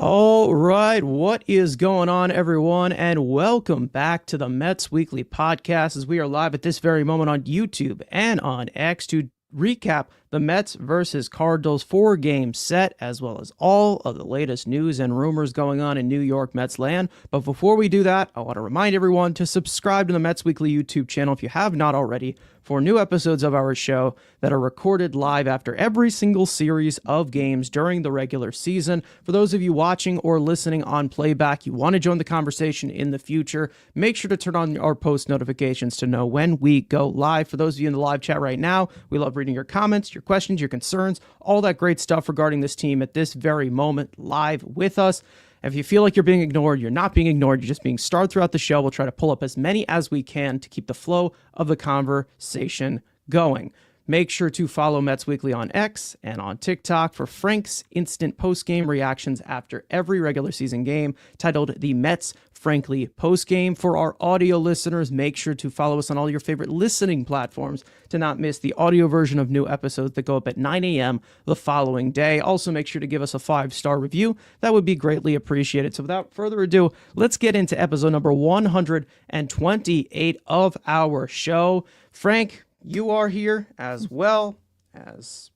All right, what is going on, everyone, and welcome back to the Mets Weekly Podcast as we are live at this very moment on YouTube and on X to recap the Mets versus Cardinals 4-game set, as well as all of the latest news and rumors going on in New York Mets land. But before we do that, I want to remind everyone to subscribe to the Mets Weekly YouTube channel if you have not already, for new episodes of our show that are recorded live after every single series of games during the regular season. For those of you watching or listening on playback, you want to join the conversation in the future, make sure to turn on our post notifications to know when we go live. For those of you in the live chat right now, we love reading your comments, your questions, your concerns, all that great stuff regarding this team at this very moment live with us. If you feel like you're being ignored, you're not being ignored, you're just being starred throughout the show. We'll try to pull up as many as we can to keep the flow of the conversation going. Make sure to follow Mets Weekly on X and on TikTok for Frank's instant post-game reactions after every regular season game, titled The Mets Frankly Postgame. For our audio listeners, make sure to follow us on all your favorite listening platforms to not miss the audio version of new episodes that go up at 9 a.m. the following day. Also, make sure to give us a 5-star review. That would be greatly appreciated. So without further ado, let's get into episode number 128 of our show. Frank, you are here as well as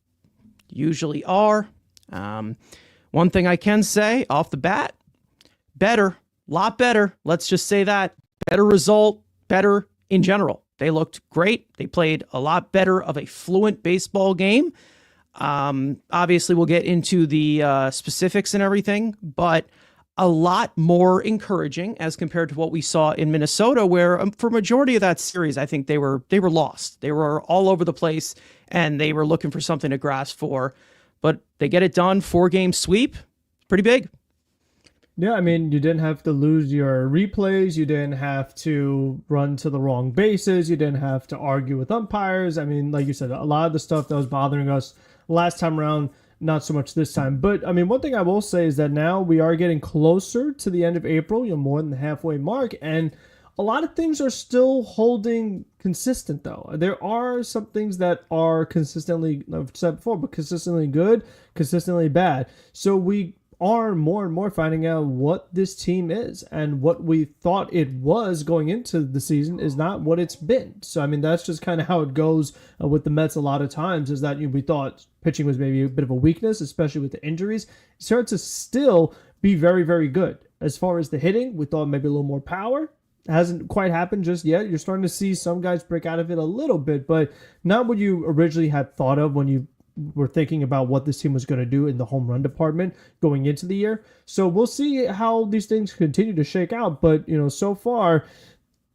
usually are. One thing I can say off the bat, better. Lot better. Let's just say that. Better result, better in general. They looked great. They played a lot better of a fluent baseball game. Obviously, we'll get into the specifics and everything, but a lot more encouraging as compared to what we saw in Minnesota, where for majority of that series, I think they were lost. They were all over the place, and they were looking for something to grasp for. But they get it done. 4-game sweep. Pretty big. Yeah, I mean, you didn't have to lose your replays. You didn't have to run to the wrong bases. You didn't have to argue with umpires. I mean, like you said, a lot of the stuff that was bothering us last time around, not so much this time. But, I mean, one thing I will say is that now we are getting closer to the end of April, more than the halfway mark. And a lot of things are still holding consistent, though. There are some things that are consistently, I've said before, but consistently good, consistently bad. So we are more and more finding out what this team is, and what we thought it was going into the season is not what it's been. So, I mean, that's just kind of how it goes with the Mets a lot of times, is that we thought pitching was maybe a bit of a weakness, especially with the injuries. It started to still be very, very good. As far as the hitting, we thought maybe a little more power. It hasn't quite happened just yet. You're starting to see some guys break out of it a little bit, but not what you originally had thought of when you were thinking about what this team was going to do in the home run department going into the year. So we'll see how these things continue to shake out. But, so far,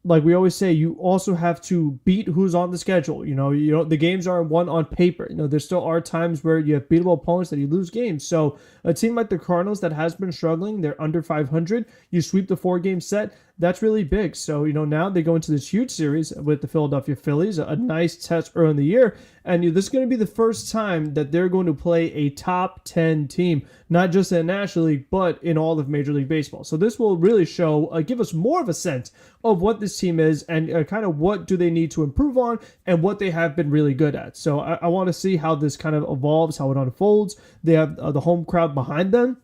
like we always say, you also have to beat who's on the schedule. The games aren't won on paper. There still are times where you have beatable opponents that you lose games. So a team like the Cardinals that has been struggling, they're under 500. You sweep the 4-game set. That's really big. So, now they go into this huge series with the Philadelphia Phillies, a nice test early in the year. And this is going to be the first time that they're going to play a top 10 team, not just in the National League, but in all of Major League Baseball. So this will really show, give us more of a sense of what this team is, and kind of what do they need to improve on, and what they have been really good at. So I want to see how this kind of evolves, how it unfolds. They have the home crowd behind them.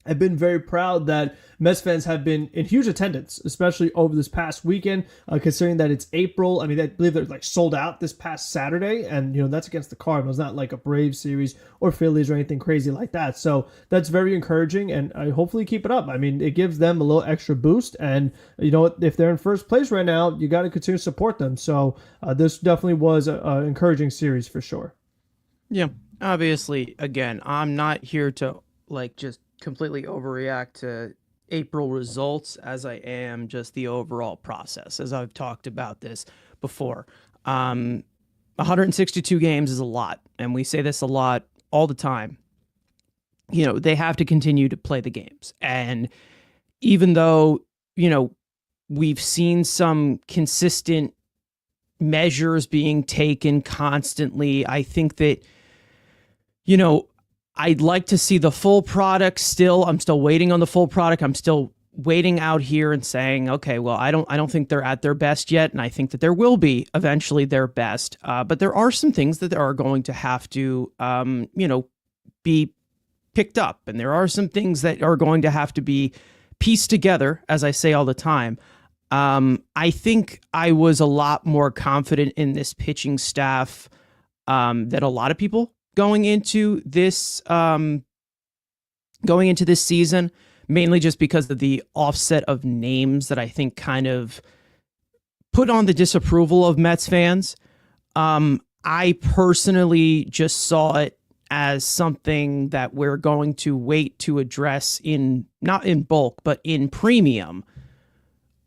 I've been very proud that Mets fans have been in huge attendance, especially over this past weekend, considering that it's April. I mean, I believe they're sold out this past Saturday, and that's against the Cardinals, not like a Braves series or Phillies or anything crazy like that. So that's very encouraging, and I hopefully keep it up. I mean, it gives them a little extra boost, and if they're in first place right now, you got to continue to support them. So this definitely was an encouraging series for sure. Yeah, obviously, again, I'm not here to just completely overreact to April results as I am just the overall process, as I've talked about this before. 162 games is a lot, and we say this a lot all the time. They have to continue to play the games. And even though, we've seen some consistent measures being taken constantly, I think that, I'd like to see the full product still. I'm still waiting on the full product. I'm still waiting out here and saying, okay, well, I don't think they're at their best yet, and I think that there will be eventually their best. But there are some things that are going to have to, be picked up, and there are some things that are going to have to be pieced together, as I say all the time. I think I was a lot more confident in this pitching staff than a lot of people going into this season, mainly just because of the offset of names that I think kind of put on the disapproval of Mets fans. I personally just saw it as something that we're going to wait to address not in bulk, but in premium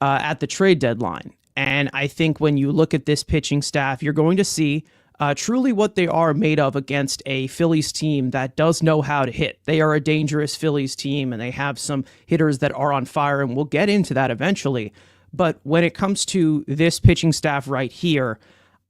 at the trade deadline. And I think when you look at this pitching staff, you're going to see truly what they are made of against a Phillies team that does know how to hit. They are a dangerous Phillies team, and they have some hitters that are on fire, and we'll get into that eventually. But when it comes to this pitching staff right here,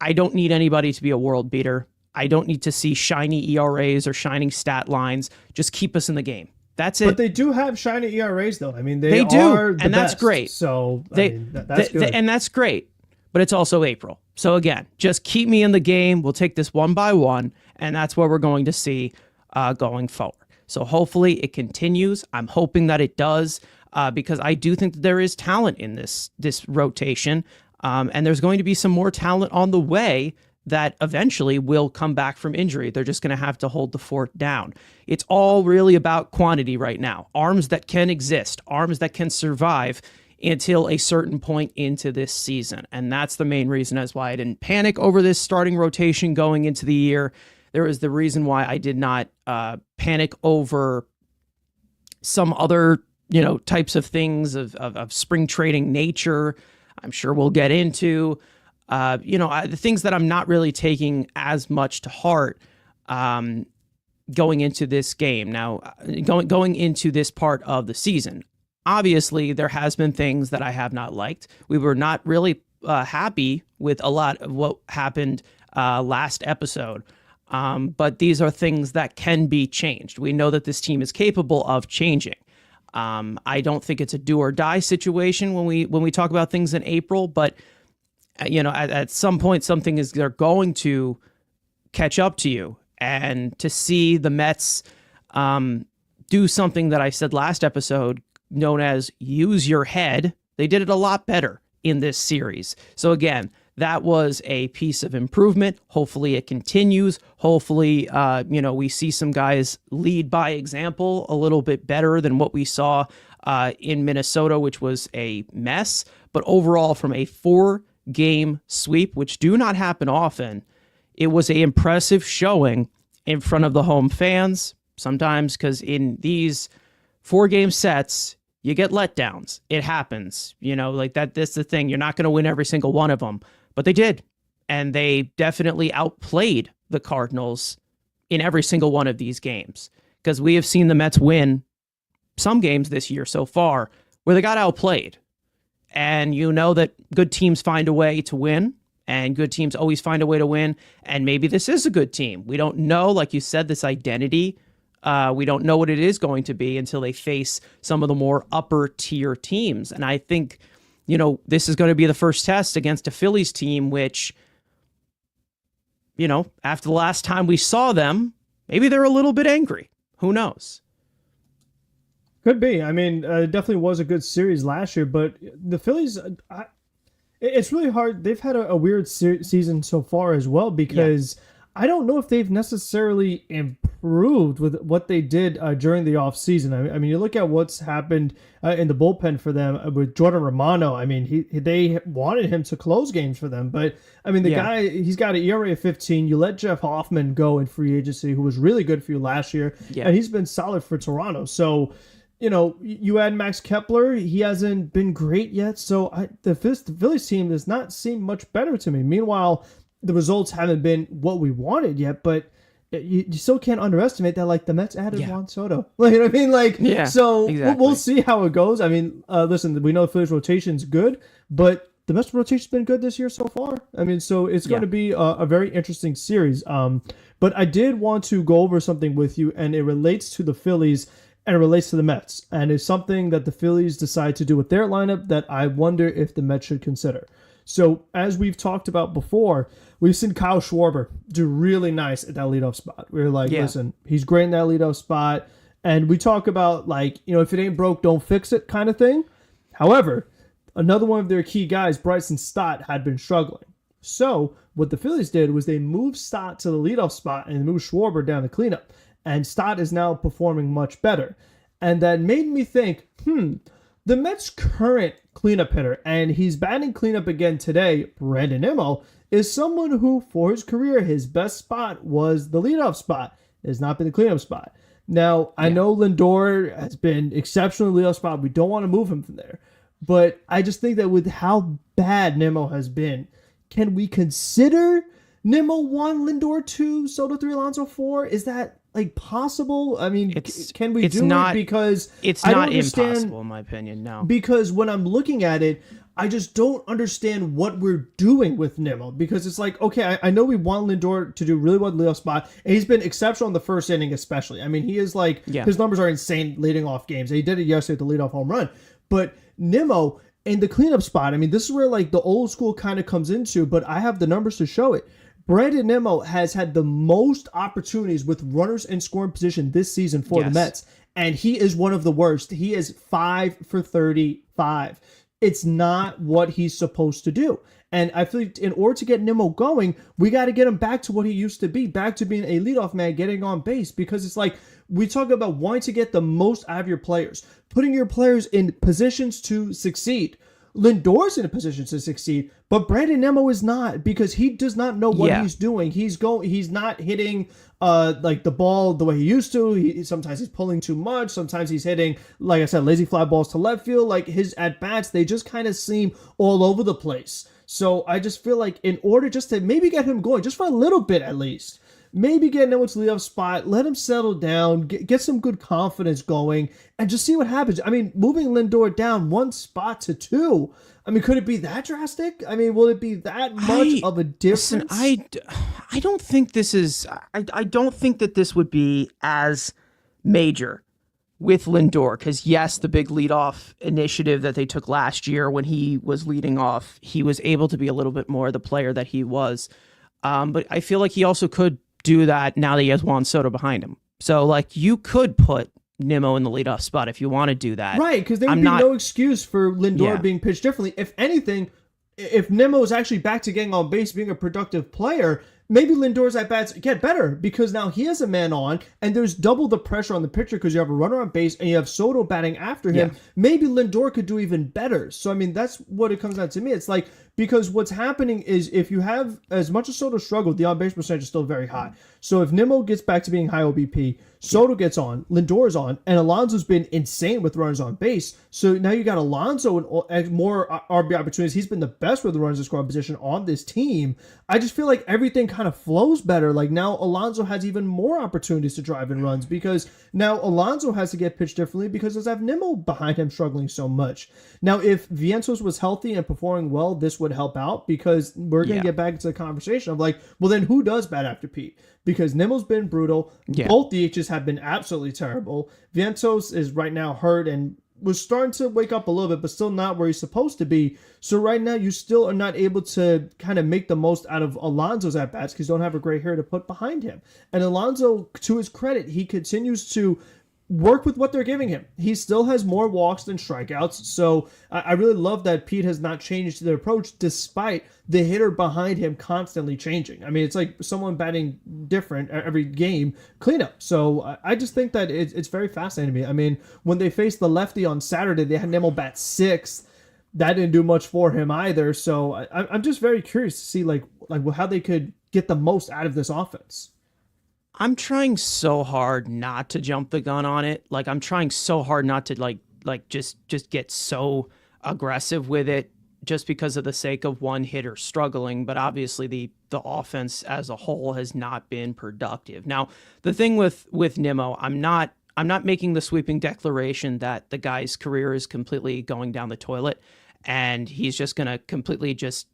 I don't need anybody to be a world beater. I don't need to see shiny ERAs or shining stat lines. Just keep us in the game. That's it. But they do have shiny ERAs, though. I mean, they do, are the and that's best. great. So that's good. And that's great. But it's also April. So again, just keep me in the game. We'll take this one by one, and that's what we're going to see going forward. So hopefully it continues. I'm hoping that it does because I do think that there is talent in this rotation, and there's going to be some more talent on the way that eventually will come back from injury. They're just going to have to hold the fort down. It's all really about quantity right now. Arms that can exist, arms that can survive until a certain point into this season. And that's the main reason as why I didn't panic over this starting rotation going into the year. There is the reason why I did not panic over some other, types of things of spring trading nature. I'm sure we'll get into, the things that I'm not really taking as much to heart going into this game. Now, going into this part of the season. Obviously, there has been things that I have not liked. We were not really happy with a lot of what happened last episode. But these are things that can be changed. We know that this team is capable of changing. I don't think it's a do or die situation when we talk about things in April, but at some point, they're going to catch up to you. And to see the Mets do something that I said last episode, known as use your head, they did it a lot better in this series. So again, that was a piece of improvement. Hopefully it continues. Hopefully, we see some guys lead by example a little bit better than what we saw in Minnesota, which was a mess. But overall, from a 4-game sweep, which do not happen often, it was an impressive showing in front of the home fans. Sometimes, because in these 4-game sets, you get letdowns. It happens, like that. That's the thing. You're not going to win every single one of them, but they did. And they definitely outplayed the Cardinals in every single one of these games, because we have seen the Mets win some games this year so far where they got outplayed. And you know that good teams find a way to win, and good teams always find a way to win. And maybe this is a good team. We don't know, like you said, this identity. We don't know what it is going to be until they face some of the more upper tier teams. And I think, this is going to be the first test against a Phillies team, which, after the last time we saw them, maybe they're a little bit angry. Who knows? Could be. I mean, it definitely was a good series last year, but the Phillies, it's really hard. They've had a weird season so far as well, because I don't know if they've necessarily improved with what they did during the offseason. I mean, you look at what's happened in the bullpen for them with Jordan Romano. I mean, they wanted him to close games for them. But, I mean, the guy, he's got an ERA of 15. You let Jeff Hoffman go in free agency, who was really good for you last year. Yeah. And he's been solid for Toronto. So, you add Max Kepler. He hasn't been great yet. So the Phillies team does not seem much better to me. Meanwhile, the results haven't been what we wanted yet, but you still can't underestimate that, like, the Mets added Juan Soto. Like, you know what I mean? Like, so exactly. We'll see how it goes. I mean, listen, we know the Phillies rotation's good, but the Mets rotation's been good this year so far. I mean, so it's going to be a very interesting series. But I did want to go over something with you, and it relates to the Phillies and it relates to the Mets. And it's something that the Phillies decide to do with their lineup that I wonder if the Mets should consider. So, as we've talked about before, we've seen Kyle Schwarber do really nice at that leadoff spot. We're like, listen, he's great in that leadoff spot. And we talk about, like, if it ain't broke, don't fix it kind of thing. However, another one of their key guys, Bryson Stott, had been struggling. So what the Phillies did was they moved Stott to the leadoff spot and moved Schwarber down to cleanup. And Stott is now performing much better. And that made me think, the Mets' current cleanup hitter, and he's batting cleanup again today, Brandon Nimmo, is someone who, for his career, his best spot was the leadoff spot. It has not been the cleanup spot. Now, I know Lindor has been exceptional in the leadoff spot. We don't want to move him from there. But I just think that with how bad Nimmo has been, can we consider Nimmo 1, Lindor 2, Soto 3, Alonso 4? Is that possible? I mean, can we do it? Because it's not impossible, in my opinion. No, because when I'm looking at it, I just don't understand what we're doing with Nimmo. Because it's like, okay, I know we want Lindor to do really well in the leadoff spot, and he's been exceptional in the first inning, especially. I mean, he is his numbers are insane leading off games. He did it yesterday with the leadoff home run, but Nimmo in the cleanup spot. I mean, this is where the old school kind of comes into. But I have the numbers to show it. Brandon Nimmo has had the most opportunities with runners in scoring position this season for the Mets, and he is one of the worst. He is 5 for 35. It's not what he's supposed to do. And I feel like in order to get Nimmo going, we got to get him back to what he used to be, back to being a leadoff man, getting on base, because it's like we talk about wanting to get the most out of your players, putting your players in positions to succeed. Lindor's in a position to succeed, but Brandon Nimmo is not, because he does not know what he's doing. He's not hitting the ball the way he used to. Sometimes he's pulling too much. Sometimes he's hitting, like I said, lazy fly balls to left field. Like his at bats, they just kind of seem all over the place. So I just feel like in order just to maybe get him going, just for a little bit at least, maybe get Nimmo to the leadoff spot, let him settle down, get some good confidence going, and just see what happens. I mean, moving Lindor down 1 spot to 2, I mean, could it be that drastic? I mean, will it be that much of a difference? Listen, I don't think this is. I don't think that this would be as major with Lindor, because yes, the big leadoff initiative that they took last year when he was leading off, he was able to be a little bit more the player that he was. But I feel like he also could do that now that he has Juan Soto behind him. So you could put Nimmo in the leadoff spot if you want to do that. Right, because there would be no excuse for Lindor being pitched differently. If anything, if Nimmo is actually back to getting on base, being a productive player, maybe Lindor's at-bats get better, because now he has a man on, and there's double the pressure on the pitcher because you have a runner on base and you have Soto batting after him. Yeah. Maybe Lindor could do even better. So, I mean, that's what it comes down to me. It's like, because what's happening is if you have, as much as Soto struggled, the on-base percentage is still very high. So if Nimmo gets back to being high OBP, Soto gets on, Lindor's on, and Alonso's been insane with runners on base. So now you got Alonso and more RB opportunities. He's been the best with the runners in scoring position on this team. I just feel like everything kind of flows better. Like now Alonso has even more opportunities to drive in runs, because now Alonso has to get pitched differently because there's Nimmo behind him struggling so much. Now, if Vientos was healthy and performing well, this would help out, because we're going to get back into the conversation of well, then who does bat after Pete? Because Nimmo's been brutal. Yeah. Both DHs have been absolutely terrible. Vientos is right now hurt and was starting to wake up a little bit, but still not where he's supposed to be. So right now, you still are not able to kind of make the most out of Alonso's at-bats because you don't have a great hitter to put behind him. And Alonso, to his credit, he continues to work with what they're giving him. He still has more walks than strikeouts. So I really love that Pete has not changed their approach despite the hitter behind him constantly changing. I mean, it's like someone batting different every game cleanup. So I just think that it's very fascinating to me. I mean, when they faced the lefty on Saturday, they had Nimmo bat 6th. That didn't do much for him either. So I'm just very curious to see how they could get the most out of this offense. I'm trying so hard not to jump the gun on it. I'm trying so hard not to just get so aggressive with it just because of the sake of one hitter struggling. But obviously the offense as a whole has not been productive. Now, the thing with Nimmo, I'm not making the sweeping declaration that the guy's career is completely going down the toilet and he's just going to completely just,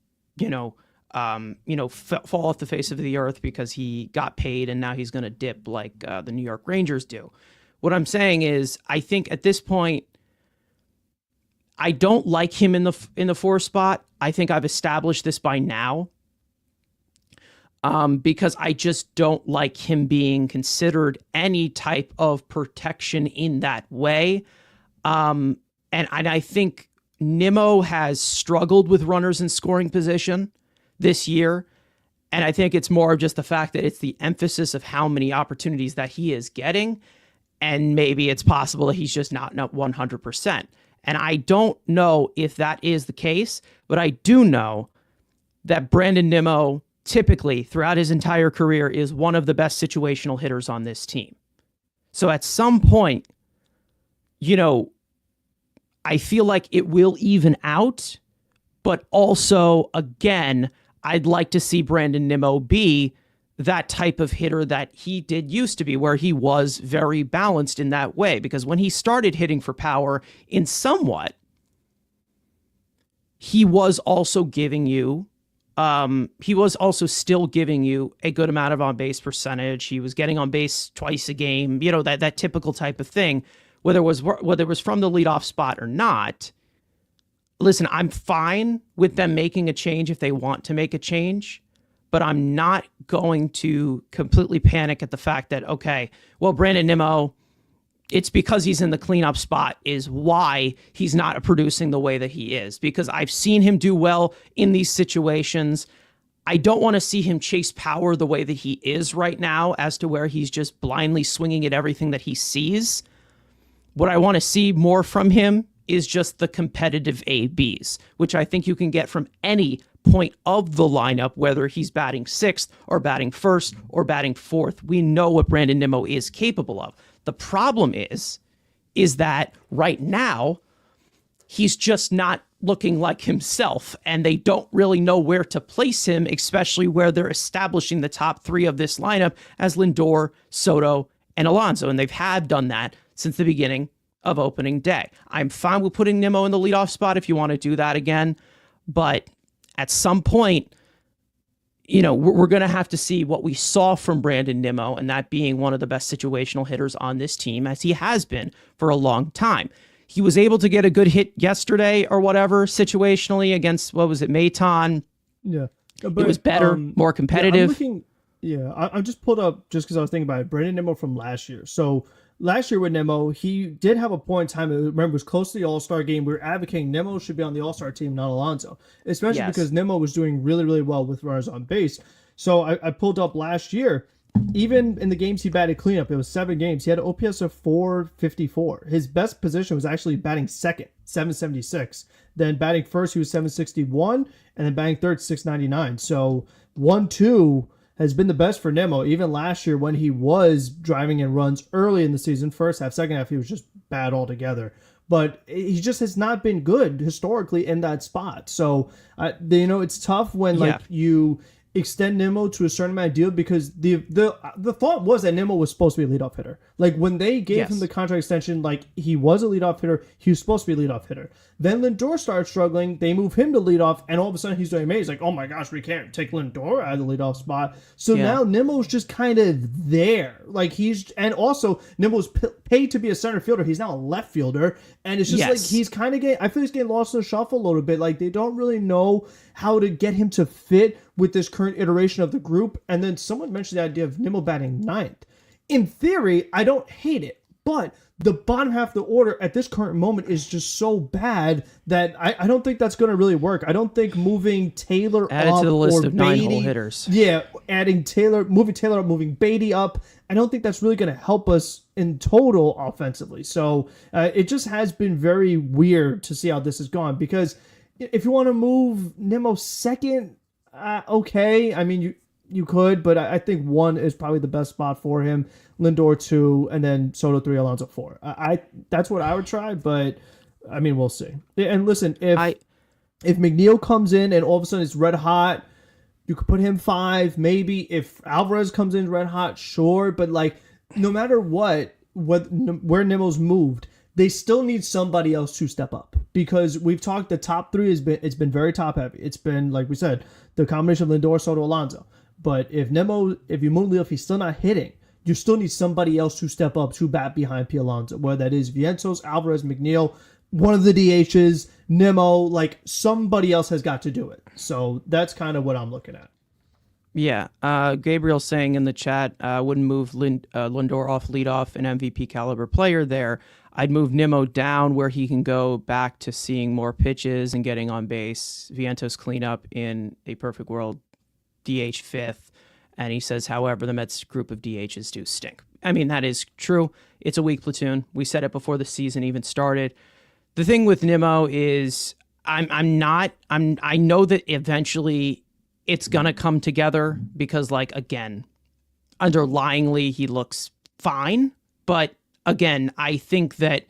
fall off the face of the earth because he got paid and now he's going to dip like the New York Rangers do. What I'm saying is, I think at this point, I don't like him in the 4 spot. I think I've established this by now. because I just don't like him being considered any type of protection in that way. And I think Nimmo has struggled with runners in scoring position this year. And I think it's more of just the fact that it's the emphasis of how many opportunities that he is getting. And maybe it's possible that he's just not 100%. And I don't know if that is the case, but I do know that Brandon Nimmo typically throughout his entire career is one of the best situational hitters on this team. So at some point, I feel like it will even out, but also, again, I'd like to see Brandon Nimmo be that type of hitter that he did used to be, where he was very balanced in that way. Because when he started hitting for power in somewhat, he was also giving you, he was also still giving you a good amount of on-base percentage. He was getting on base twice a game, that typical type of thing. Whether it was from the leadoff spot or not, listen, I'm fine with them making a change if they want to make a change, but I'm not going to completely panic at the fact that, okay, well, Brandon Nimmo, it's because he's in the cleanup spot is why he's not producing the way that he is, because I've seen him do well in these situations. I don't want to see him chase power the way that he is right now, as to where he's just blindly swinging at everything that he sees. What I want to see more from him is just the competitive ABs, which I think you can get from any point of the lineup, whether he's batting sixth or batting first or batting fourth. We know what Brandon Nimmo is capable of. The problem is that right now, he's just not looking like himself, and they don't really know where to place him, especially where they're establishing the top three of this lineup as Lindor, Soto, and Alonso, and they've done that since the beginning of opening day. I'm fine with putting Nimmo in the leadoff spot if you want to do that again, but at some point, we're going to have to see what we saw from Brandon Nimmo, and that being one of the best situational hitters on this team, as he has been for a long time. He was able to get a good hit yesterday or whatever situationally against, Maton. Yeah. But, it was better, more competitive. I just pulled up just because I was thinking about it. Brandon Nimmo from last year. So last year with Nimmo, he did have a point in time. Remember, it was close to the All-Star game. We were advocating Nimmo should be on the All-Star team, not Alonso, especially because Nimmo was doing really, really well with runners on base. So I pulled up last year. Even in the games he batted cleanup, it was 7 games. He had an OPS of 454. His best position was actually batting second, 776. Then batting first, he was 761. And then batting third, 699. So 1-2 has been the best for Nimmo. Even last year when he was driving in runs early in the season, first half, second half, he was just bad altogether. But he just has not been good historically in that spot. So, it's tough when you extend Nimmo to a certain amount of deal, because the thought was that Nimmo was supposed to be a leadoff hitter. Like when they gave him the contract extension, like he was a leadoff hitter, he was supposed to be a leadoff hitter. Then Lindor started struggling, they move him to leadoff, and all of a sudden he's doing amazing. Like, oh my gosh, we can't take Lindor out of the leadoff spot. So now Nimmo's just kind of there. Like and also Nimmo's paid to be a center fielder. He's now a left fielder, and it's just like he's kind of I feel he's getting lost in the shuffle a little bit. Like they don't really know how to get him to fit with this current iteration of the group. And then someone mentioned the idea of Nimmo batting ninth. In theory, I don't hate it, but the bottom half of the order at this current moment is just so bad that I don't think that's going to really work. I don't think moving Taylor added up to the list or of Beatty, 9-hole hitters. Yeah, moving Taylor up, moving Beatty up. I don't think that's really going to help us in total offensively. So it just has been very weird to see how this has gone, because if you want to move Nimmo second, okay. I mean, you could, but I think 1 is probably the best spot for him. Lindor 2, and then Soto 3, Alonso 4. That's what I would try, but I mean, we'll see. And listen, if McNeil comes in and all of a sudden it's red hot, you could put him 5, maybe. If Alvarez comes in red hot, sure. But like, no matter where Nimmo's moved, they still need somebody else to step up, because we've talked the top 3 it's been very top heavy. It's been, like we said, the combination of Lindor, Soto, Alonso. But if you move Leo, if he's still not hitting, you still need somebody else to step up to bat behind P. Alonso, whether that is Vientos, Alvarez, McNeil, one of the DHs, Nimmo, like somebody else has got to do it. So that's kind of what I'm looking at. Yeah. Gabriel saying in the chat, wouldn't move Lindor off leadoff, an MVP caliber player there. I'd move Nimmo down where he can go back to seeing more pitches and getting on base. Vientos cleanup in a perfect world, DH fifth. And he says, however, the Mets group of DHs do stink. I mean, that is true. It's a weak platoon. We said it before the season even started. The thing with Nimmo is I know that eventually it's going to come together because, like, again, underlyingly, he looks fine. But again, I think that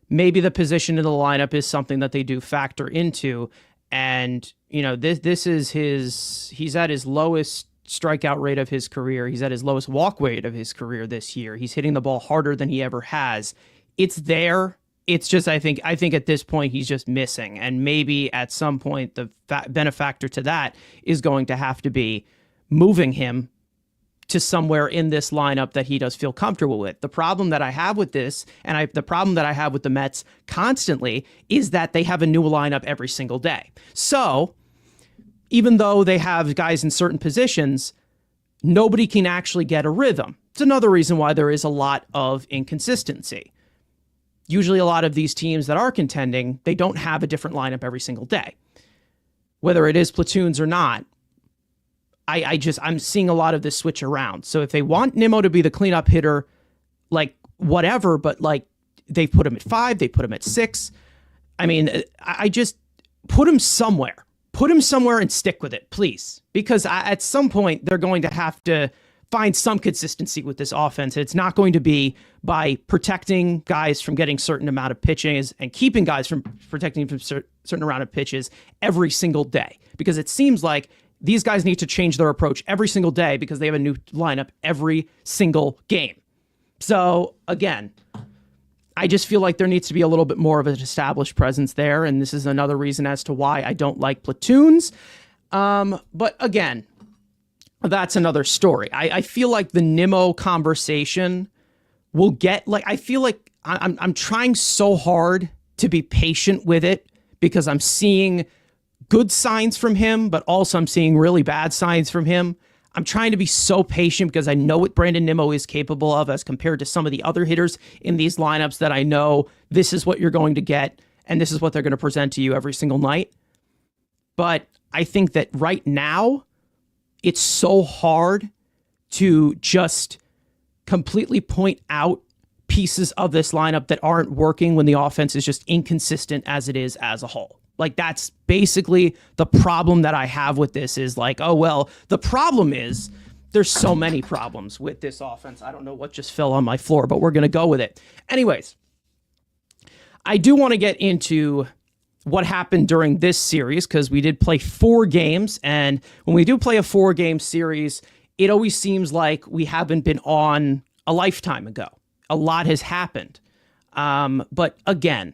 maybe the position in the lineup is something that they do factor into. And, you know, this is he's at his lowest strikeout rate of his career. He's at his lowest walk rate of his career this year. He's hitting the ball harder than he ever has. It's there. It's just, I think at this point he's just missing. And maybe at some point the benefactor to that is going to have to be moving him to somewhere in this lineup that he does feel comfortable with. The problem that I have with this, and the problem that I have with the Mets constantly, is that they have a new lineup every single day. So even though they have guys in certain positions, nobody can actually get a rhythm. It's another reason why there is a lot of inconsistency. Usually a lot of these teams that are contending, they don't have a different lineup every single day. Whether it is platoons or not, I'm seeing a lot of this switch around. So if they want Nimmo to be the cleanup hitter, like whatever, but like they put him at 5, they put him at 6. I mean, I just put him somewhere. Put him somewhere and stick with it, please. Because at some point, they're going to have to find some consistency with this offense. It's not going to be by protecting guys from getting certain amount of pitches and keeping guys from protecting from certain amount of pitches every single day. Because it seems like these guys need to change their approach every single day because they have a new lineup every single game. So again, I just feel like there needs to be a little bit more of an established presence there. And this is another reason as to why I don't like platoons. But again, that's another story. I feel like the Nimmo conversation will get, like, I feel like I'm trying so hard to be patient with it because I'm seeing good signs from him, but also I'm seeing really bad signs from him. I'm trying to be so patient because I know what Brandon Nimmo is capable of as compared to some of the other hitters in these lineups that I know this is what you're going to get and this is what they're going to present to you every single night. But I think that right now, it's so hard to just completely point out pieces of this lineup that aren't working when the offense is just inconsistent as it is as a whole. Like, that's basically the problem that I have with this is like, oh, well, the problem is there's so many problems with this offense. I don't know what just fell on my floor, but we're going to go with it. Anyways, I do want to get into what happened during this series because we did play 4 games. And when we do play a 4-game series, it always seems like we haven't been on a lifetime ago. A lot has happened. But again,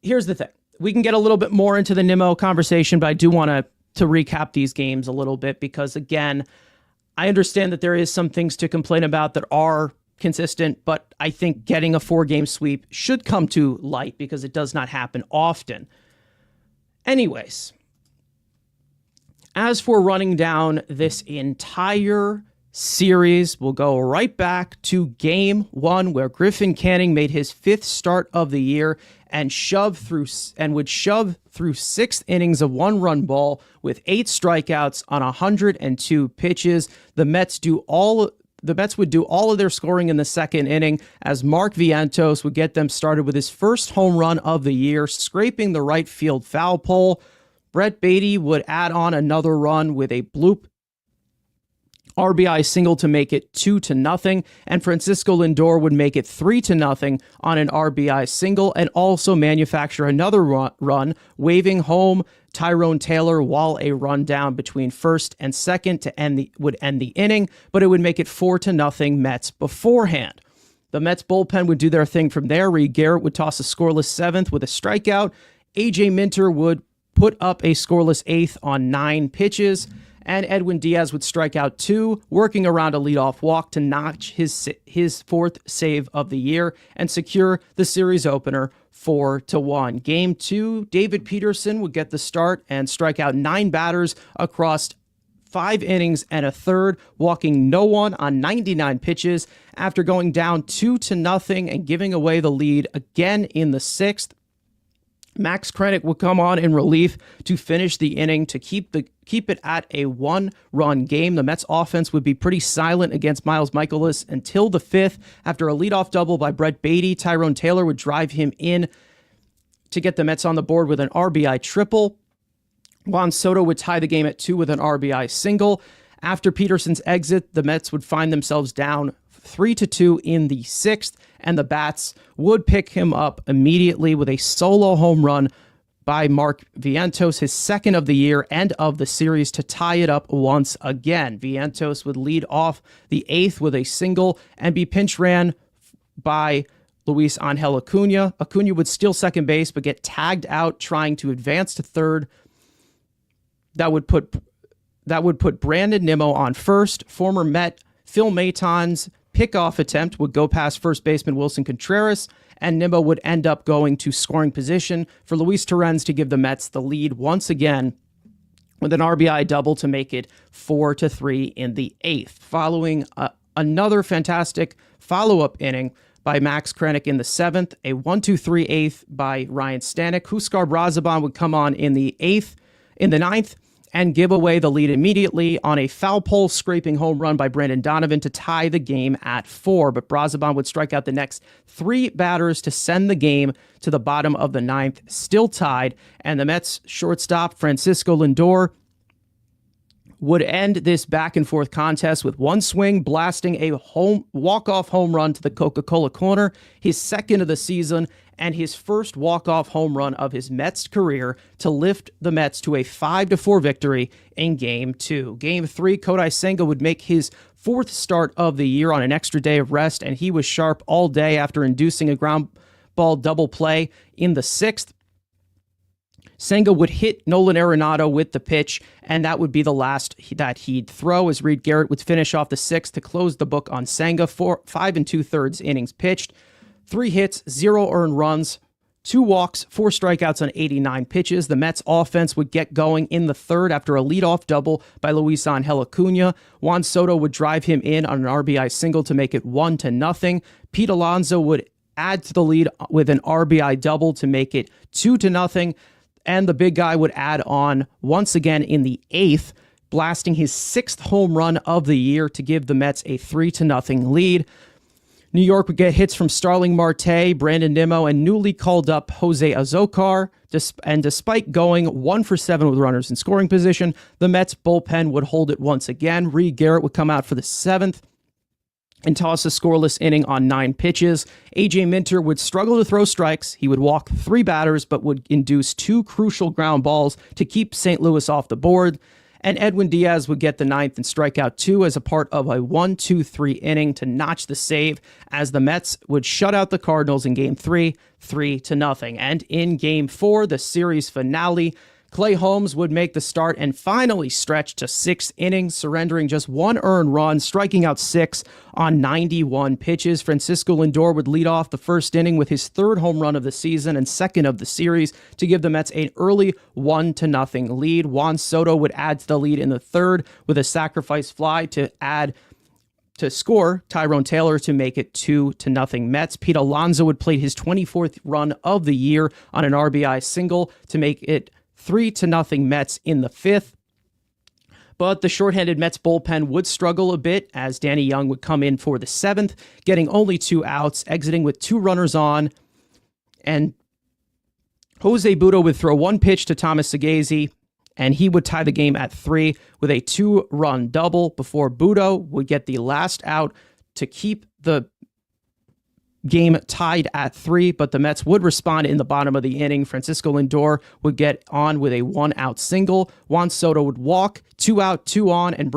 here's the thing. We can get a little bit more into the Nimmo conversation, but I do want to recap these games a little bit because, again, I understand that there is some things to complain about that are consistent, but I think getting a 4-game sweep should come to light because it does not happen often. Anyways, as for running down this entire series, we'll go right back to Game 1 where Griffin Canning made his 5th start of the year and would shove through 6 innings of 1-run ball with 8 strikeouts on 102 pitches. The Mets would do all of their scoring in the 2nd inning as Mark Vientos would get them started with his first home run of the year, scraping the right field foul pole. Brett Beatty would add on another run with a bloop RBI single to make it 2-0, and Francisco Lindor would make it 3-0 on an RBI single and also manufacture another run, waving home Tyrone Taylor while a run down between first and second would end the inning, but it would make it 4-0 Mets beforehand. The Mets bullpen would do their thing from there. Reed Garrett would toss a scoreless 7th with a strikeout. AJ Minter would put up a scoreless 8th on 9 pitches. And Edwin Diaz would strike out 2, working around a leadoff walk to notch his 4th save of the year and secure the series opener 4-1. Game 2, David Peterson would get the start and strike out 9 batters across 5 innings and a third, walking no one on 99 pitches after going down 2-0 and giving away the lead again in the 6th. Max Krennic would come on in relief to finish the inning to keep it at a 1-run game. The Mets offense would be pretty silent against Miles Mikolas until the 5th. After a leadoff double by Brett Beatty, Tyrone Taylor would drive him in to get the Mets on the board with an RBI triple. Juan Soto would tie the game at 2 with an RBI single. After Peterson's exit, the Mets would find themselves down 3-2 in the 6th, and the Bats would pick him up immediately with a solo home run by Mark Vientos, his 2nd of the year and of the series, to tie it up once again. Vientos would lead off the 8th with a single and be pinch ran by Luis Angel Acuna. Acuna would steal second base but get tagged out trying to advance to third. That would put Brandon Nimmo on first. Former Met Phil Maton's pickoff attempt would go past first baseman Wilson Contreras, and Nimmo would end up going to scoring position for Luis Torrens to give the Mets the lead once again with an RBI double to make it 4-3 in the 8th. Following another fantastic follow-up inning by Max Krennic in the 7th, a 1-2-3 8th by Ryan Stanek. Huskar Brazaban would come on in the 9th, and give away the lead immediately on a foul pole scraping home run by Brandon Donovan to tie the game at 4. But Brazaban would strike out the next 3 batters to send the game to the bottom of the 9th, still tied, and the Mets shortstop Francisco Lindor would end this back-and-forth contest with one swing blasting a walk-off home run to the Coca-Cola corner, his 2nd of the season, and his first walk-off home run of his Mets career to lift the Mets to a 5-4 victory in Game 2. Game 3, Kodai Senga would make his 4th start of the year on an extra day of rest, and he was sharp all day after inducing a ground ball double play in the 6th. Senga would hit Nolan Arenado with the pitch, and that would be the last that he'd throw, as Reed Garrett would finish off the 6th to close the book on Senga. 5 2/3 innings pitched, 3 hits, 0 earned runs, 2 walks, 4 strikeouts on 89 pitches. The Mets offense would get going in the 3rd after a leadoff double by Luis Angel Acuna. Juan Soto would drive him in on an RBI single to make it 1-0. Pete Alonso would add to the lead with an RBI double to make it 2-0. And the big guy would add on once again in the 8th, blasting his 6th home run of the year to give the Mets a 3-0 lead. New York would get hits from Starling Marte, Brandon Nimmo, and newly called up Jose Azocar. And despite going 1 for 7 with runners in scoring position, the Mets bullpen would hold it once again. Reed Garrett would come out for the 7th and toss a scoreless inning on 9 pitches. A.J. Minter would struggle to throw strikes. He would walk 3 batters, but would induce 2 crucial ground balls to keep St. Louis off the board. And Edwin Diaz would get the 9th and strike out 2 as a part of a 1-2-3 inning to notch the save, as the Mets would shut out the Cardinals in Game 3, 3-0. And in Game 4, the series finale, Clay Holmes would make the start and finally stretch to 6 innings, surrendering just 1 earned run, striking out 6 on 91 pitches. Francisco Lindor would lead off the first inning with his 3rd home run of the season and 2nd of the series to give the Mets an early 1-0 lead. Juan Soto would add to the lead in the 3rd with a sacrifice fly to score Tyrone Taylor to make it 2-0 Mets. Pete Alonso would play his 24th run of the year on an RBI single to make it 3-0 Mets in the 5th. But the shorthanded Mets bullpen would struggle a bit as Danny Young would come in for the 7th, getting only 2 outs, exiting with 2 runners on. And Jose Butto would throw 1 pitch to Thomas Sagazi, and he would tie the game at 3 with a 2-run double before Butto would get the last out to keep the game tied at 3, but the Mets would respond in the bottom of the inning. Francisco Lindor would get on with a 1-out single. Juan Soto would walk, 2 out, 2 on, and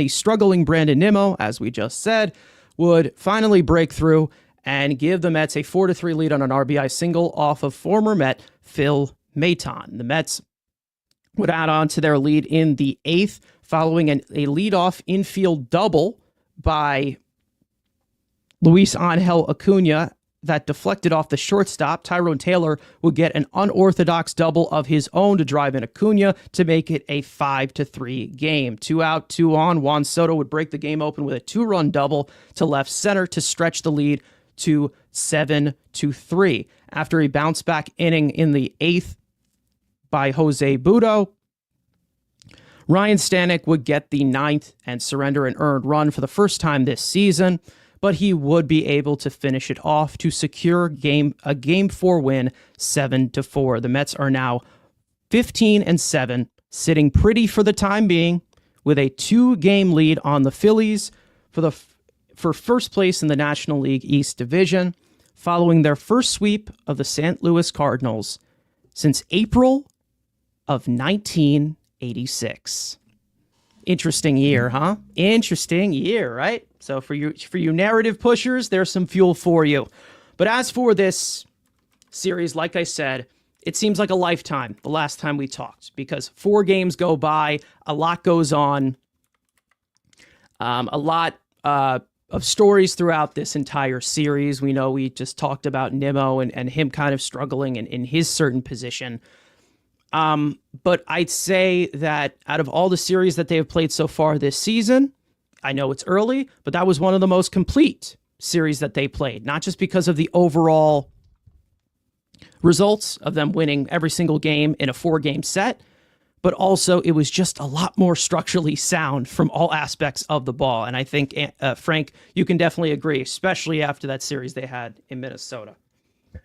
the struggling Brandon Nimmo, as we just said, would finally break through and give the Mets a 4-3 lead on an RBI single off of former Met Phil Maton. The Mets would add on to their lead in the 8th following a leadoff infield double by Luis Angel Acuna. that deflected off the shortstop, Tyrone Taylor would get an unorthodox double of his own to drive in Acuna to make it a 5-3 game. 2 out, 2 on. Juan Soto would break the game open with a 2-run double to left center to stretch the lead to 7-3. After a bounce back inning in the 8th by Jose Butto, Ryan Stanek would get the 9th and surrender an earned run for the first time this season, but he would be able to finish it off to secure a game 4 win, 7-4. The Mets are now 15-7, sitting pretty for the time being, with a 2-game lead on the Phillies for first place in the National League East Division, following their first sweep of the St. Louis Cardinals since April of 1986. Interesting year, huh? Interesting year, right? So for you narrative pushers, there's some fuel for you. But as for this series, like I said, it seems like a lifetime the last time we talked, because 4 games go by, a lot goes on, a lot of stories throughout this entire series. We know we just talked about Nimmo and him kind of struggling in his certain position. But I'd say that out of all the series that they have played so far this season, I know it's early, but that was one of the most complete series that they played, not just because of the overall results of them winning every single game in a 4-game set, but also it was just a lot more structurally sound from all aspects of the ball. And I think, Frank, you can definitely agree, especially after that series they had in Minnesota.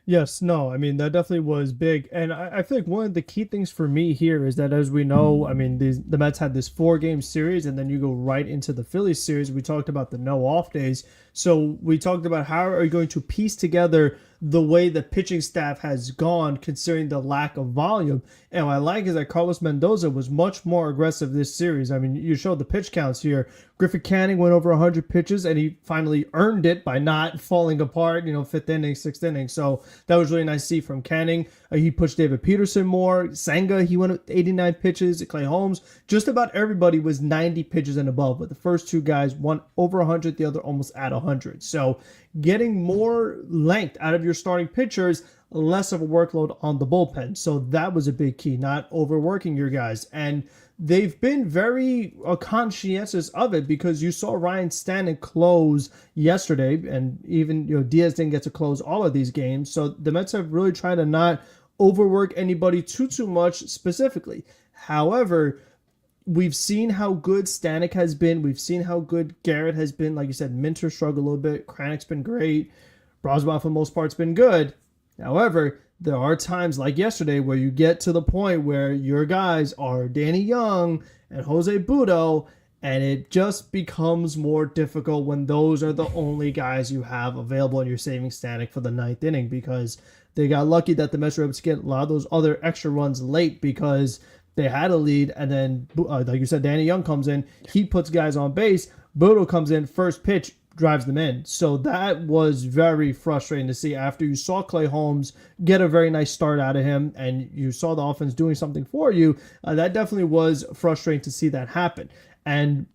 Yes, no, I mean, that definitely was big. And I feel like one of the key things for me here is that, as we know, I mean, the Mets had this 4-game series, and then you go right into the Phillies series. We talked about the no off days. So we talked about how are you going to piece together the way the pitching staff has gone considering the lack of volume. And what I like is that Carlos Mendoza was much more aggressive this series. I mean, you showed the pitch counts here. Griffin Canning went over 100 pitches, and he finally earned it by not falling apart, 5th inning, 6th inning. So that was really nice to see from Canning. He pushed David Peterson more. Senga, he went with 89 pitches. Clay Holmes, just about everybody was 90 pitches and above. But the first 2 guys, one over 100, the other almost at 100. So getting more length out of your starting pitchers, less of a workload on the bullpen. So that was a big key, not overworking your guys. And they've been very conscientious of it, because you saw Ryan Stanek close yesterday, and even Diaz didn't get to close all of these games. So the Mets have really tried to not overwork anybody too much specifically. However, we've seen how good Stanek has been. We've seen how good Garrett has been. Like you said, Minter struggled a little bit. Kranick's been great. Brosbaugh, for the most part, has been good. However, there are times like yesterday where you get to the point where your guys are Danny Young and Jose Butto, and it just becomes more difficult when those are the only guys you have available and you're saving Stanek for the 9th inning, because they got lucky that the Mets were able to get a lot of those other extra runs late because they had a lead, and then, like you said, Danny Young comes in, he puts guys on base, Butto comes in, first pitch, drives them in. So that was very frustrating to see after you saw Clay Holmes get a very nice start out of him, and you saw the offense doing something for you. That definitely was frustrating to see that happen. And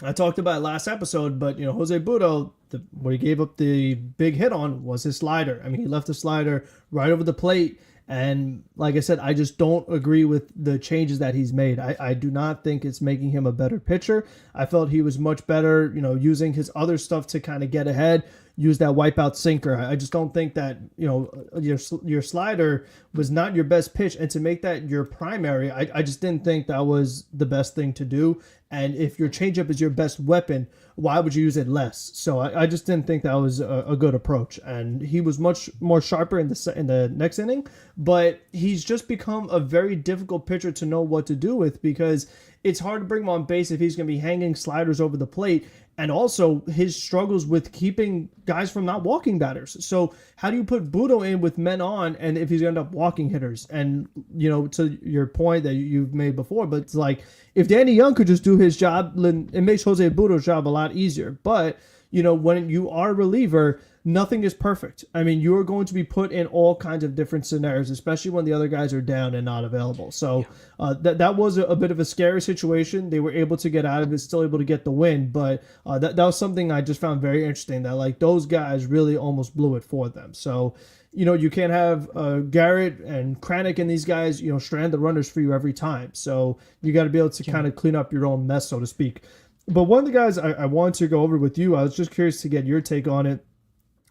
I talked about it last episode, but Jose Butto, what he gave up the big hit on was his slider. I mean, he left the slider right over the plate. And like I said, I just don't agree with the changes that he's made. I do not think it's making him a better pitcher. I felt he was much better, using his other stuff to kind of get ahead, use that wipeout sinker. I just don't think that, your slider was not your best pitch. And to make that your primary, I just didn't think that was the best thing to do. And if your changeup is your best weapon, why would you use it less? So I just didn't think that was a good approach. And he was much more sharper in the next inning, but he's just become a very difficult pitcher to know what to do with, because it's hard to bring him on base if he's going to be hanging sliders over the plate. And also his struggles with keeping guys from not walking batters. So how do you put Butto in with men on, and if he's going to end up walking hitters? And, to your point that you've made before, but it's like, if Danny Young could just do his job, it makes Jose Butto's job a lot easier. But when you are a reliever, nothing is perfect. I mean, you're going to be put in all kinds of different scenarios, especially when the other guys are down and not available. So that was a bit of a scary situation. They were able to get out of it, still able to get the win, but that was something I just found very interesting, that like those guys really almost blew it for them. So you can't have Garrett and Kranick and these guys, strand the runners for you every time. So you got to be able to kind of clean up your own mess, so to speak. But one of the guys I wanted to go over with you, I was just curious to get your take on it.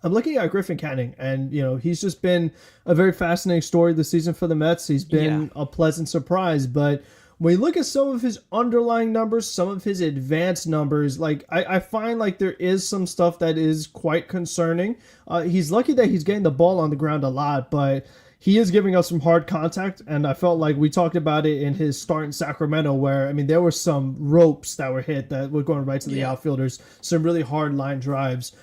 I'm looking at Griffin Canning, and he's just been a very fascinating story this season for the Mets. He's been a pleasant surprise, but when you look at some of his underlying numbers, some of his advanced numbers, like I find like there is some stuff that is quite concerning. He's lucky that he's getting the ball on the ground a lot, but he is giving us some hard contact, and I felt like we talked about it in his start in Sacramento, where, I mean, there were some ropes that were hit that were going right to the outfielders, some really hard line drives.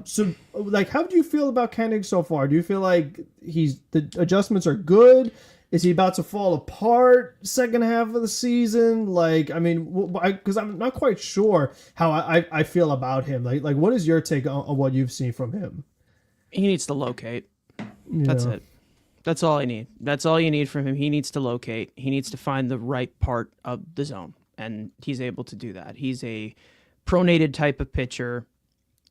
So, like, how do you feel about Canning so far? Do you feel like the adjustments are good? Is he about to fall apart second half of the season? Like, I mean, because I'm not quite sure how I feel about him. Like, what is your take on what you've seen from him? He needs to locate. That's it. That's all I need. That's all you need from him. He needs to locate. He needs to find the right part of the zone, and he's able to do that. He's a pronated type of pitcher.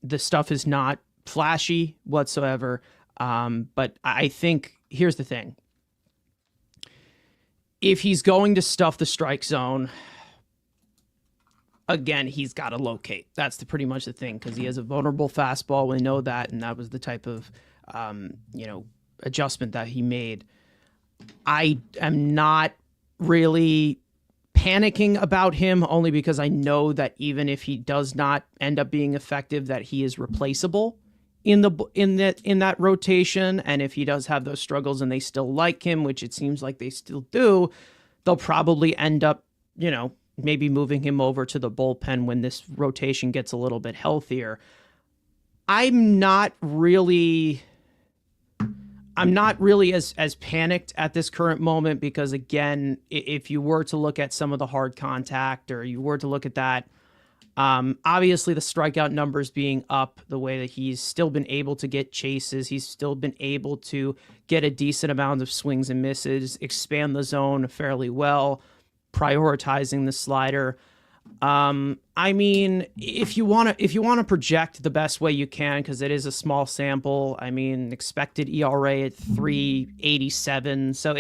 The stuff is not flashy whatsoever, but I think here's the thing. If he's going to stuff the strike zone, again, he's got to locate. That's pretty much the thing, because he has a vulnerable fastball. We know that, and that was the type of adjustment that he made. I am not really panicking about him, only because I know that even if he does not end up being effective, that he is replaceable in that rotation. And if he does have those struggles and they still like him, which it seems like they still do, they'll probably end up, maybe moving him over to the bullpen when this rotation gets a little bit healthier. I'm not really as panicked at this current moment, because, again, if you were to look at some of the hard contact, or you were to look at that, obviously the strikeout numbers being up, the way that he's still been able to get chases, he's still been able to get a decent amount of swings and misses, expand the zone fairly well, prioritizing the slider. I mean, if you want to project the best way you can, because it is a small sample, I mean, expected ERA at 3.87. So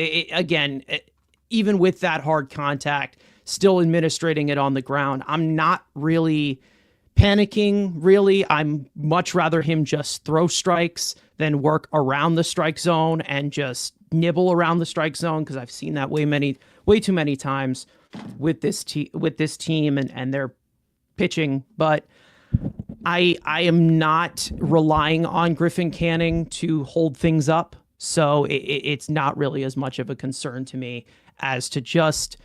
even with that hard contact, still administrating it on the ground, I'm not really panicking, really. I'm much rather him just throw strikes than work around the strike zone and just nibble around the strike zone, because I've seen that way too many times with this team and their pitching. But I am not relying on Griffin Canning to hold things up, so it's not really as much of a concern to me as to just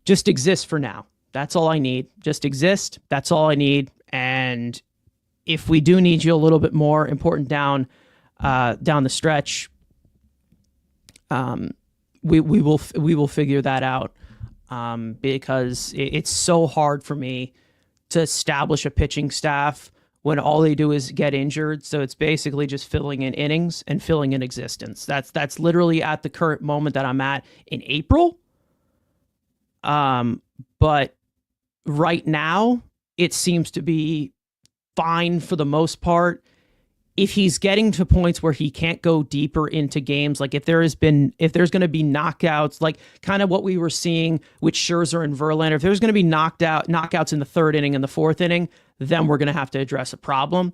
exist for now. That's all I need. Just exist. That's all I need. And if we do need you a little bit more important down the stretch, we will figure that out. Because it's so hard for me to establish a pitching staff when all they do is get injured. So it's basically just filling in innings and filling in existence. That's literally at the current moment that I'm at in April. But right now it seems to be fine for the most part. If he's getting to points where he can't go deeper into games, like if there's going to be knockouts, like kind of what we were seeing with Scherzer and Verlander, if there's going to be knockouts in the third inning and the fourth inning, then we're going to have to address a problem.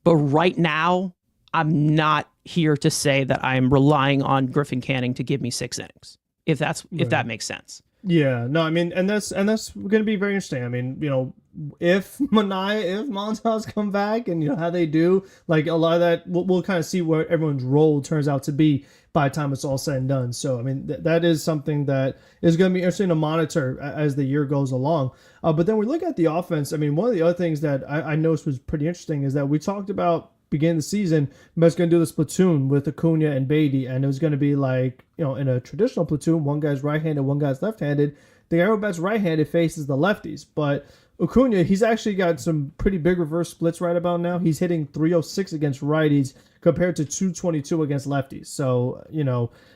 But right now, I'm not here to say that I'm relying on Griffin Canning to give me 6 innings, if that makes sense. Yeah, no, I mean, and that's going to be very interesting. I mean, if Montas come back, and how they do, like a lot of that, we'll kind of see what everyone's role turns out to be by the time it's all said and done. So, I mean, that is something that is going to be interesting to monitor as the year goes along. But then we look at the offense. I mean, one of the other things that I noticed was pretty interesting is that we talked about beginning the season, Mets going to do this platoon with Acuna and Beatty, and it was going to be like, in a traditional platoon, one guy's right-handed, one guy's left-handed. The guy who bats right-handed faces the lefties, but Acuna, he's actually got some pretty big reverse splits right about now. He's hitting 306 against righties compared to 222 against lefties. So,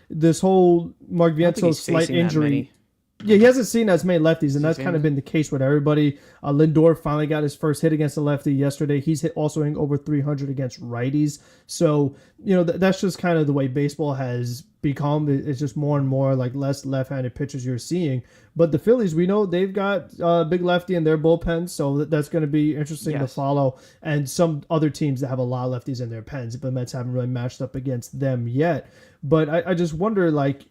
this whole Mark I don't think Vientos he's slight facing that injury. many. Yeah, he hasn't seen as many lefties, and Has that's he kind of seen been the case with everybody. Lindor finally got his first hit against a lefty yesterday. He's also hitting over 300 against righties. So, that's just kind of the way baseball has become. It's just more and more like less left-handed pitchers you're seeing. But the Phillies, we know they've got big lefty in their bullpen, so that's going to be interesting to Yes. follow. And some other teams that have a lot of lefties in their pens, but the Mets haven't really matched up against them yet. But I just wonder, like,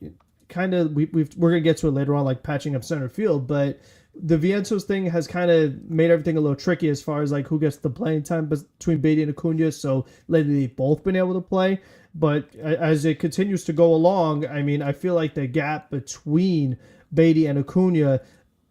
kind of we're gonna get to it later on, like patching up center field, but the Vientos thing has kind of made everything a little tricky as far as like who gets the playing time between Beatty and Acuna. So lately they've both been able to play, but as it continues to go along, I mean, I feel like the gap between Beatty and Acuna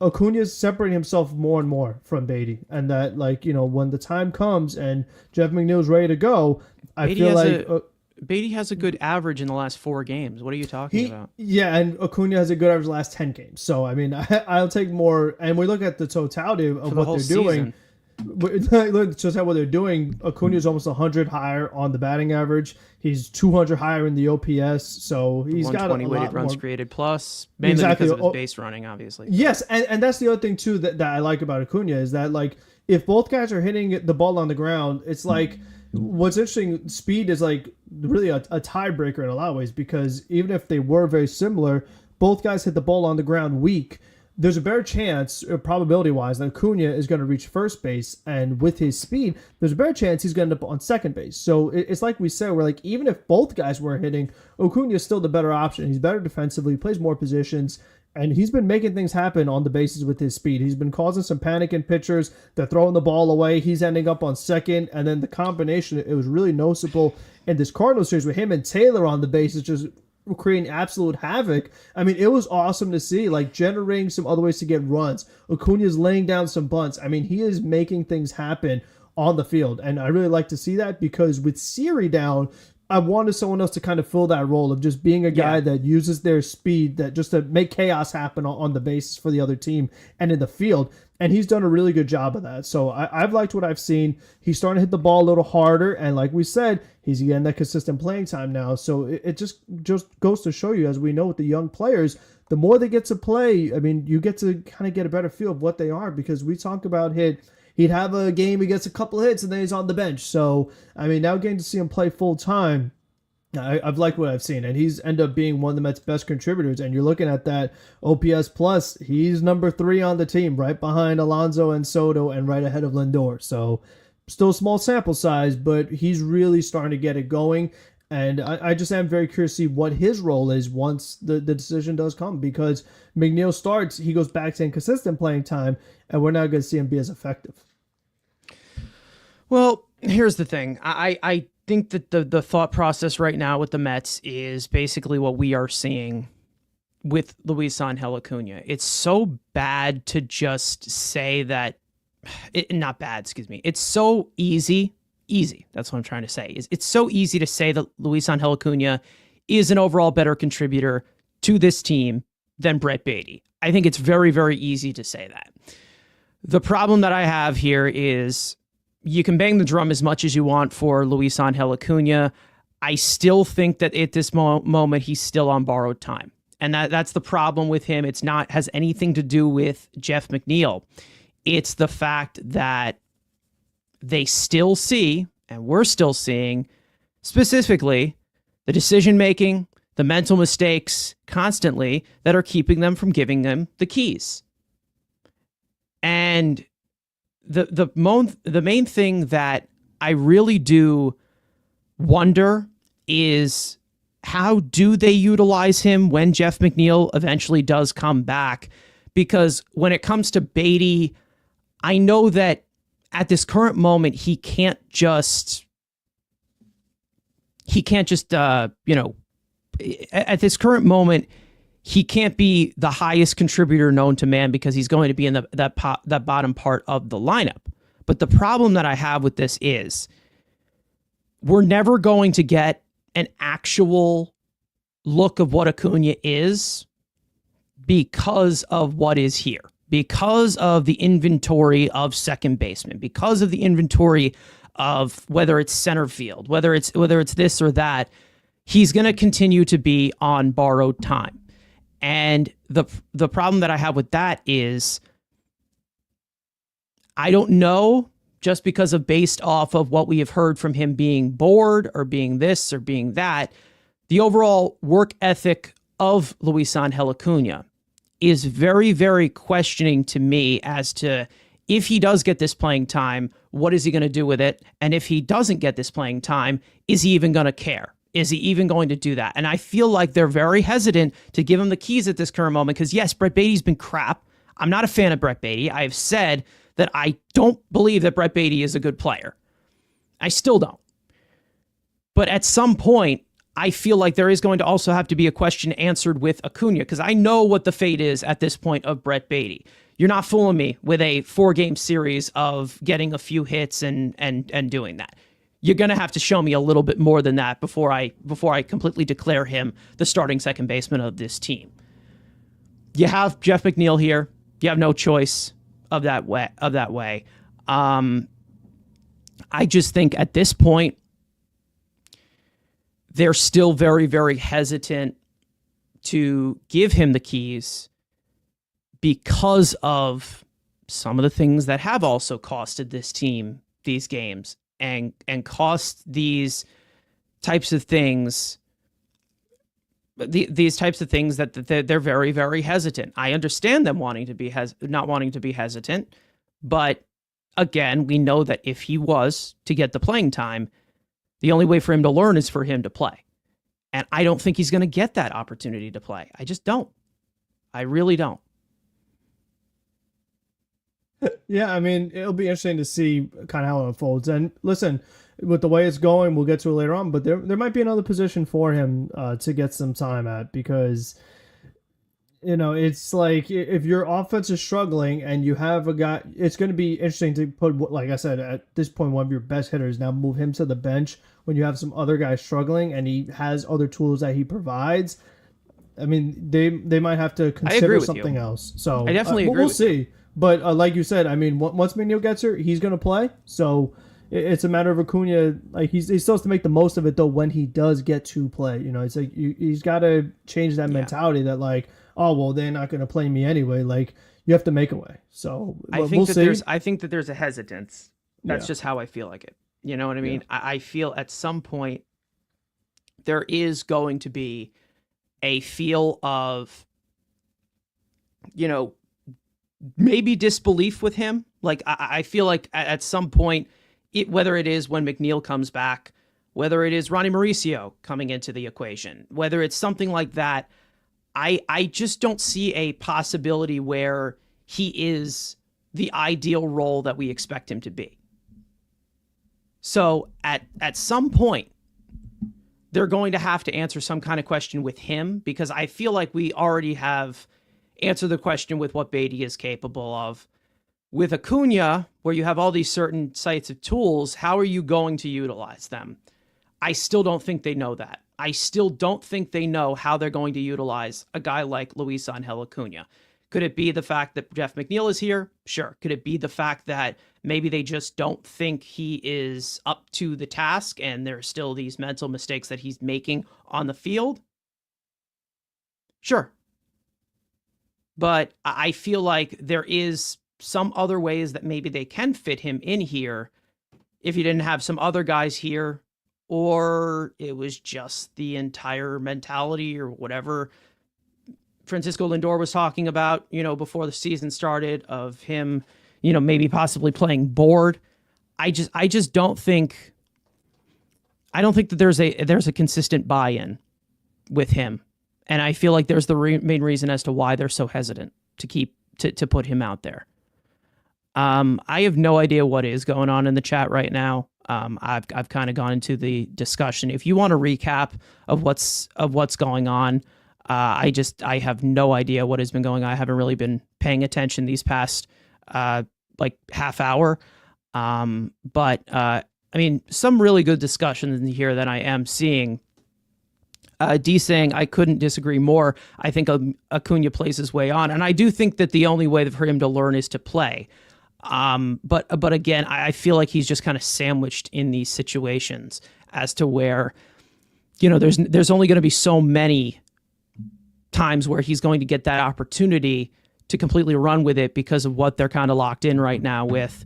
is separating himself more and more from Beatty, and that, like, when the time comes and Jeff McNeil's ready to go, I Beatty feel has like Beatty has a good average in the last 4 games. What are you talking about? Yeah, and Acuna has a good average the last 10 games. So, I mean, I'll take more. And we look at the totality of For the what whole they're doing. season. Look at what they're doing. Acuna is almost 100 higher on the batting average. He's 200 higher in the OPS. So he's got a 120 weighted lot runs more. created plus, mainly Exactly. because of his base running, obviously. Yes, and that's the other thing too that I like about Acuna is that, like, if both guys are hitting the ball on the ground, it's like what's interesting. Speed is like really a tiebreaker in a lot of ways, because even if they were very similar, both guys hit the ball on the ground weak. There's a better chance, probability-wise, that Acuna is going to reach first base, and with his speed, there's a better chance he's going to end up on second base. So it's like we said, we're like, even if both guys were hitting, Acuna is still the better option. He's better defensively, he plays more positions, and he's been making things happen on the bases with his speed. He's been causing some panic in pitchers. They're throwing the ball away. He's ending up on second, and then the combination, it was really noticeable in this Cardinals series with him and Taylor on the bases, just creating absolute havoc. I mean, it was awesome to see, like, generating some other ways to get runs. Acuna's laying down some bunts. I mean, he is making things happen on the field, and I really like to see that, because with Siri down, I wanted someone else to kind of fill that role of just being a guy that uses their speed that just to make chaos happen on the bases for the other team and in the field. And he's done a really good job of that. So I've liked what I've seen. He's starting to hit the ball a little harder. And like we said, he's getting that consistent playing time now. So it just goes to show you, as we know with the young players, the more they get to play, I mean, you get to kind of get a better feel of what they are, because we talk about he'd have a game, he gets a couple hits, and then he's on the bench. So, I mean, now getting to see him play full time, I've liked what I've seen, and he's ended up being one of the Mets' best contributors. And you're looking at that OPS plus, he's number 3 on the team, right behind Alonso and Soto, and right ahead of Lindor. So still a small sample size, but he's really starting to get it going. And I just am very curious to see what his role is once the decision does come, because McNeil starts, he goes back to inconsistent playing time, and we're not going to see him be as effective. Well, here's the thing. I think that the thought process right now with the Mets is basically what we are seeing with Luisangel Acuna. It's so bad to just say that, not bad, excuse me. It's so easy. That's what I'm trying to say. It's so easy to say that Luisangel Acuna is an overall better contributor to this team than Brett Beatty. I think it's very, very easy to say that. The problem that I have here is, you can bang the drum as much as you want for Luisangel Acuna. I still think that at this moment, he's still on borrowed time. And that's the problem with him. It's not has anything to do with Jeff McNeil. It's the fact that they still see, and we're still seeing, specifically, the decision-making, the mental mistakes constantly that are keeping them from giving them the keys. And the main thing that I really do wonder is, how do they utilize him when Jeff McNeil eventually does come back? Because when it comes to Beatty, I know that at this current moment, he can't just at this current moment, he can't be the highest contributor known to man, because he's going to be in that bottom part of the lineup. But the problem that I have with this is, we're never going to get an actual look of what Acuna is because of what is here. because of the inventory of second baseman, because of the inventory of whether it's center field, whether it's this or that, he's going to continue to be on borrowed time. And the problem that I have with that is I don't know, just because of based off of what we have heard from him being bored or being this or being that, the overall work ethic of Luis Angel Acuna is very, very questioning to me as to if he does get this playing time, what is he going to do with it? And if he doesn't get this playing time, is he even going to care? Is he even going to do that? And I feel like they're very hesitant to give him the keys at this current moment because, yes, Brett Beatty's been crap. I'm not a fan of Brett Beatty. I've said that I don't believe that Brett Beatty is a good player. I still don't. But at some point, I feel like there is going to also have to be a question answered with Acuna because I know what the fate is at this point of Brett Beatty. You're not fooling me with a 4-game series of getting a few hits and doing that. You're going to have to show me a little bit more than that before I completely declare him the starting second baseman of this team. You have Jeff McNeil here. You have no choice of that way. I just think at this point, they're still very, very hesitant to give him the keys because of some of the things that have also costed this team these games and cost these types of things. These types of things that they're very, very hesitant. I understand them wanting to be not wanting to be hesitant, but again, we know that if he was to get the playing time, the only way for him to learn is for him to play. And I don't think he's going to get that opportunity to play. I just don't. I really don't. Yeah, I mean, it'll be interesting to see kind of how it unfolds. And listen, with the way it's going, we'll get to it later on, but there might be another position for him to get some time at because, it's like if your offense is struggling and you have a guy, it's going to be interesting to put, like I said, at this point, one of your best hitters, now move him to the bench when you have some other guys struggling and he has other tools that he provides. I mean, they might have to consider something else. So I definitely agree. We'll see. But like you said, I mean, once McNeil gets here, he's going to play. So it's a matter of Acuna. Like he still has to make the most of it though when he does get to play. It's like he's got to change that mentality that like, oh well, they're not going to play me anyway. Like you have to make a way. So I think that there's a hesitance. That's just how I feel like it. You know what I mean? Yeah. I feel at some point there is going to be a feel of, maybe disbelief with him. Like I feel like at some point, whether it is when McNeil comes back, whether it is Ronnie Mauricio coming into the equation, whether it's something like that, I just don't see a possibility where he is the ideal role that we expect him to be. So at some point, they're going to have to answer some kind of question with him because I feel like we already have answered the question with what Beatty is capable of. With Acuna, where you have all these certain sites of tools, how are you going to utilize them? I still don't think they know that. I still don't think they know how they're going to utilize a guy like Luis Angel Acuna. Could it be the fact that Jeff McNeil is here? Sure. Could it be the fact that maybe they just don't think he is up to the task and there's still these mental mistakes that he's making on the field? Sure. But I feel like there is some other ways that maybe they can fit him in here if you didn't have some other guys here, or it was just the entire mentality or whatever Francisco Lindor was talking about, before the season started of him, maybe possibly playing bored. I just don't think that there's a consistent buy-in with him. And I feel like there's the main reason as to why they're so hesitant to put him out there. I have no idea what is going on in the chat right now. I've kind of gone into the discussion. If you want a recap of what's going on, I have no idea what has been going on. I haven't really been paying attention these past half hour. But I mean, some really good discussions in here that I am seeing. D saying, I couldn't disagree more. I think Acuna plays his way on. And I do think that the only way for him to learn is to play. But again, I feel like he's just kind of sandwiched in these situations as to where, there's only going to be so many times where he's going to get that opportunity to completely run with it because of what they're kind of locked in right now with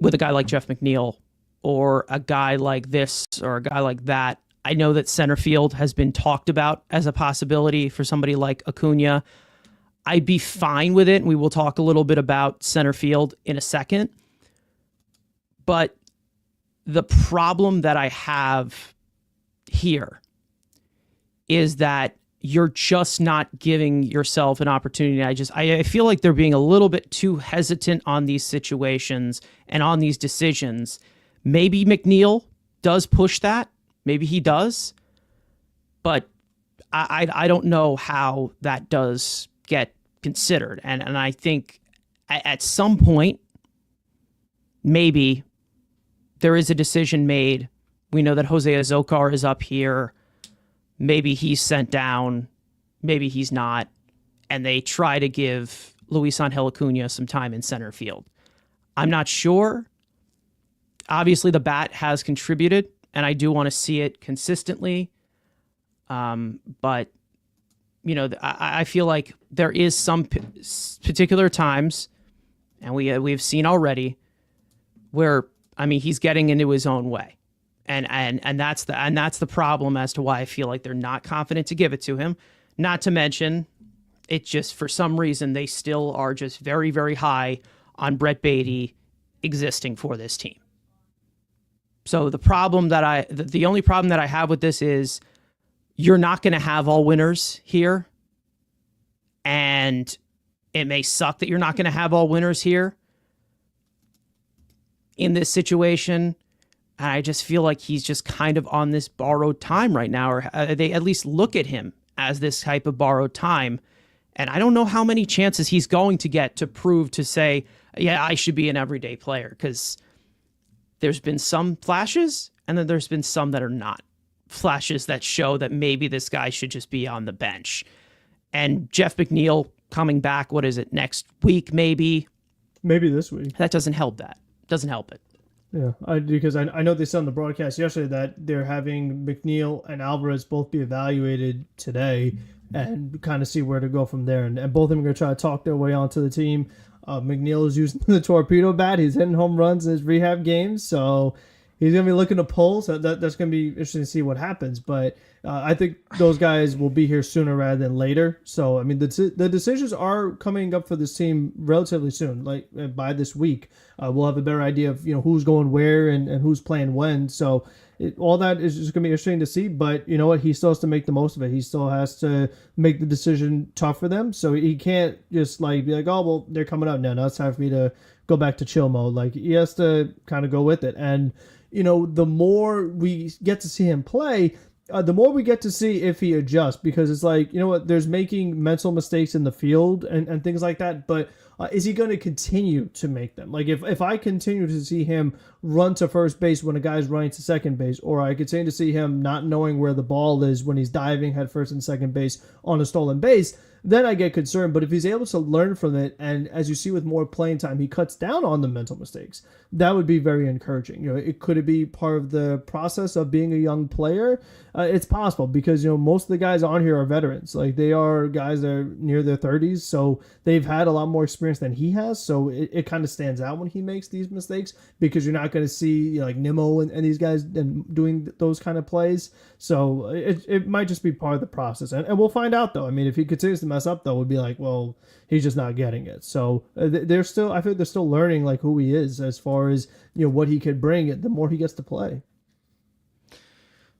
a guy like Jeff McNeil or a guy like this or a guy like that. I know that center field has been talked about as a possibility for somebody like Acuna. I'd be fine with it. We will talk a little bit about center field in a second. But the problem that I have here is that you're just not giving yourself an opportunity. I feel like they're being a little bit too hesitant on these situations and on these decisions. Maybe McNeil does push that. Maybe he does, but I don't know how that does get considered. And I think at some point, maybe there is a decision made. We know that Jose Azocar is up here. Maybe he's sent down. Maybe he's not. And they try to give Luis Angel Acuna some time in center field. I'm not sure. Obviously, the bat has contributed, and I do want to see it consistently. But, I feel like there is some particular times, and we've seen already, where, he's getting into his own way. And that's the problem as to why I feel like they're not confident to give it to him. Not to mention, it just, for some reason, they still are just very, very high on Brett Baty existing for this team. So the only problem that I have with this is you're not going to have all winners here. And it may suck that you're not going to have all winners here in this situation. And I just feel like he's just kind of on this borrowed time right now, or they at least look at him as this type of borrowed time. And I don't know how many chances he's going to get to prove to say, yeah, I should be an everyday player, because there's been some flashes, and then there's been some that are not flashes that show that maybe this guy should just be on the bench. And Jeff McNeil coming back, what is it, next week maybe? Maybe this week. That doesn't help that. Doesn't help it. Yeah, because I know they said on the broadcast yesterday that they're having McNeil and Alvarez both be evaluated today and kind of see where to go from there. And both of them are going to try to talk their way onto the team. McNeil is using the torpedo bat. He's hitting home runs in his rehab games, so he's going to be looking to pull. So that's going to be interesting to see what happens. But I think those guys will be here sooner rather than later. So, the decisions are coming up for this team relatively soon, like by this week. We'll have a better idea of who's going where and who's playing when. So all that is just going to be interesting to see. But you know what? He still has to make the most of it. He still has to make the decision tough for them. So he can't just be like, oh, well, they're coming up now. Now it's time for me to go back to chill mode. Like, he has to kind of go with it. And, the more we get to see him play, the more we get to see if he adjusts, because it's like, there's making mental mistakes in the field and things like that. But is he going to continue to make them? Like, if I continue to see him run to first base when a guy's running to second base, or I continue to see him not knowing where the ball is when he's diving head first and second base on a stolen base, then I get concerned. But if he's able to learn from it, and as you see with more playing time, he cuts down on the mental mistakes, that would be very encouraging. Could it be part of the process of being a young player? It's possible, because most of the guys on here are veterans. Like, they are guys that are near their 30s, so they've had a lot more experience than he has. So it kind of stands out when he makes these mistakes, because you're not going to see like Nimmo and these guys doing those kind of plays. So it might just be part of the process, and we'll find out though. If he continues to mess up though, we'd be like, well, he's just not getting it. So they're still, I think they're still learning like who he is as far as what he could bring the more he gets to play.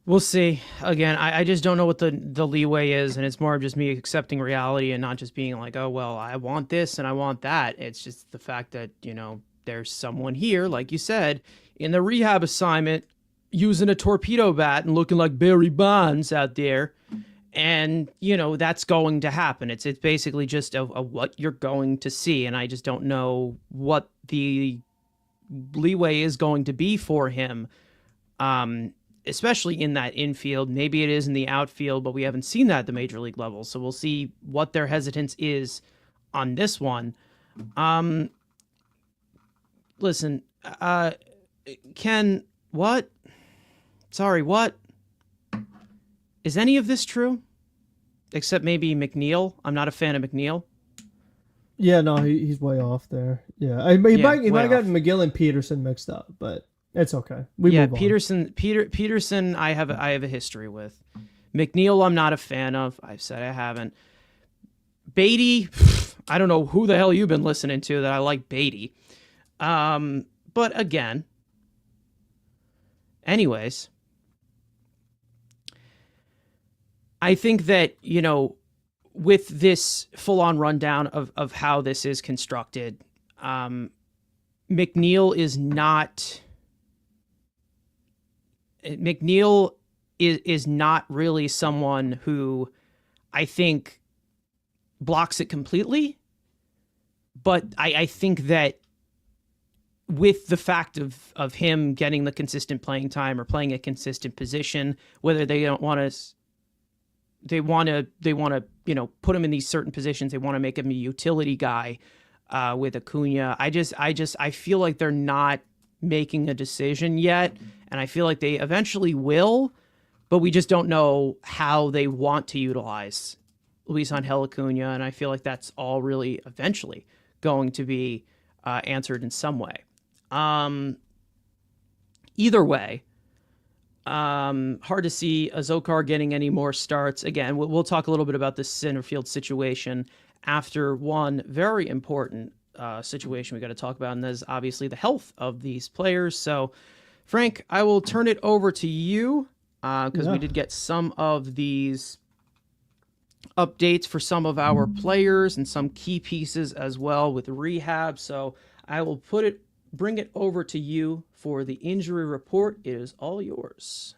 We'll see. Again, I just don't know what the leeway is, and it's more of just me accepting reality and not just being like, oh, well, I want this and I want that. It's just the fact that, there's someone here, like you said, in the rehab assignment using a torpedo bat and looking like Barry Bonds out there. And, that's going to happen. It's basically just a what you're going to see. And I just don't know what the leeway is going to be for him. especially in that infield. Maybe it is in the outfield, but we haven't seen that at the major league level. So we'll see what their hesitance is on this one. Listen, Ken, what? Sorry, what? Is any of this true? Except maybe McNeil. I'm not a fan of McNeil. Yeah, no, he's way off there. Yeah, he might have gotten McGill and Peterson mixed up, but it's okay. We move on. Peterson, I have a history with. McNeil, I'm not a fan of. I've said I haven't. Beatty, I don't know who the hell you've been listening to that I like Beatty. But again, anyways, I think that, with this full-on rundown of how this is constructed, McNeil is not really someone who I think blocks it completely. But I think that with the fact of him getting the consistent playing time or playing a consistent position, whether they don't want to, they want to, put him in these certain positions. They want to make him a utility guy with Acuna. I feel like they're not making a decision yet. And I feel like they eventually will, but we just don't know how they want to utilize Luis Angel Acuna. And I feel like that's all really eventually going to be answered in some way. Either way, hard to see Azócar getting any more starts. Again, we'll talk a little bit about the center field situation after one very important situation we got to talk about, and that is obviously the health of these players. So, Frank, I will turn it over to you because we did get some of these updates for some of our players and some key pieces as well with rehab. So I will bring it over to you for the injury report. It is all yours.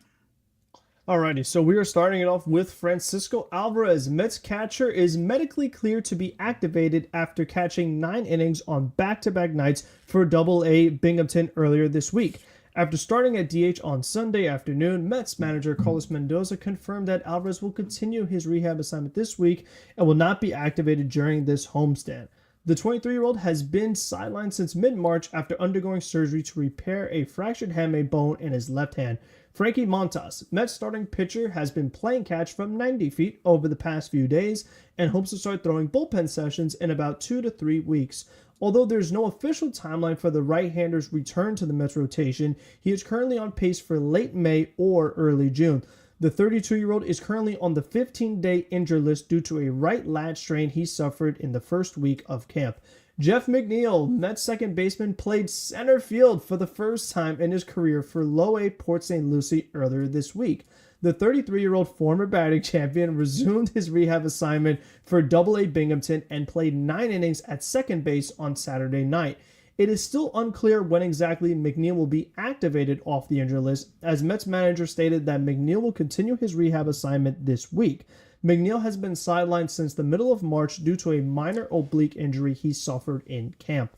Alrighty, so we are starting it off with Francisco Alvarez. Mets catcher is medically cleared to be activated after catching 9 innings on back-to-back nights for Double-A Binghamton earlier this week. After starting at DH on Sunday afternoon, Mets manager Carlos Mendoza confirmed that Alvarez will continue his rehab assignment this week and will not be activated during this homestand. The 23-year-old has been sidelined since mid-March after undergoing surgery to repair a fractured hamate bone in his left hand. Frankie Montas, Mets starting pitcher, has been playing catch from 90 feet over the past few days and hopes to start throwing bullpen sessions in about 2 to 3 weeks. Although there's no official timeline for the right-hander's return to the Mets rotation, he is currently on pace for late May or early June. The 32-year-old is currently on the 15-day injured list due to a right lat strain he suffered in the first week of camp. Jeff McNeil, Mets second baseman, played center field for the first time in his career for Low-A Port St. Lucie earlier this week. The 33-year-old former batting champion resumed his rehab assignment for Double-A Binghamton and played 9 innings at second base on Saturday night. It is still unclear when exactly McNeil will be activated off the injured list, as Mets manager stated that McNeil will continue his rehab assignment this week. McNeil has been sidelined since the middle of March due to a minor oblique injury he suffered in camp.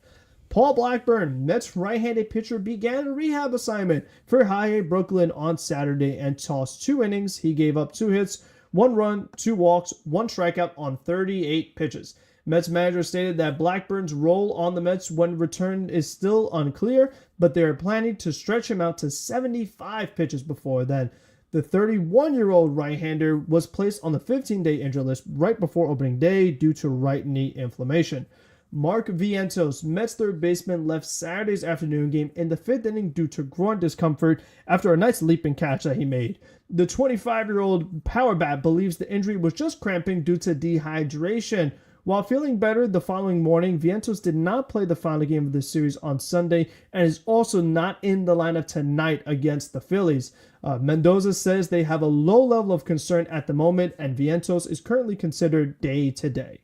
Paul Blackburn, Mets right-handed pitcher, began a rehab assignment for High-A Brooklyn on Saturday and tossed 2 innings. He gave up 2 hits, 1 run, 2 walks, 1 strikeout on 38 pitches. Mets manager stated that Blackburn's role on the Mets when returned is still unclear, but they are planning to stretch him out to 75 pitches before then. The 31-year-old right-hander was placed on the 15-day injured list right before opening day due to right knee inflammation. Mark Vientos, Mets third baseman, left Saturday's afternoon game in the 5th inning due to groin discomfort after a nice leaping catch that he made. The 25-year-old power bat believes the injury was just cramping due to dehydration. While feeling better the following morning, Vientos did not play the final game of the series on Sunday and is also not in the lineup tonight against the Phillies. Mendoza says they have a low level of concern at the moment, and Vientos is currently considered day-to-day.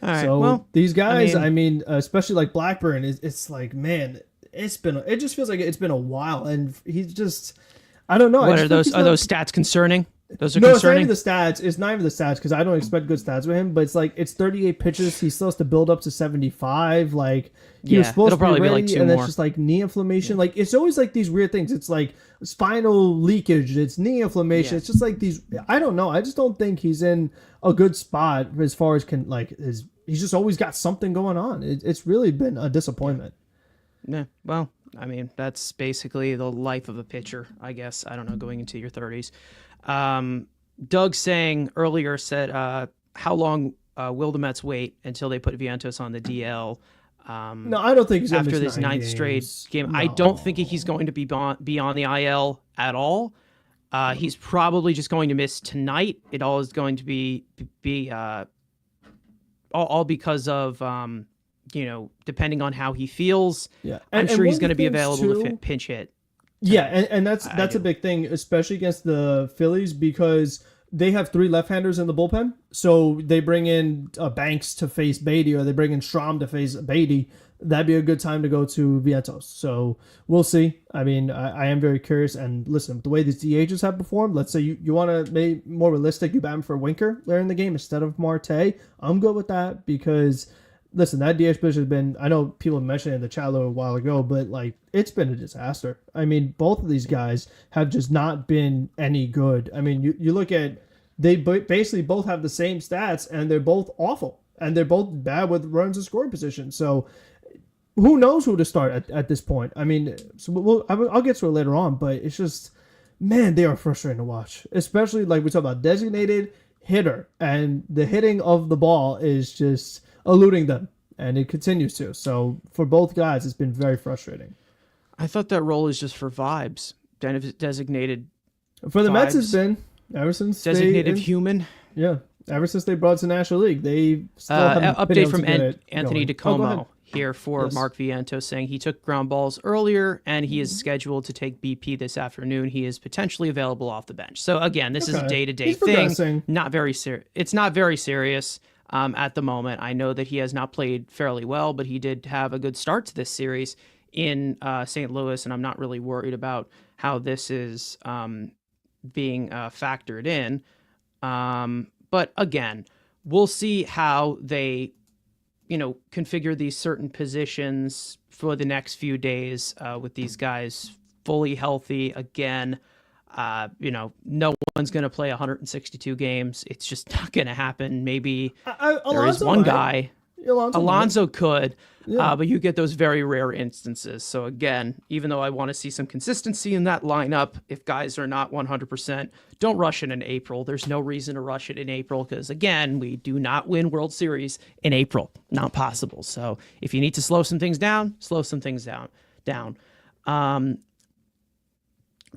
All right, so well, these guys, I mean, especially like Blackburn, it's like, man, it just feels like it's been a while, and he's just, I don't know. What are those stats concerning? Those are No, it's not even concerning. the stats. It's not even the stats because I don't expect good stats with him. But it's like it's 38 pitches. He still has to build up to 75. Like he was Yeah, supposed it'll to be probably be like ready, two and that's more. just like knee inflammation. Like it's always like these weird things. It's like spinal leakage. It's knee inflammation. Yeah. It's just like these. I don't know. I just don't think he's in a good spot as far as can like his. He's just always got something going on. It's really been a disappointment. Yeah. Well, I mean, that's basically the life of a pitcher, I guess. I don't know, going into your 30s. Doug saying earlier said, how long will the Mets wait until they put Vientos on the DL? No, I don't think he's gonna After miss this 9 ninth straight games. game, I don't think he's No. going to be on the IL at all. He's probably just going to miss tonight. It all is going to be all because of depending on how he feels. Yeah, I'm sure he's one going to of the be things, available to too, pinch hit. Yeah, and that's a do. big thing, especially against the Phillies because they have 3 left-handers in the bullpen. So they bring in Banks to face Beatty, or they bring in Strom to face Beatty. That'd be a good time to go to Vientos. So we'll see. I mean, I am very curious. And listen, the way these DHs have performed, let's say you want to make more realistic, you bat him for Winker later in the game instead of Marte. I'm good with that because listen, that DH position has been, I know people mentioned it in the chat a little while ago, but like it's been a disaster. I mean, both of these guys have just not been any good. I mean, you look at, they basically both have the same stats and they're both awful and they're both bad with runs and scoring position. So who knows who to start at this point? I mean, so I'll get to it later on, but it's just, man, they are frustrating to watch, especially like we talk about designated hitter and the hitting of the ball is just eluding them, and it continues to. So for both guys, it's been very frustrating. I thought that role is just for vibes. Designated For the Mets, it's vibes. been ever since Designated human. yeah, ever since they brought it to the National League, they still haven't been Update able from to get it Anthony going. Oh, go ahead. DeComo here for Yes. Mark Vientos saying he took ground balls earlier and he is scheduled to take BP this afternoon. He is potentially available off the bench. So again, this is a Okay. day-to-day He's thing. progressing. Not very serious. It's not very serious at the moment. I know that he has not played fairly well, but he did have a good start to this series in St. Louis, and I'm not really worried about how this is being factored in. But again, we'll see how they configure these certain positions for the next few days with these guys fully healthy again. No one's going to play 162 games. It's just not going to happen. Maybe there is Alonso one might. guy. Alonso might. Alonso could, Yeah. but you get those very rare instances. So again, even though I want to see some consistency in that lineup, if guys are not 100%, don't rush it in April. There's no reason to rush it in April because, again, we do not win World Series in April. Not possible. So if you need to slow some things down, slow some things down.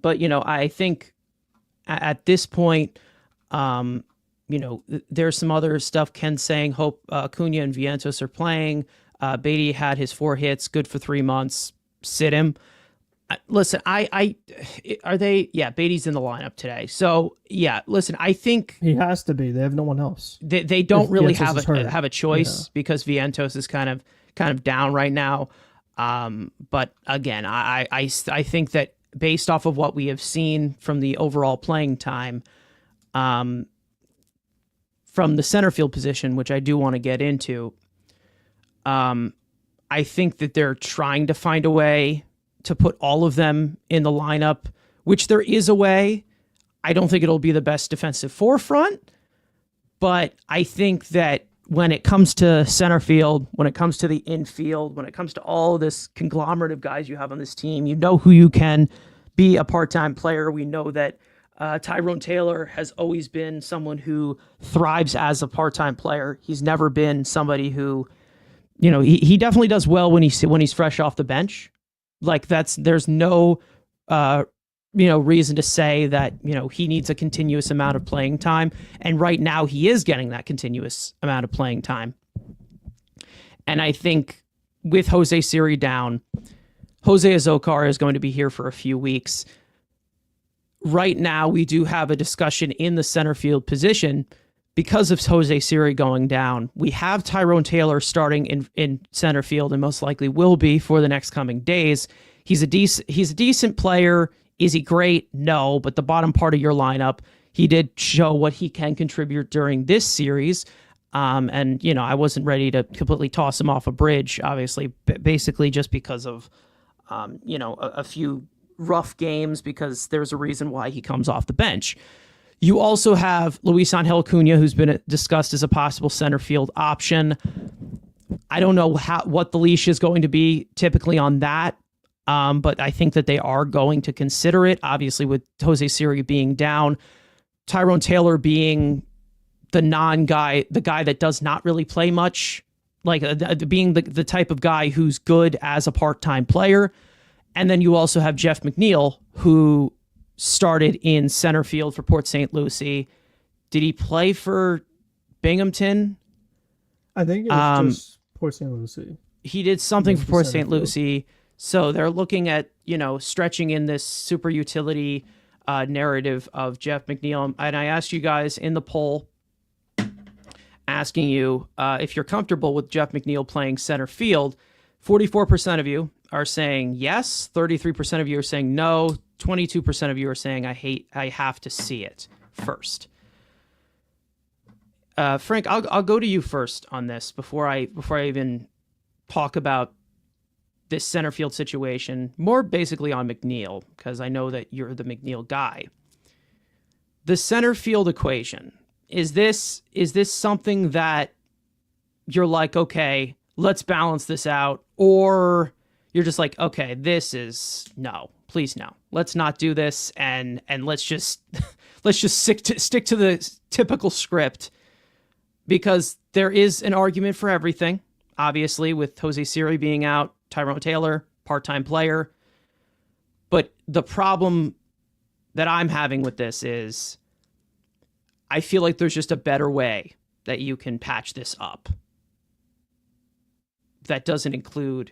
But, I think at this point, there's some other stuff. Ken saying hope Acuna and Vientos are playing. Beatty had his 4 hits, good for 3 months. Sit him. Listen, are they? Yeah, Beatty's in the lineup today. So yeah, listen, I think He has to be. They have no one else. they don't If really Vientos is hurt. have a choice because Vientos is kind of down right now. But again, I think that based off of what we have seen from the overall playing time, from the center field position, which I do want to get into, I think that they're trying to find a way to put all of them in the lineup, which there is a way. I don't think it'll be the best defensive forefront, but I think that when it comes to center field, when it comes to the infield, when it comes to all of this conglomerate of guys you have on this team, you know who you can be a part-time player. We know that Tyrone Taylor has always been someone who thrives as a part-time player. He's never been somebody who, he definitely does well when he's fresh off the bench. Like there's no, reason to say that, he needs a continuous amount of playing time. And right now he is getting that continuous amount of playing time. And I think with Jose Siri down, Jose Azocar is going to be here for a few weeks. Right now, we do have a discussion in the center field position because of Jose Siri going down. We have Tyrone Taylor starting in center field and most likely will be for the next coming days. He's a decent player. Is he great? No, but the bottom part of your lineup, he did show what he can contribute during this series. And, I wasn't ready to completely toss him off a bridge, obviously, basically just because of, a few rough games, because there's a reason why he comes off the bench. You also have Luis Angel Acuna, who's been discussed as a possible center field option. I don't know what the leash is going to be typically on that, but I think that they are going to consider it, obviously, with Jose Siri being down, Tyrone Taylor being the non-guy, the guy that does not really play much, like being the type of guy who's good as a part-time player. And then you also have Jeff McNeil, who started in center field for Port St. Lucie. Did he play for Binghamton? I think it was just Port St. Lucie. He did something for Port St. Lucie. So they're looking at, stretching in this super utility narrative of Jeff McNeil. And I asked you guys in the poll, asking you if you're comfortable with Jeff McNeil playing center field. 44% of you are saying yes. 33% of you are saying no. 22% of you are saying I have to see it first. Frank, I'll go to you first on this before I even talk about this center field situation. More basically on McNeil, because I know that you're the McNeil guy. The center field equation. Is this something that you're like, okay, let's balance this out? Or you're just like, okay, this is no, please no. Let's not do this, and let's just stick to the typical script, because there is an argument for everything, obviously, with Jose Siri being out, Tyrone Taylor, part-time player. But the problem that I'm having with this is I feel like there's just a better way that you can patch this up that doesn't include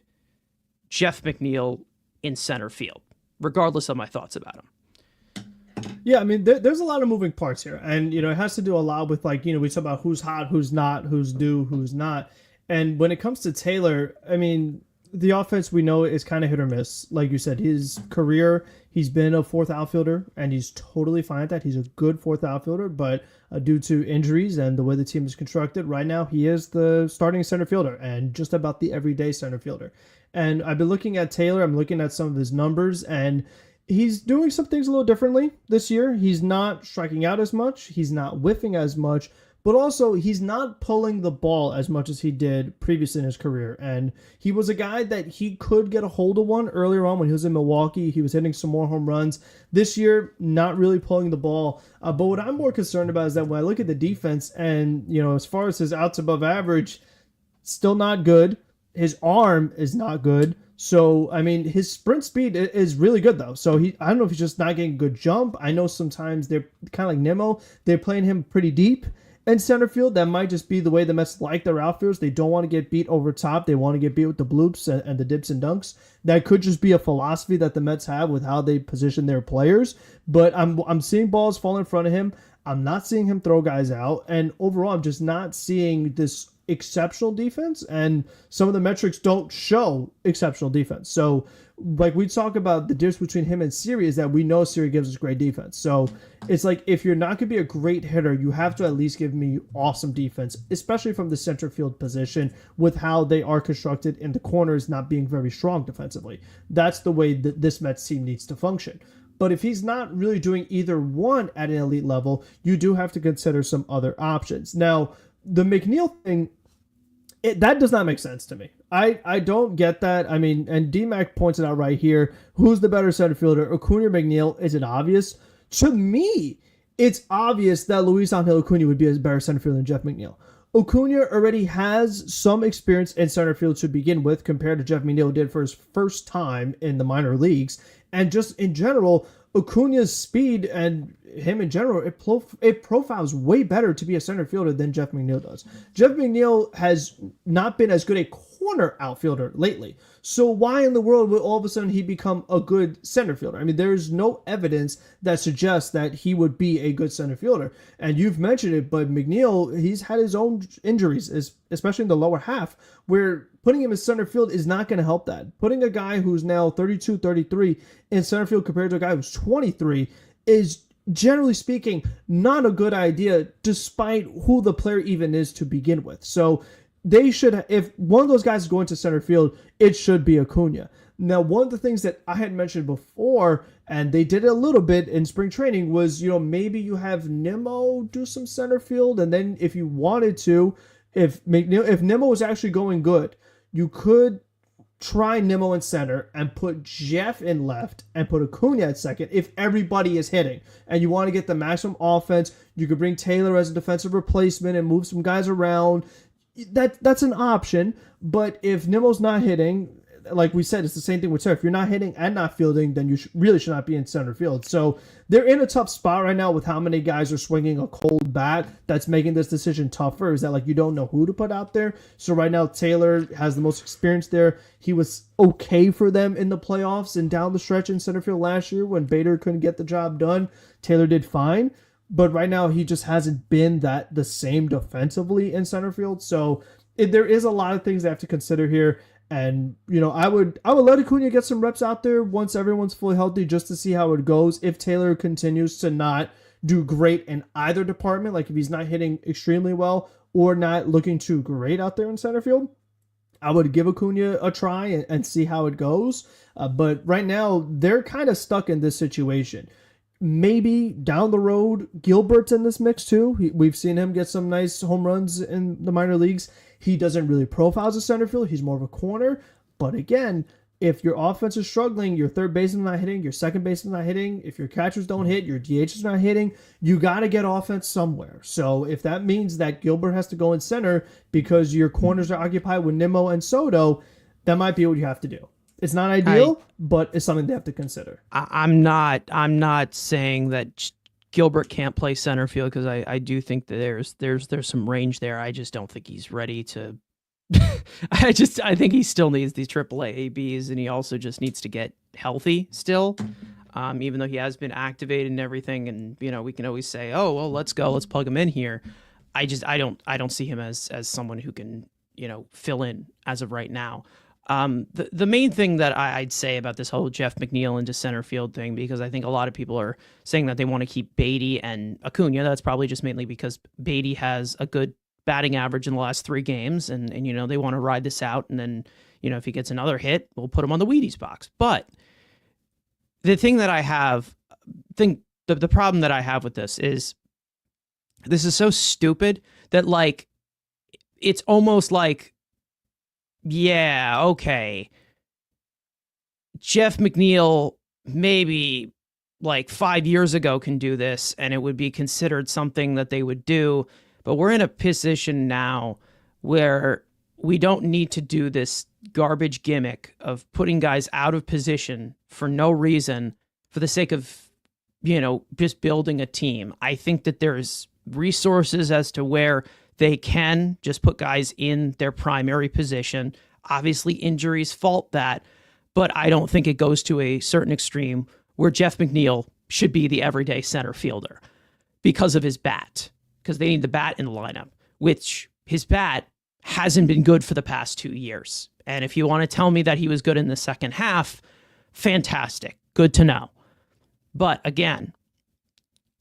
Jeff McNeil in center field, regardless of my thoughts about him. Yeah, I mean, there's a lot of moving parts here. And, it has to do a lot with, we talk about who's hot, who's not, who's due, who's not. And when it comes to Taylor, I mean, the offense we know is kind of hit or miss. Like you said, his career, he's been a fourth outfielder, and he's totally fine at that. He's a good fourth outfielder, but due to injuries and the way the team is constructed right now, he is the starting center fielder and just about the everyday center fielder. And I've been looking at Taylor. I'm looking at some of his numbers, and he's doing some things a little differently this year. He's not striking out as much. He's not whiffing as much. But also, he's not pulling the ball as much as he did previously in his career. And he was a guy that he could get a hold of one earlier on when he was in Milwaukee. He was hitting some more home runs. This year, not really pulling the ball. But what I'm more concerned about is that when I look at the defense and, as far as his outs above average, still not good. His arm is not good. So, I mean, his sprint speed is really good, though. So, I don't know if he's just not getting good jump. I know sometimes they're kind of like Nimmo. They're playing him pretty deep in center field. That might just be the way the Mets like their outfielders. They don't want to get beat over top. They want to get beat with the bloops and the dips and dunks. That could just be a philosophy that the Mets have with how they position their players. But I'm seeing balls fall in front of him. I'm not seeing him throw guys out. And overall, I'm just not seeing this exceptional defense. And some of the metrics don't show exceptional defense. So, like we talk about the difference between him and Siri is that we know Siri gives us great defense. So it's like, if you're not going to be a great hitter, you have to at least give me awesome defense, especially from the center field position with how they are constructed in the corners not being very strong defensively. That's the way that this Mets team needs to function. But if he's not really doing either one at an elite level, you do have to consider some other options. Now, the McNeil thing, that does not make sense to me. I don't get that. I mean, and D-Mac points it out right here. Who's the better center fielder, Acuna or McNeil? Is it obvious? To me, it's obvious that Luis Angel Acuna would be a better center fielder than Jeff McNeil. Acuna already has some experience in center field to begin with compared to Jeff McNeil did for his first time in the minor leagues. And just in general, Acuna's speed and him in general, it profiles way better to be a center fielder than Jeff McNeil does. Jeff McNeil has not been as good a corner outfielder lately. So why in the world would all of a sudden he become a good center fielder? I mean, there's no evidence that suggests that he would be a good center fielder. And you've mentioned it, but McNeil, he's had his own injuries, especially in the lower half, where putting him in center field is not going to help that. Putting a guy who's now 32, 33 in center field compared to a guy who's 23 is generally speaking, not a good idea despite who the player even is to begin with. So they should, if one of those guys is going to center field, it should be Acuna. Now, one of the things that I had mentioned before, and they did it a little bit in spring training, was, maybe you have Nimmo do some center field, and then if you wanted to, if Nimmo was actually going good, you could try Nimmo in center and put Jeff in left and put Acuna at second if everybody is hitting and you want to get the maximum offense. You could bring Taylor as a defensive replacement and move some guys around. That's an option. But if Nimmo's not hitting, like we said, it's the same thing with Sarah. If you're not hitting and not fielding, then you really should not be in center field. So they're in a tough spot right now with how many guys are swinging a cold bat. That's making this decision tougher. Is that like you don't know who to put out there? So right now Taylor has the most experience there. He was okay for them in the playoffs and down the stretch in center field last year when Bader couldn't get the job done. Taylor did fine. But right now he just hasn't been the same defensively in center field. So there is a lot of things they have to consider here. And, I would let Acuna get some reps out there once everyone's fully healthy just to see how it goes. If Taylor continues to not do great in either department, like if he's not hitting extremely well or not looking too great out there in center field, I would give Acuna a try and see how it goes. But right now, they're kind of stuck in this situation. Maybe down the road, Gilbert's in this mix too. We've seen him get some nice home runs in the minor leagues. He doesn't really profile as a center field. He's more of a corner. But again, if your offense is struggling, your third baseman not hitting, your second baseman not hitting, if your catchers don't hit, your DH is not hitting, you got to get offense somewhere. So if that means that Gilbert has to go in center because your corners are occupied with Nimmo and Soto, that might be what you have to do. It's not ideal, but it's something they have to consider. I'm not saying that Gilbert can't play center field because I do think that there's some range there. I just don't think he's ready to. I think he still needs these AAA ABs, and he also just needs to get healthy still. Even though he has been activated and everything, and we can always say, oh well, let's plug him in here. I don't see him as someone who can fill in as of right now. The main thing that I'd say about this whole Jeff McNeil into center field thing, because I think a lot of people are saying that they want to keep Beatty and Acuna. That's probably just mainly because Beatty has a good batting average in the last 3 games, and they want to ride this out, and then if he gets another hit, we'll put him on the Wheaties box. But the thing that the problem that I have with this is so stupid that it's almost like, yeah, okay, Jeff McNeil maybe 5 years ago can do this and it would be considered something that they would do, but we're in a position now where we don't need to do this garbage gimmick of putting guys out of position for no reason for the sake of just building a team. I think that there's resources as to where they can just put guys in their primary position. Obviously, injuries fault that, but I don't think it goes to a certain extreme where Jeff McNeil should be the everyday center fielder because of his bat, because they need the bat in the lineup, which his bat hasn't been good for the past 2 years. And if you want to tell me that he was good in the second half, fantastic. Good to know. But again,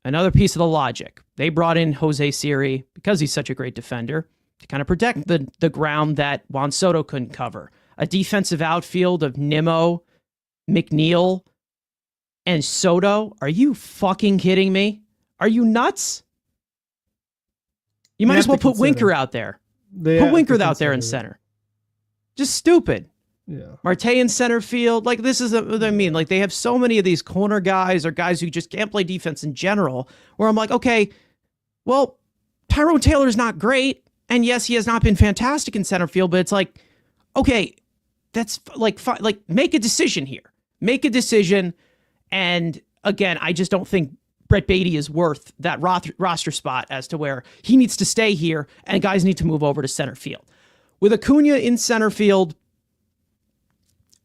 another piece of the logic. They brought in Jose Siri because he's such a great defender to kind of protect the ground that Juan Soto couldn't cover. A defensive outfield of Nimmo, McNeil, and Soto. Are you fucking kidding me? Are you nuts? You might as well put Winker out there. Put Winker out there in center. Just stupid. Yeah. Marte in center field. This is what I mean. They have so many of these corner guys or guys who just can't play defense in general, where I'm like, okay, well, Tyrone Taylor's not great. And yes, he has not been fantastic in center field, but it's okay, that's fine. Make a decision here. Make a decision. And again, I just don't think Brett Beatty is worth that roster spot as to where he needs to stay here and guys need to move over to center field. With Acuna in center field,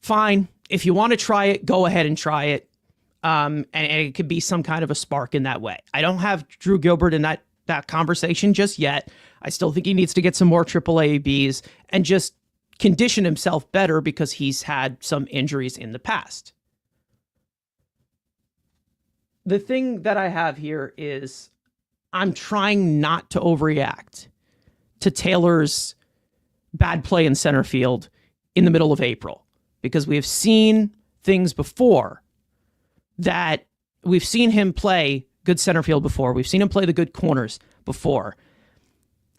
fine. If you want to try it, go ahead and try it. And it could be some kind of a spark in that way. I don't have Drew Gilbert in that conversation just yet. I still think he needs to get some more AAA Bs and just condition himself better because he's had some injuries in the past. the thing that I have here is I'm trying not to overreact to Taylor's bad play in center field in the middle of April, because we have seen things before that we've seen him play good center field before. We've seen him play the good corners before.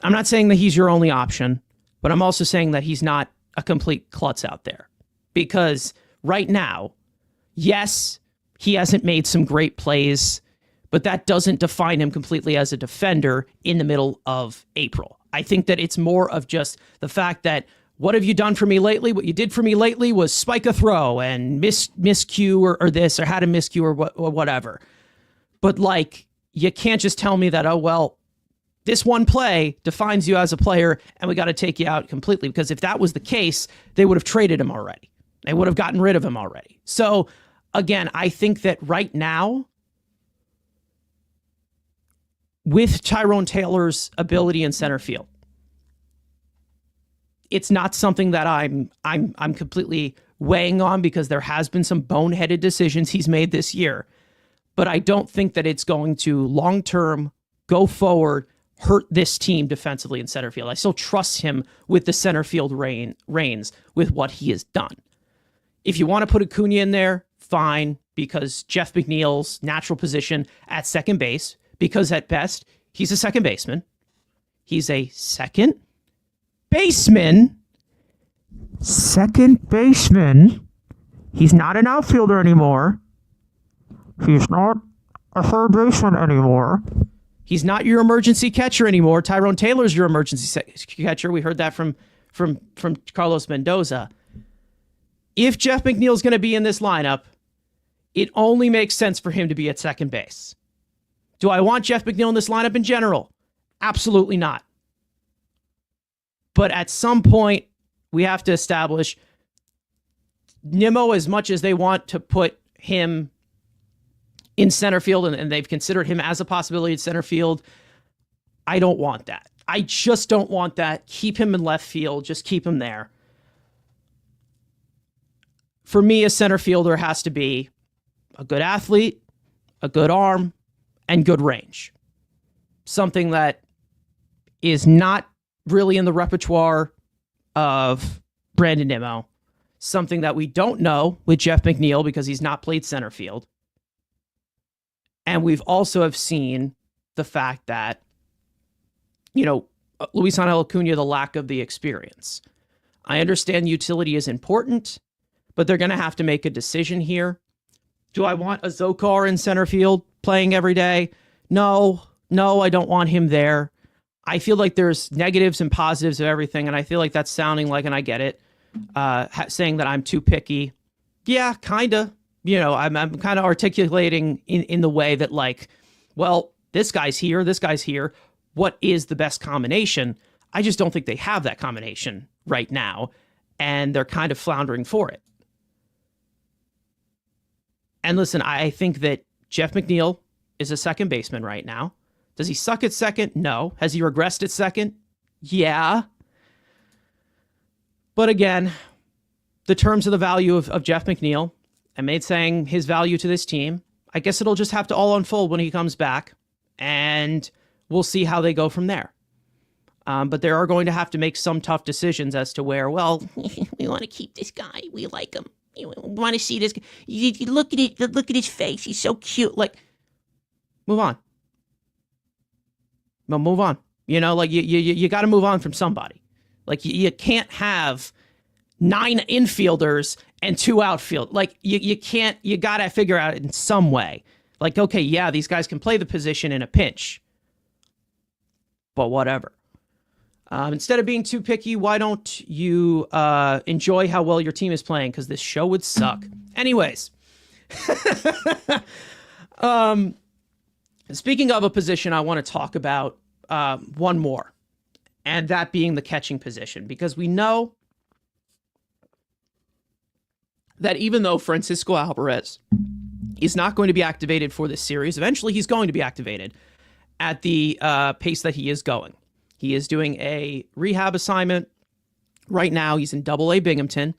I'm not saying that he's your only option, but I'm also saying that he's not a complete klutz out there, because right now, yes, he hasn't made some great plays, but that doesn't define him completely as a defender in the middle of April. I think that it's more of just the fact that, what have you done for me lately? What you did for me lately was spike a throw and miscue or this, or had a miscue or whatever. But like, you can't just tell me that, oh, well, this one play defines you as a player and we got to take you out completely. Because if that was the case, they would have traded him already. They would have gotten rid of him already. So again, I think that right now, with Tyrone Taylor's ability in center field, it's not something that I'm completely weighing on, because there has been some boneheaded decisions he's made this year. But I don't think that it's going to long-term, go forward, hurt this team defensively in center field. I still trust him with the center field reins with what he has done. If you want to put Acuna in there, fine, because Jeff McNeil's natural position at second base, because at best, he's a second baseman. He's a second baseman. Second baseman. He's not an outfielder anymore. He's not a third baseman anymore. He's not your emergency catcher anymore. Tyrone Taylor's your emergency catcher. We heard that from Carlos Mendoza. If Jeff McNeil's going to be in this lineup, it only makes sense for him to be at second base. Do I want Jeff McNeil in this lineup in general? Absolutely not. But at some point, we have to establish Nimmo, as much as they want to put him in center field, and they've considered him as a possibility in center field, I don't want that. I just don't want that. Keep him in left field. Just keep him there. For me, a center fielder has to be a good athlete, a good arm, and good range. Something that is not really in the repertoire of Brandon Nimmo. Something that we don't know with Jeff McNeil, because he's not played center field. And we've also have seen the fact that, Luis Angel Acuna, the lack of the experience. I understand utility is important, but they're going to have to make a decision here. Do I want a Zokar in center field playing every day? No, I don't want him there. I feel like there's negatives and positives of everything, and I feel like that's sounding like, and I get it, saying that I'm too picky. Yeah, kind of. I'm kind of articulating in the way that, like, well, this guy's here. What is the best combination? I just don't think they have that combination right now, and they're kind of floundering for it. And listen, I think that Jeff McNeil is a second baseman right now. Does he suck at second? No. Has he regressed at second? Yeah. But again, the terms of the value of Jeff McNeil, and made saying his value to this team, I guess it'll just have to all unfold when he comes back, and we'll see how they go from there. But they are going to have to make some tough decisions as to where, well, we want to keep this guy. We like him. We want to see this guy. You look at it. Look at his face. He's so cute. Like, move on. Well, move on. You got to move on from somebody. Like, you can't have 9 infielders and 2 outfield. Like, you can't. You got to figure out it in some way. Like, okay, yeah, these guys can play the position in a pinch, but whatever. Instead of being too picky, why don't you enjoy how well your team is playing? Because this show would suck. Anyways. Speaking of a position, I want to talk about one more, and that being the catching position, because we know that even though Francisco Alvarez is not going to be activated for this series, eventually he's going to be activated at the pace that he is going. He is doing a rehab assignment right now. He's in Double-A Binghamton.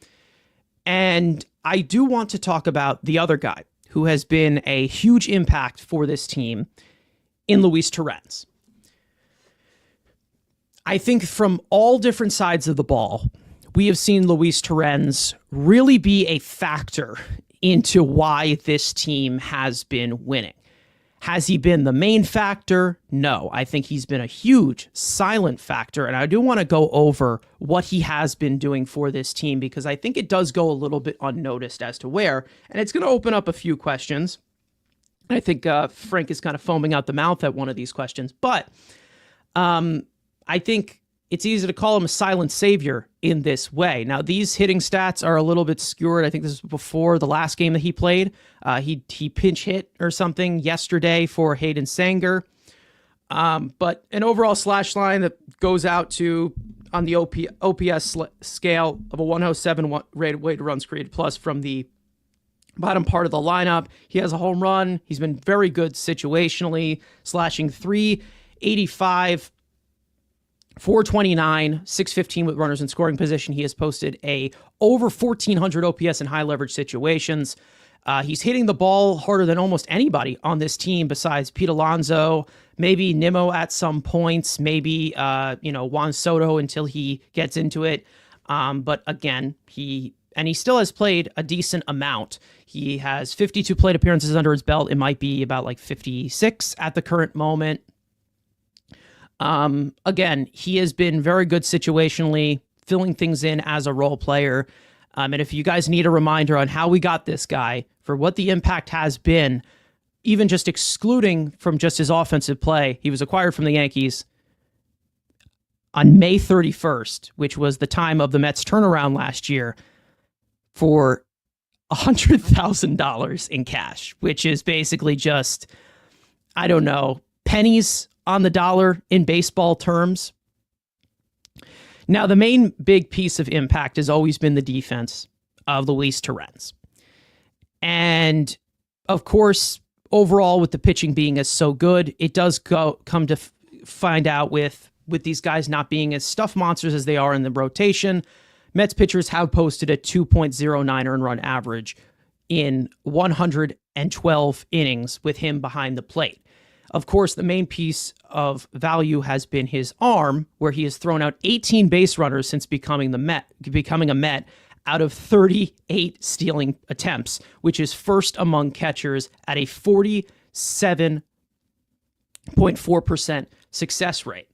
And I do want to talk about the other guy who has been a huge impact for this team in Luis Torrens. I think from all different sides of the ball, we have seen Luis Torrens really be a factor into why this team has been winning. Has he been the main factor? No. I think he's been a huge silent factor, and I do want to go over what he has been doing for this team because I think it does go a little bit unnoticed as to where, and it's going to open up a few questions. I think Frank is kind of foaming out the mouth at one of these questions, but I think it's easy to call him a silent savior in this way. Now, these hitting stats are a little bit skewed. I think this was before the last game that he played. He pinch hit or something yesterday for Hayden Sanger. But an overall slash line that goes out to, on the OPS scale of a 107 rated weighted runs created plus from the bottom part of the lineup. He has a home run. He's been very good situationally, slashing 385, 429, 615 with runners in scoring position. He has posted a over 1,400 OPS in high leverage situations. He's hitting the ball harder than almost anybody on this team besides Pete Alonso, maybe Nimmo at some points, maybe Juan Soto until he gets into it. But again, he still has played a decent amount. He has 52 plate appearances under his belt. It might be about like 56 at the current moment. Again, he has been very good situationally, filling things in as a role player. And if you guys need a reminder on how we got this guy, for what the impact has been, even just excluding from just his offensive play, he was acquired from the Yankees on May 31st, which was the time of the Mets turnaround last year, for $100,000 in cash, which is basically just, I don't know, pennies on the dollar in baseball terms. Now, the main big piece of impact has always been the defense of Luis Torrens. And of course, overall, with the pitching being as so good, it does come to find out with these guys not being as stuff monsters as they are in the rotation. Mets pitchers have posted a 2.09 earned run average in 112 innings with him behind the plate. Of course, the main piece of value has been his arm, where he has thrown out 18 base runners since becoming a Met out of 38 stealing attempts, which is first among catchers at a 47.4% success rate.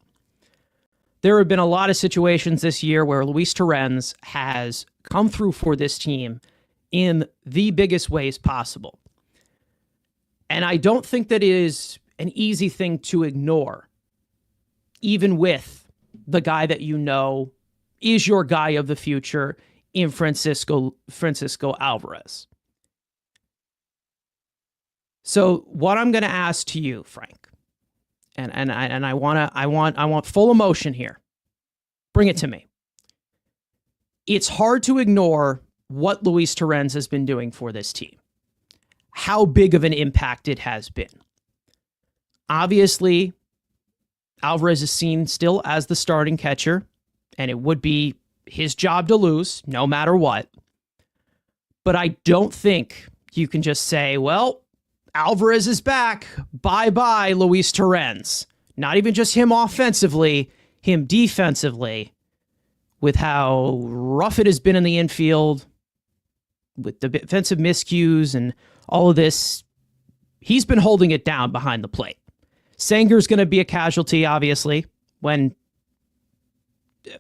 There have been a lot of situations this year where Luis Torrens has come through for this team in the biggest ways possible. And I don't think that is an easy thing to ignore, even with the guy that you know is your guy of the future in Francisco Alvarez. So what I'm going to ask to you, Frank, and I want full emotion here. Bring it to me. It's hard to ignore what Luis Torrens has been doing for this team. How big of an impact it has been. Obviously, Alvarez is seen still as the starting catcher, and it would be his job to lose no matter what. But I don't think you can just say, well, Alvarez is back. Bye-bye, Luis Torrens. Not even just him offensively, him defensively, with how rough it has been in the infield, with the defensive miscues and all of this. He's been holding it down behind the plate. Sanger's going to be a casualty, obviously, when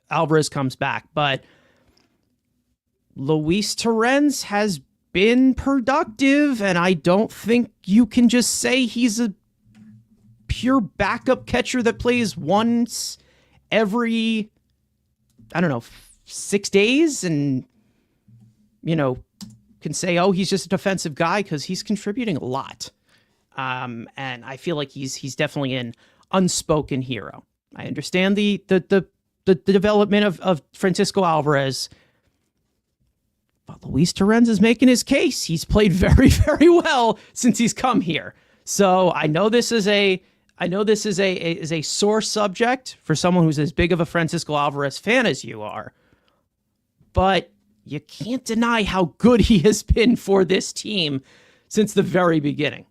Alvarez comes back. But Luis Torrens has been productive, and I don't think you can just say he's a pure backup catcher that plays once every, 6 days and, can say, oh, he's just a defensive guy, because he's contributing a lot. And I feel like he's definitely an unspoken hero. I understand the development of Francisco Alvarez, but Luis Torrens is making his case. He's played very, very well since he's come here. So I know this is a sore subject for someone who's as big of a Francisco Alvarez fan as you are, but you can't deny how good he has been for this team since the very beginning.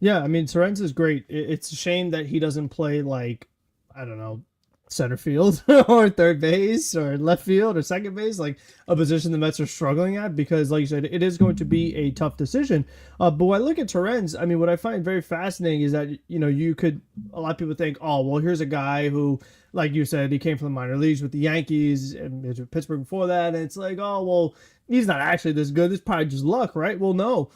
Yeah, I mean, Torrens is great. It's a shame that he doesn't play like, I don't know, center field or third base or left field or second base, like a position the Mets are struggling at, because, like you said, it is going to be a tough decision. But when I look at Torrens, I mean, what I find very fascinating is that, a lot of people think, oh, well, here's a guy who, like you said, he came from the minor leagues with the Yankees and with Pittsburgh before that. And it's like, oh, well, he's not actually this good. This is probably just luck, right? Well, no.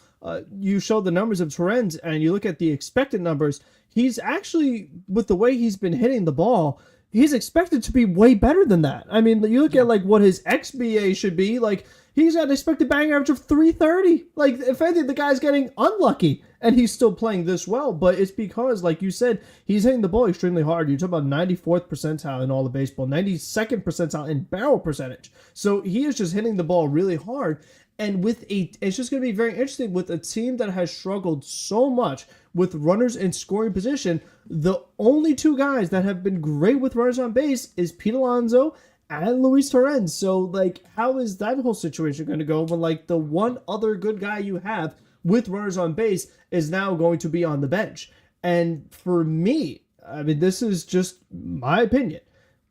You showed the numbers of Torrens and you look at the expected numbers. He's actually, with the way he's been hitting the ball, he's expected to be way better than that. I mean, you look at like what his XBA should be. Like, he's got an expected batting average of 330. Like, if anything, the guy's getting unlucky and he's still playing this well. But it's because, like you said, he's hitting the ball extremely hard. You talk about 94th percentile in all of baseball, 92nd percentile in barrel percentage. So he is just hitting the ball really hard. And it's just going to be very interesting with a team that has struggled so much with runners in scoring position. The only two guys that have been great with runners on base is Pete Alonso and Luis Torrens. So, like, how is that whole situation going to go when, like, the one other good guy you have with runners on base is now going to be on the bench? And for me, I mean, this is just my opinion.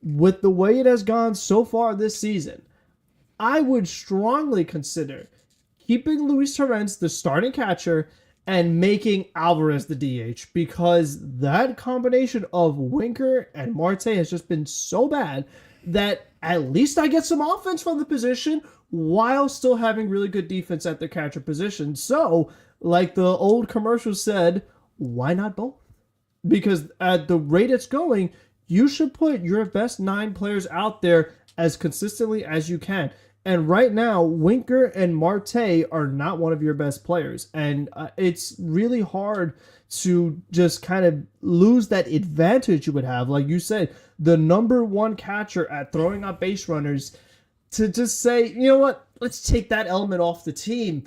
With the way it has gone so far this season, I would strongly consider keeping Luis Torrens the starting catcher and making Alvarez the DH, because that combination of Winker and Marte has just been so bad that at least I get some offense from the position while still having really good defense at the catcher position. So, like the old commercial said, why not both? Because at the rate it's going, you should put your best 9 players out there as consistently as you can. And right now, Winker and Marte are not one of your best players. And it's really hard to just kind of lose that advantage you would have. Like you said, the number one catcher at throwing out base runners, to just say, you know what, let's take that element off the team.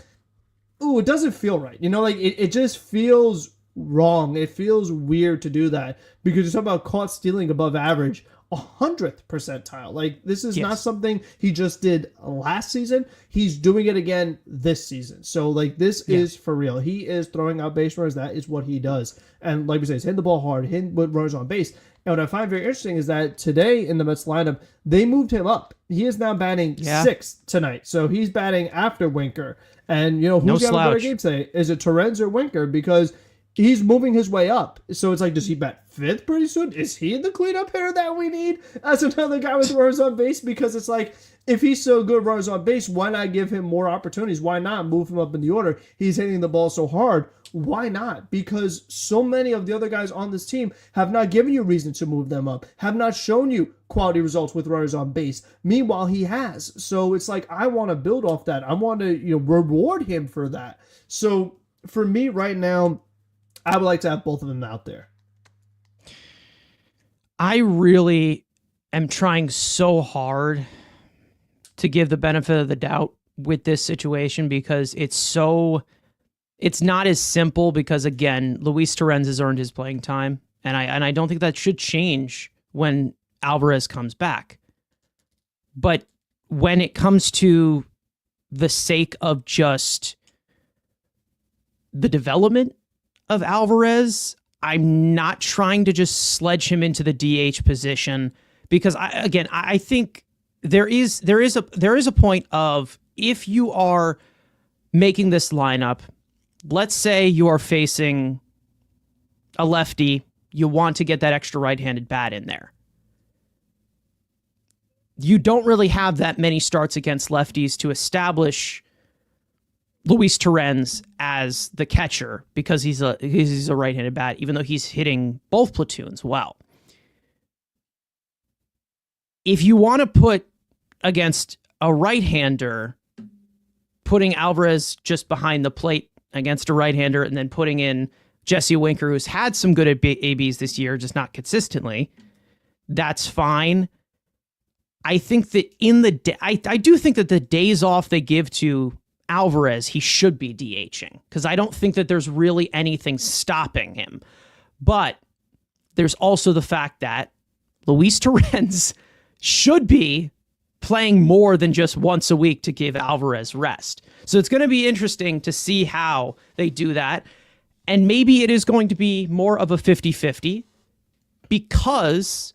Ooh, it doesn't feel right. Like it just feels wrong. It feels weird to do that, because you're talking about caught stealing above average. 100th percentile. Like, this is not something he just did last season. He's doing it again this season. So, like, this is for real. He is throwing out base runners. That is what he does. And like we say, he's hitting the ball hard, hitting with runners on base. And what I find very interesting is that today in the Mets lineup, they moved him up. He is now batting 6th tonight. So he's batting after Winker. And, who's got a better game today? Is it Torrens or Winker? Because he's moving his way up. So it's like, does he bat 5th pretty soon? Is he the cleanup hitter that we need as another guy with runners on base? Because it's like, if he's so good runners on base, why not give him more opportunities? Why not move him up in the order? He's hitting the ball so hard. Why not? Because so many of the other guys on this team have not given you reason to move them up, have not shown you quality results with runners on base. Meanwhile, he has. So it's like, I want to build off that. I want to, reward him for that. So for me right now, I would like to have both of them out there. I really am trying so hard to give the benefit of the doubt with this situation, because it's not as simple, because again, Luis Torrens has earned his playing time, and I don't think that should change when Alvarez comes back. But when it comes to the sake of just the development of Alvarez, I'm not trying to just sledge him into the DH position, because I think there is a point of, if you are making this lineup, let's say you are facing a lefty, you want to get that extra right-handed bat in there. You don't really have that many starts against lefties to establish Luis Torrens as the catcher, because he's a right-handed bat, even though he's hitting both platoons well. If you want to put against a right-hander, putting Alvarez just behind the plate against a right-hander, and then putting in Jesse Winker, who's had some good ABs this year, just not consistently, that's fine. I think that I do think that the days off they give to Alvarez, he should be DHing, because I don't think that there's really anything stopping him. But there's also the fact that Luis Torrens should be playing more than just once a week to give Alvarez rest. So it's going to be interesting to see how they do that. And maybe it is going to be more of a 50-50 because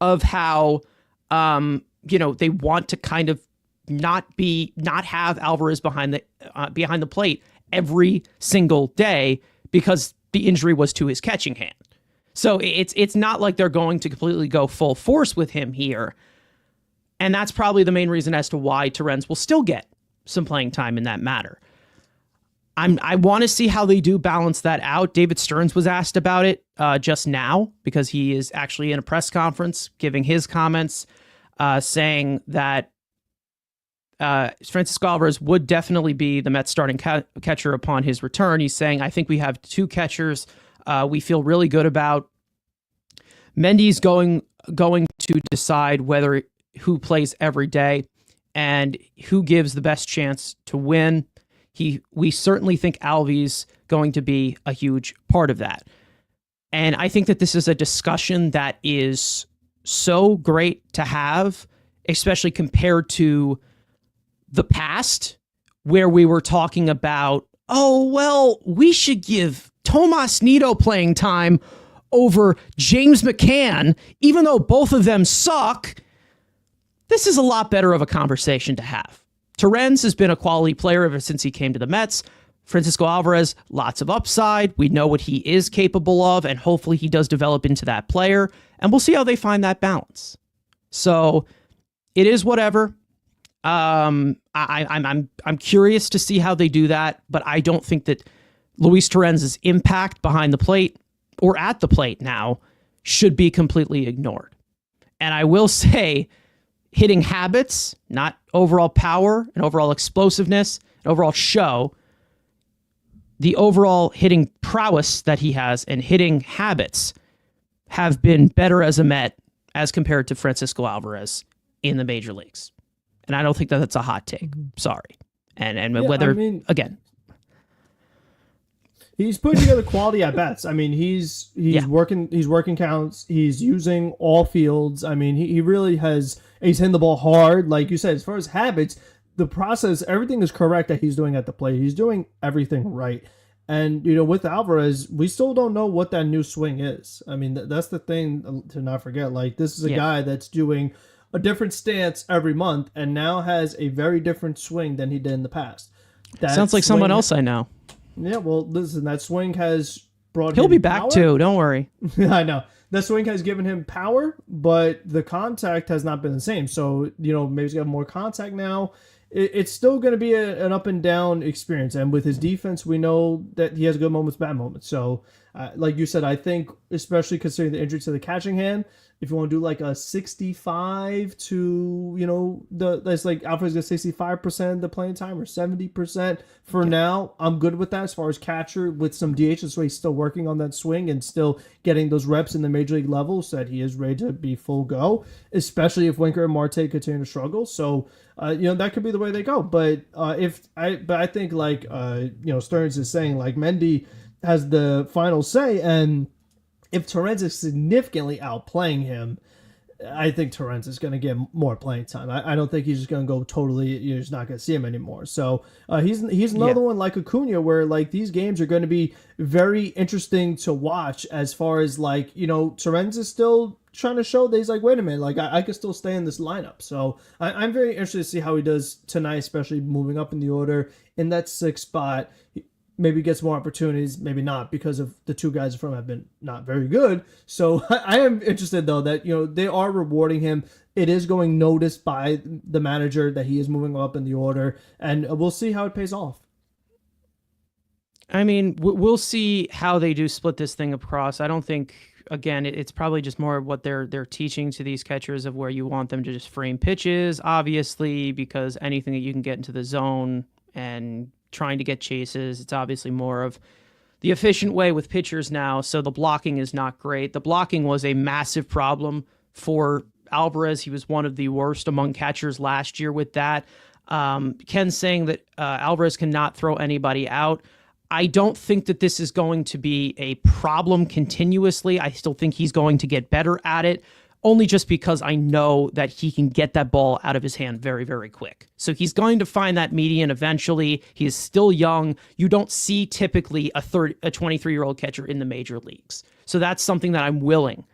of how, they want to kind of not have Alvarez behind the plate every single day because the injury was to his catching hand. So it's not like they're going to completely go full force with him here. And that's probably the main reason as to why Torrens will still get some playing time in that matter. I want to see how they do balance that out. David Stearns was asked about it just now because he is actually in a press conference giving his comments, saying that Francisco Alvarez would definitely be the Mets starting catcher upon his return. He's saying, I think we have two catchers we feel really good about. Mendy's going to decide who plays every day and who gives the best chance to win. We certainly think Alvy's going to be a huge part of that. And I think that this is a discussion that is so great to have, especially compared to the past where we were talking about, we should give Tomas Nido playing time over James McCann, even though both of them suck. This is a lot better of a conversation to have. Torrens has been a quality player ever since he came to the Mets. Francisco Alvarez, lots of upside. We know what he is capable of, and hopefully he does develop into that player. And we'll see how they find that balance. So it is whatever. I'm curious to see how they do that, but I don't think that Luis Torrens' impact behind the plate or at the plate now should be completely ignored. And I will say, hitting habits, not overall power and overall explosiveness, and overall show, the overall hitting prowess that he has and hitting habits have been better as a Met as compared to Francisco Alvarez in the major leagues. And I don't think that that's a hot take. Sorry. And whether, again, he's putting together quality at bats. I mean, he's working counts. He's using all fields. I mean, he really has. He's hitting the ball hard, like you said. As far as habits, the process, everything is correct that he's doing at the plate. He's doing everything right. And with Alvarez, we still don't know what that new swing is. I mean, that's the thing to not forget. Like, this is a guy that's doing a different stance every month, and now has a very different swing than he did in the past. Sounds like someone else I know. Yeah, well, listen, that swing has brought He'll him be back power. too, don't worry. I know. That swing has given him power, but the contact has not been the same. So, maybe he's got more contact now. It's still going to be an up and down experience. And with his defense, we know that he has good moments, bad moments. So, like you said, I think, especially considering the injury to the catching hand, if you want to do like a 65 to, that's like Alfred's got 65% of the playing time or 70% for now. I'm good with that as far as catcher with some DH. So he's still working on that swing and still getting those reps in the major league level so that he is ready to be full go, especially if Winker and Marte continue to struggle. So, that could be the way they go. But I think like, Stearns is saying, like, Mendy has the final say, and if Torrens is significantly outplaying him, I think Torrens is going to get more playing time. I don't think he's just going to go totally, you're just not going to see him anymore. So he's another one like Acuna where like these games are going to be very interesting to watch as far as like, Torrens is still trying to show that he's like, wait a minute, like I could still stay in this lineup. So I'm very interested to see how he does tonight, especially moving up in the order in that 6th spot. Maybe gets more opportunities, maybe not, because of the two guys in front have been not very good. So I am interested, though, that they are rewarding him. It is going noticed by the manager that he is moving up in the order, and we'll see how it pays off. I mean, we'll see how they do split this thing across. I don't think, again, it's probably just more of what they're teaching to these catchers of where you want them to just frame pitches, obviously, because anything that you can get into the zone and trying to get chases, it's obviously more of the efficient way with pitchers now, so the blocking is not great. The blocking was a massive problem for Alvarez. He was one of the worst among catchers last year with that. Ken's saying that Alvarez cannot throw anybody out. I don't think that this is going to be a problem continuously. I still think he's going to get better at it only just because I know that he can get that ball out of his hand very, very quick. So he's going to find that median eventually. He is still young. You don't see typically a 23-year-old catcher in the major leagues. So that's something that I'm willing.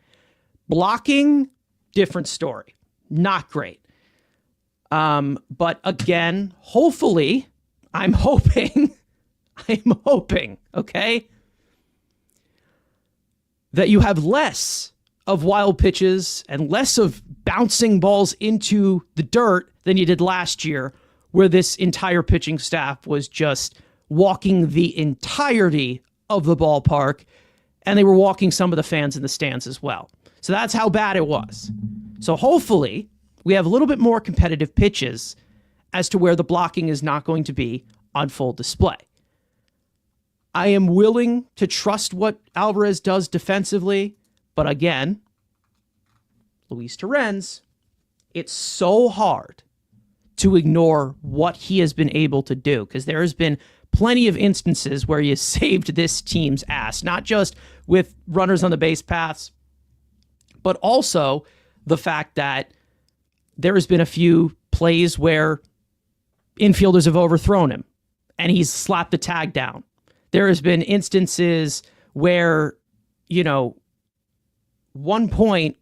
Blocking, different story. Not great. But again, hopefully, I'm hoping, okay, that you have less of wild pitches and less of bouncing balls into the dirt than you did last year, where this entire pitching staff was just walking the entirety of the ballpark, and they were walking some of the fans in the stands as well. So that's how bad it was. So hopefully we have a little bit more competitive pitches as to where the blocking is not going to be on full display. I am willing to trust what Alvarez does defensively, but again, Luis Torrens, it's so hard to ignore what he has been able to do, because there has been plenty of instances where he has saved this team's ass, not just with runners on the base paths, but also the fact that there has been a few plays where infielders have overthrown him and he's slapped the tag down. There has been instances where, one point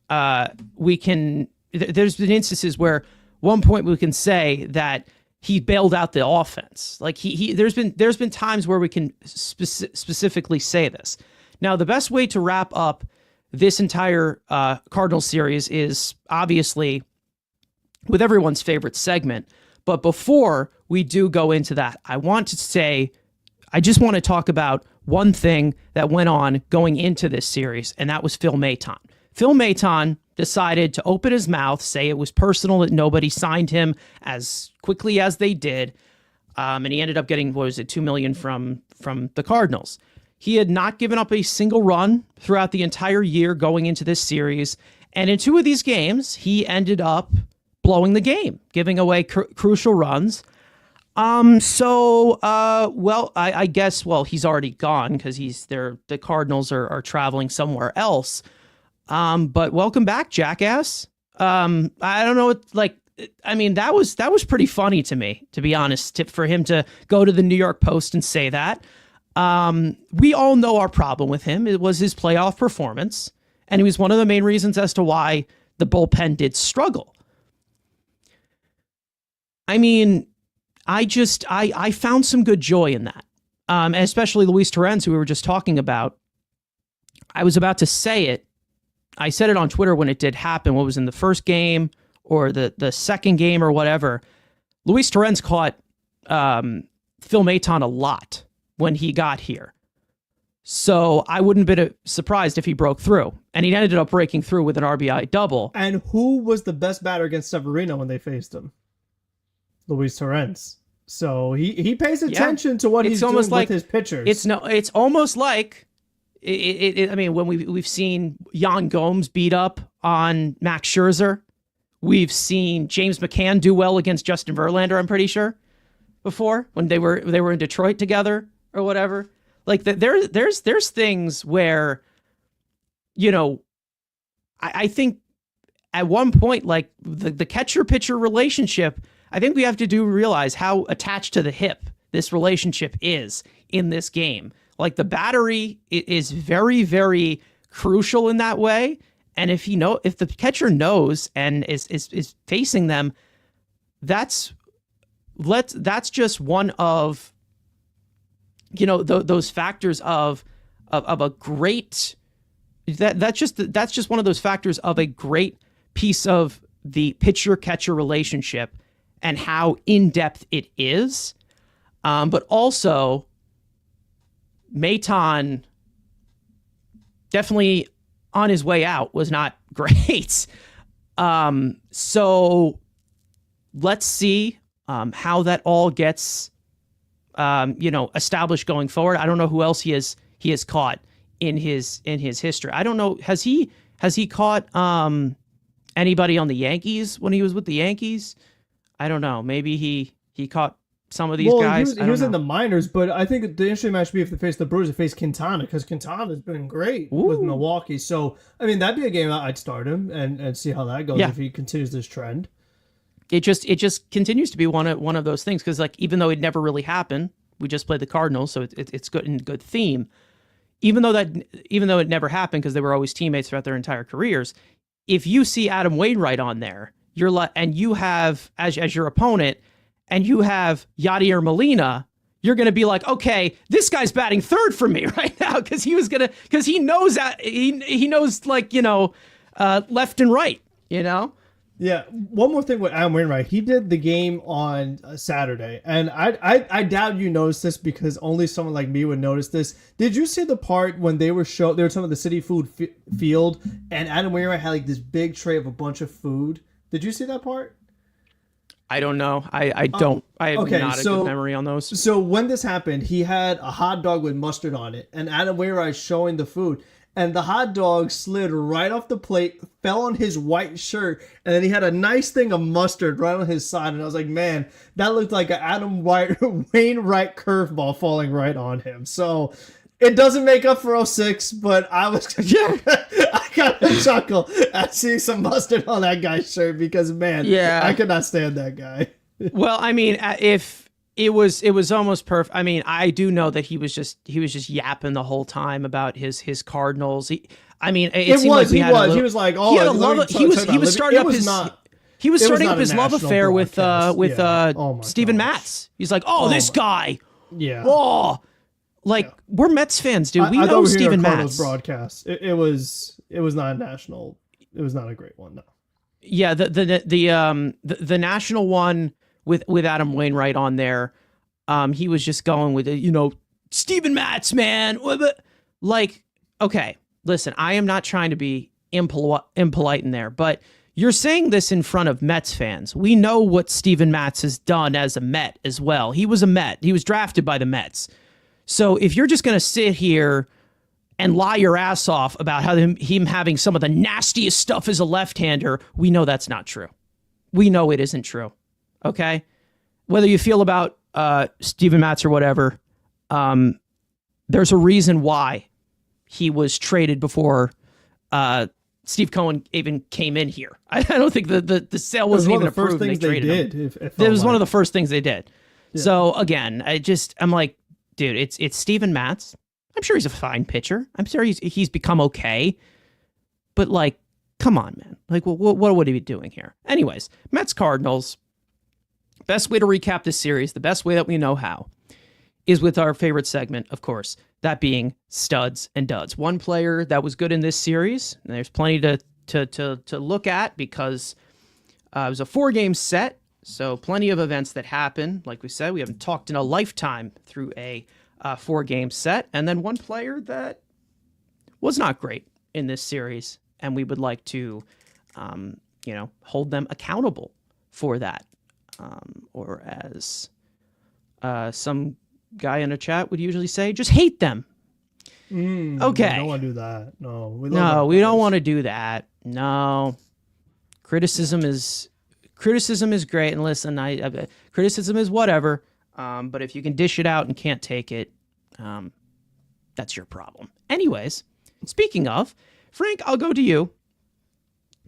there's been instances where one point we can say that he bailed out the offense. Like there's been times where we can specifically say this. Now, the best way to wrap up this entire Cardinals series is obviously with everyone's favorite segment. But before we do go into that, I just want to talk about one thing that went on going into this series, and that was Phil Maton. Phil Maton decided to open his mouth, say it was personal that nobody signed him as quickly as they did, and he ended up getting, $2 million from the Cardinals. He had not given up a single run throughout the entire year going into this series, and in 2 of these games, he ended up blowing the game, giving away crucial runs. I guess, he's already gone because the Cardinals are traveling somewhere else. But welcome back, jackass. I don't know. That was pretty funny to me, to be honest, for him to go to the New York Post and say that. We all know our problem with him. It was his playoff performance, and he was one of the main reasons as to why the bullpen did struggle. I found some good joy in that, especially Luis Torrens, who we were just talking about. I was about to say it. I said it on Twitter when it did happen, what was in the first game or the second game or whatever. Luis Torrens caught Phil Maton a lot when he got here. So I wouldn't have been surprised if he broke through. And he ended up breaking through with an RBI double. And who was the best batter against Severino when they faced him? Luis Torrens. So he pays attention to what he's doing with his pitchers. It's almost like when we've seen Jan Gomes beat up on Max Scherzer, we've seen James McCann do well against Justin Verlander, I'm pretty sure, before when they were in Detroit together or whatever. Like there's things where, I think at one point, like the catcher pitcher relationship, I think we have to realize how attached to the hip this relationship is in this game. Like the battery is very, very crucial in that way. And if the catcher knows and is facing them, that's just one of, those factors of a great, that's just one of those factors of a great piece of the pitcher catcher relationship and how in-depth it is. But also, Maton definitely on his way out was not great. So let's see how that all gets established going forward. I don't know who else he has caught in his history. I don't know. Has he caught anybody on the Yankees when he was with the Yankees? I don't know. Maybe he caught some of these Well, guys. he was in the minors, but I think the interesting match would be if they face the Brewers, they face Quintana, because Quintana's been great with Milwaukee. So, I mean, that'd be a game I'd start him and see how that goes if he continues this trend. It just continues to be one of those things, because like, even though it never really happened, we just played the Cardinals, so it's good and good theme. Even though it never happened because they were always teammates throughout their entire careers, if you see Adam Wainwright on there, you're like, and you have as your opponent, and you have Yadier Molina, you're going to be like, okay, this guy's batting third for me right now, because he knows that he knows, like, left and right, Yeah, one more thing with Adam Wainwright. He did the game on Saturday, and I doubt you noticed this, because only someone like me would notice this. Did you see the part when they were talking about the City Food Field, and Adam Wainwright had like this big tray of a bunch of food? Did you see that part? I don't know. I don't. I have not a good memory on those. So when this happened, he had a hot dog with mustard on it, and Adam Wainwright showing the food. And the hot dog slid right off the plate, fell on his white shirt, and then he had a nice thing of mustard right on his side. And I was like, man, that looked like an Adam Wainwright curveball falling right on him. So it doesn't make up for 06, but I got a chuckle at seeing some mustard on that guy's shirt, because, man, I could not stand that guy. Well, I mean, if it was almost perfect. I mean, I do know that he was just yapping the whole time about his Cardinals. He was like, oh, he was starting up his love affair with Steven Matz. He's like, this guy, we're Mets fans, dude. We know Steven Matz. Broadcast. It was not national. It was not a great one, no. Yeah, the national one with Adam Wainwright on there, he was just going with it, Steven Matz, man. Like, okay, listen, I am not trying to be impolite in there, but you're saying this in front of Mets fans. We know what Steven Matz has done as a Met as well. He was a Met. He was drafted by the Mets. So if you're just going to sit here and lie your ass off about how him having some of the nastiest stuff as a left-hander, we know that's not true. We know it isn't true. Okay? Whether you feel about Steven Matz or whatever, there's a reason why he was traded before Steve Cohen even came in here. I don't think the sale wasn't even approved. It was one of the first things they did. It was one of the first things they did. Yeah. So again, I'm like, dude, it's Steven Matz. I'm sure he's a fine pitcher. I'm sure he's become okay. But like, come on, man. Like, what would he be doing here? Anyways, Mets Cardinals. Best way to recap this series, the best way that we know how, is with our favorite segment, of course, that being studs and duds. One player that was good in this series, and there's plenty to look at, because it was a 4-game set, so plenty of events that happen. Like we said, we haven't talked in a lifetime through a 4-game set. And then one player that was not great in this series, and we would like to, hold them accountable for that. Or as some guy in a chat would usually say, just hate them. Okay. We don't want to do that. No, we don't want to do that. No. Criticism is great, and listen, criticism is whatever. But if you can dish it out and can't take it, that's your problem. Anyways, speaking of, Frank, I'll go to you.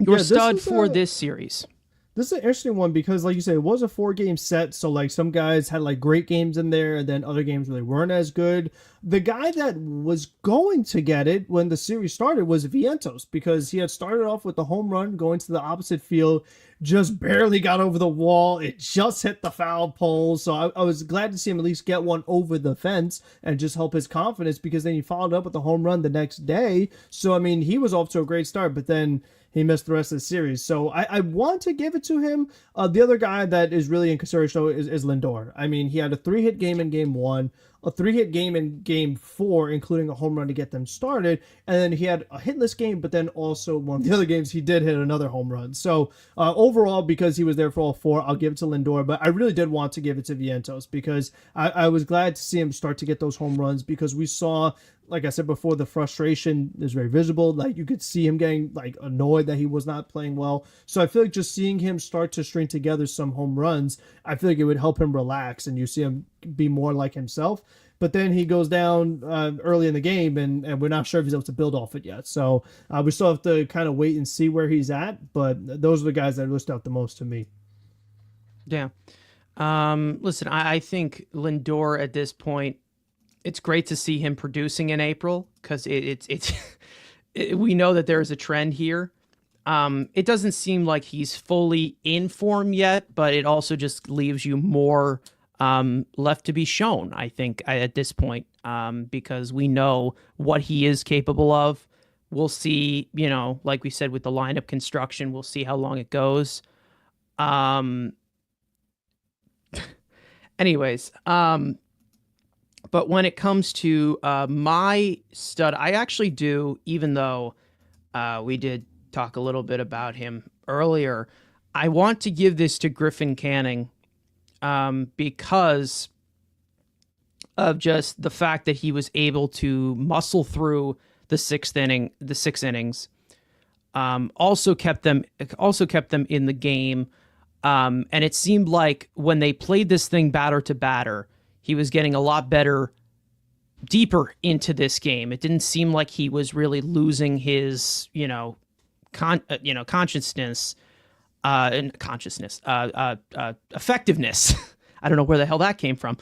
Your stud for this series. This is an interesting one, because, like you said, it was a 4-game set. So, like, some guys had, like, great games in there, and then other games really weren't as good. The guy that was going to get it when the series started was Vientos, because he had started off with the home run going to the opposite field, just barely got over the wall. It just hit the foul pole. So I was glad to see him at least get one over the fence and just help his confidence, because then he followed up with the home run the next day. So, I mean, he was off to a great start, but then he missed the rest of the series. So I want to give it to him. The other guy that is really in consideration is Lindor. I mean, he had a 3-hit game in game 1. a 3-hit game in game 4, including a home run to get them started. And then he had a hitless game, but then also one of the other games he did hit another home run. So overall, because he was there for all 4, I'll give it to Lindor. But I really did want to give it to Vientos because I was glad to see him start to get those home runs, because we saw, like I said before, the frustration is very visible. Like, you could see him getting like annoyed that he was not playing well. So I feel like just seeing him start to string together some home runs, I feel like it would help him relax and you see him be more like himself. But then he goes down early in the game, and we're not sure if he's able to build off it yet. So we still have to kind of wait and see where he's at. But those are the guys that really stood out the most to me. Yeah. Listen, I think Lindor at this point, it's great to see him producing in April, because we know that there is a trend here. It doesn't seem like he's fully in form yet, but it also just leaves you more left to be shown, I think, at this point, because we know what he is capable of. We'll see, like we said with the lineup construction, we'll see how long it goes. Anyways, but when it comes to my stud, I actually do, even though we did talk a little bit about him earlier, I want to give this to Griffin Canning because of just the fact that he was able to muscle through the six innings. Also kept them in the game. And it seemed like when they played this thing batter to batter, he was getting a lot better deeper into this game. It didn't seem like he was really losing his, effectiveness. I don't know where the hell that came from.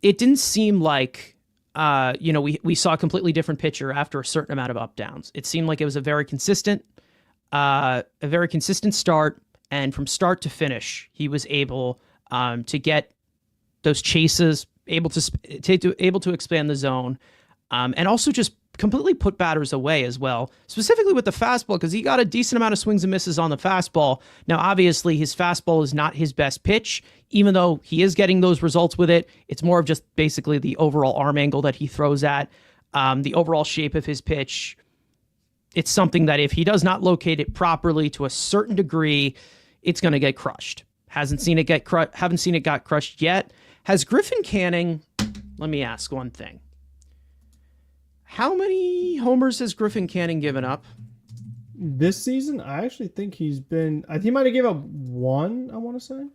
It didn't seem like, we saw a completely different pitcher after a certain amount of up downs. It seemed like it was a very consistent start. And from start to finish, he was able to get those chases, able to expand the zone, and also just completely put batters away as well, specifically with the fastball, because he got a decent amount of swings and misses on the fastball. Now, obviously, his fastball is not his best pitch, even though he is getting those results with it. It's more of just basically the overall arm angle that he throws at, the overall shape of his pitch. It's something that if he does not locate it properly to a certain degree, it's going to get crushed. Haven't seen it got crushed yet. Has Griffin Canning, let me ask one thing. How many homers has Griffin Canning given up? This season, I actually think he might have given up 1, I want to say.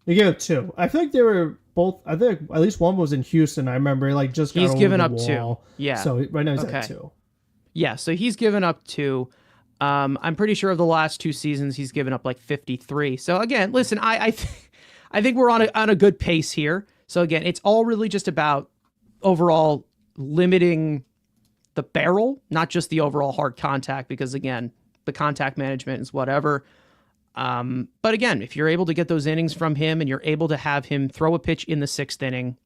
He gave up 2. I feel like they were both, I think at least one was in Houston. I remember he's given up 2. Yeah. So right now he's at 2. Yeah, so he's given up 2. I'm pretty sure of the last 2 seasons, he's given up like 53. So again, listen, I think we're on a good pace here. So again, it's all really just about overall limiting the barrel, not just the overall hard contact, because again, the contact management is whatever. But again, if you're able to get those innings from him and you're able to have him throw a pitch in the 6th inning,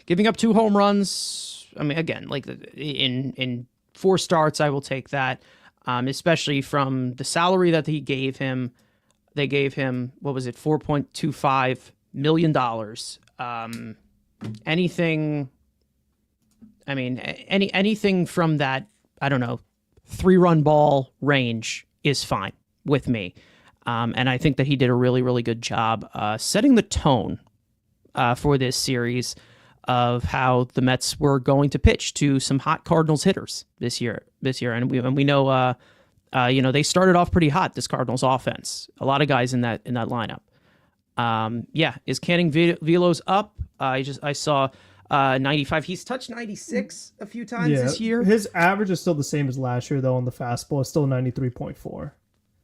giving up 2 home runs, I mean, again, like in 4 starts, I will take that. Especially from the salary that he gave him. They gave him, what was it, $4.25 million. Anything from that, I don't know, 3-run ball range is fine with me. And I think that he did a really, really good job setting the tone for this series of how the Mets were going to pitch to some hot Cardinals hitters this year. And we know, they started off pretty hot, this Cardinals offense. A lot of guys in that lineup. Is Canning velos up? I saw 95. He's touched 96 a few times this year. His average is still the same as last year, though. On the fastball, it's still 93.4.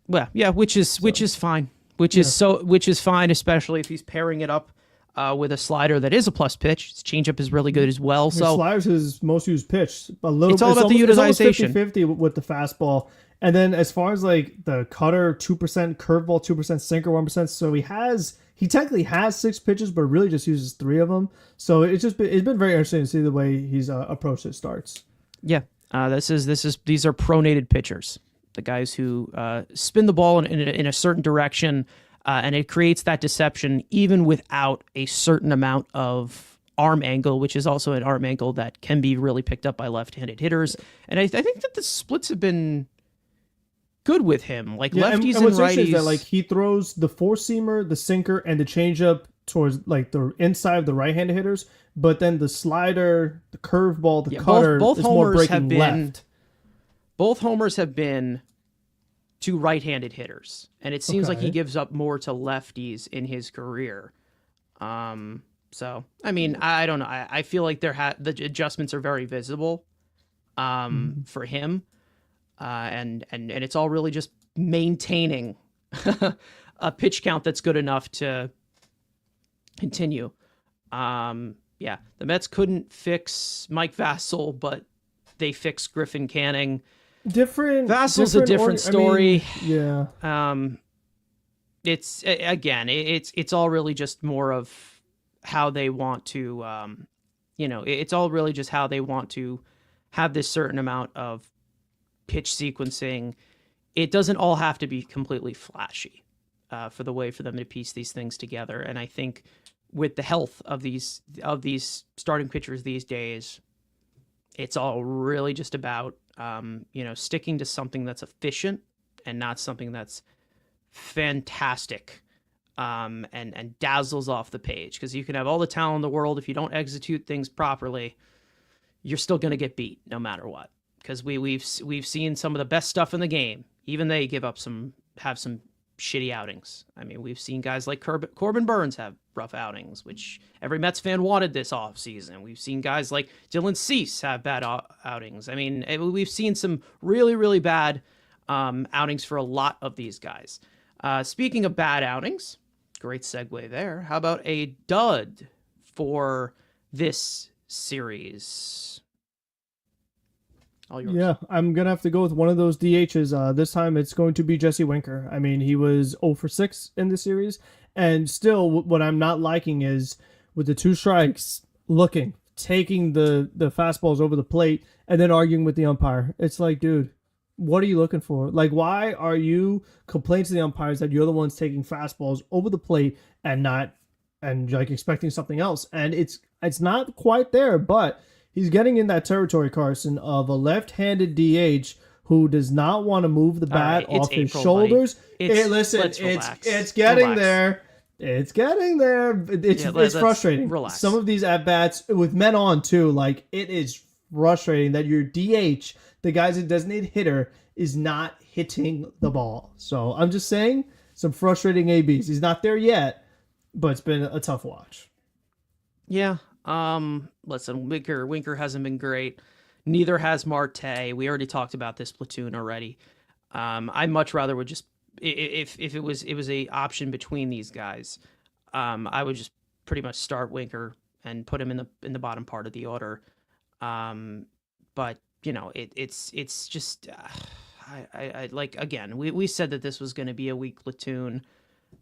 Well, yeah, which is fine. Which is fine, especially if he's pairing it up with a slider that is a plus pitch. His changeup is really good as well. So slider's his most used pitch. It's all about the utilization. It's 50-50 with the fastball. And then as far as like the cutter, 2%, curveball, 2%, sinker, 1%. So he technically has 6 pitches, but really just uses 3 of them. So it's been very interesting to see the way he's approached his starts. Yeah, these are pronated pitchers, the guys who spin the ball in a certain direction. And it creates that deception even without a certain amount of arm angle, which is also an arm angle that can be really picked up by left-handed hitters. And I think that the splits have been good with him, like lefties and what's righties. interesting is that like he throws the four-seamer, the sinker, and the changeup towards like the inside of the right-handed hitters, but then the slider, the curveball, the cutter both is more homers breaking have been left. both homers have been to right-handed hitters, and it seems like he Okay. gives up more to lefties in his career. So I mean, I don't know. I feel like the adjustments are very visible for him, and it's all really just maintaining a pitch count that's good enough to continue. Yeah, the Mets couldn't fix Mike Vassell, but they fixed Griffin Canning. Vassel's a different story. Yeah. It's again, it's all really just more of how they want to, it's all really just how they want to have this certain amount of pitch sequencing. It doesn't all have to be completely flashy for them to piece these things together. And I think with the health of these starting pitchers these days, it's all really just about sticking to something that's efficient and not something that's fantastic and dazzles off the page. Because you can have all the talent in the world, if you don't execute things properly, you're still going to get beat no matter what. Because we've seen some of the best stuff in the game. Even they have some shitty outings. I mean, we've seen guys like Corbin Burns have rough outings, which every Mets fan wanted this offseason. We've seen guys like Dylan Cease have bad outings. I mean, we've seen some really, really bad outings for a lot of these guys. Speaking of bad outings, great segue there. How about a dud for this series? All yours. Yeah, I'm going to have to go with one of those DHs. This time it's going to be Jesse Winker. I mean, he was 0 for 6 in the series. And still, what I'm not liking is with the 2 strikes, taking the fastballs over the plate, and then arguing with the umpire. It's like, dude, what are you looking for? Like, why are you complaining to the umpires that you're the ones taking fastballs over the plate and like expecting something else? And it's not quite there, but he's getting in that territory, Carson, of a left-handed DH who does not want to move the bat off his shoulders. It's getting there. It's getting there. It's frustrating. Relax. Some of these at-bats with men on, too, like, it is frustrating that your DH, the guy's a designated hitter, is not hitting the ball. So I'm just saying, some frustrating ABs. He's not there yet, but it's been a tough watch. Yeah. Listen, Winker hasn't been great. Neither has Marte. We already talked about this platoon already. I much rather would just, if it was a option between these guys, I would just pretty much start Winker and put him in the bottom part of the order. But it's just, I like, again, we said that this was going to be a weak platoon,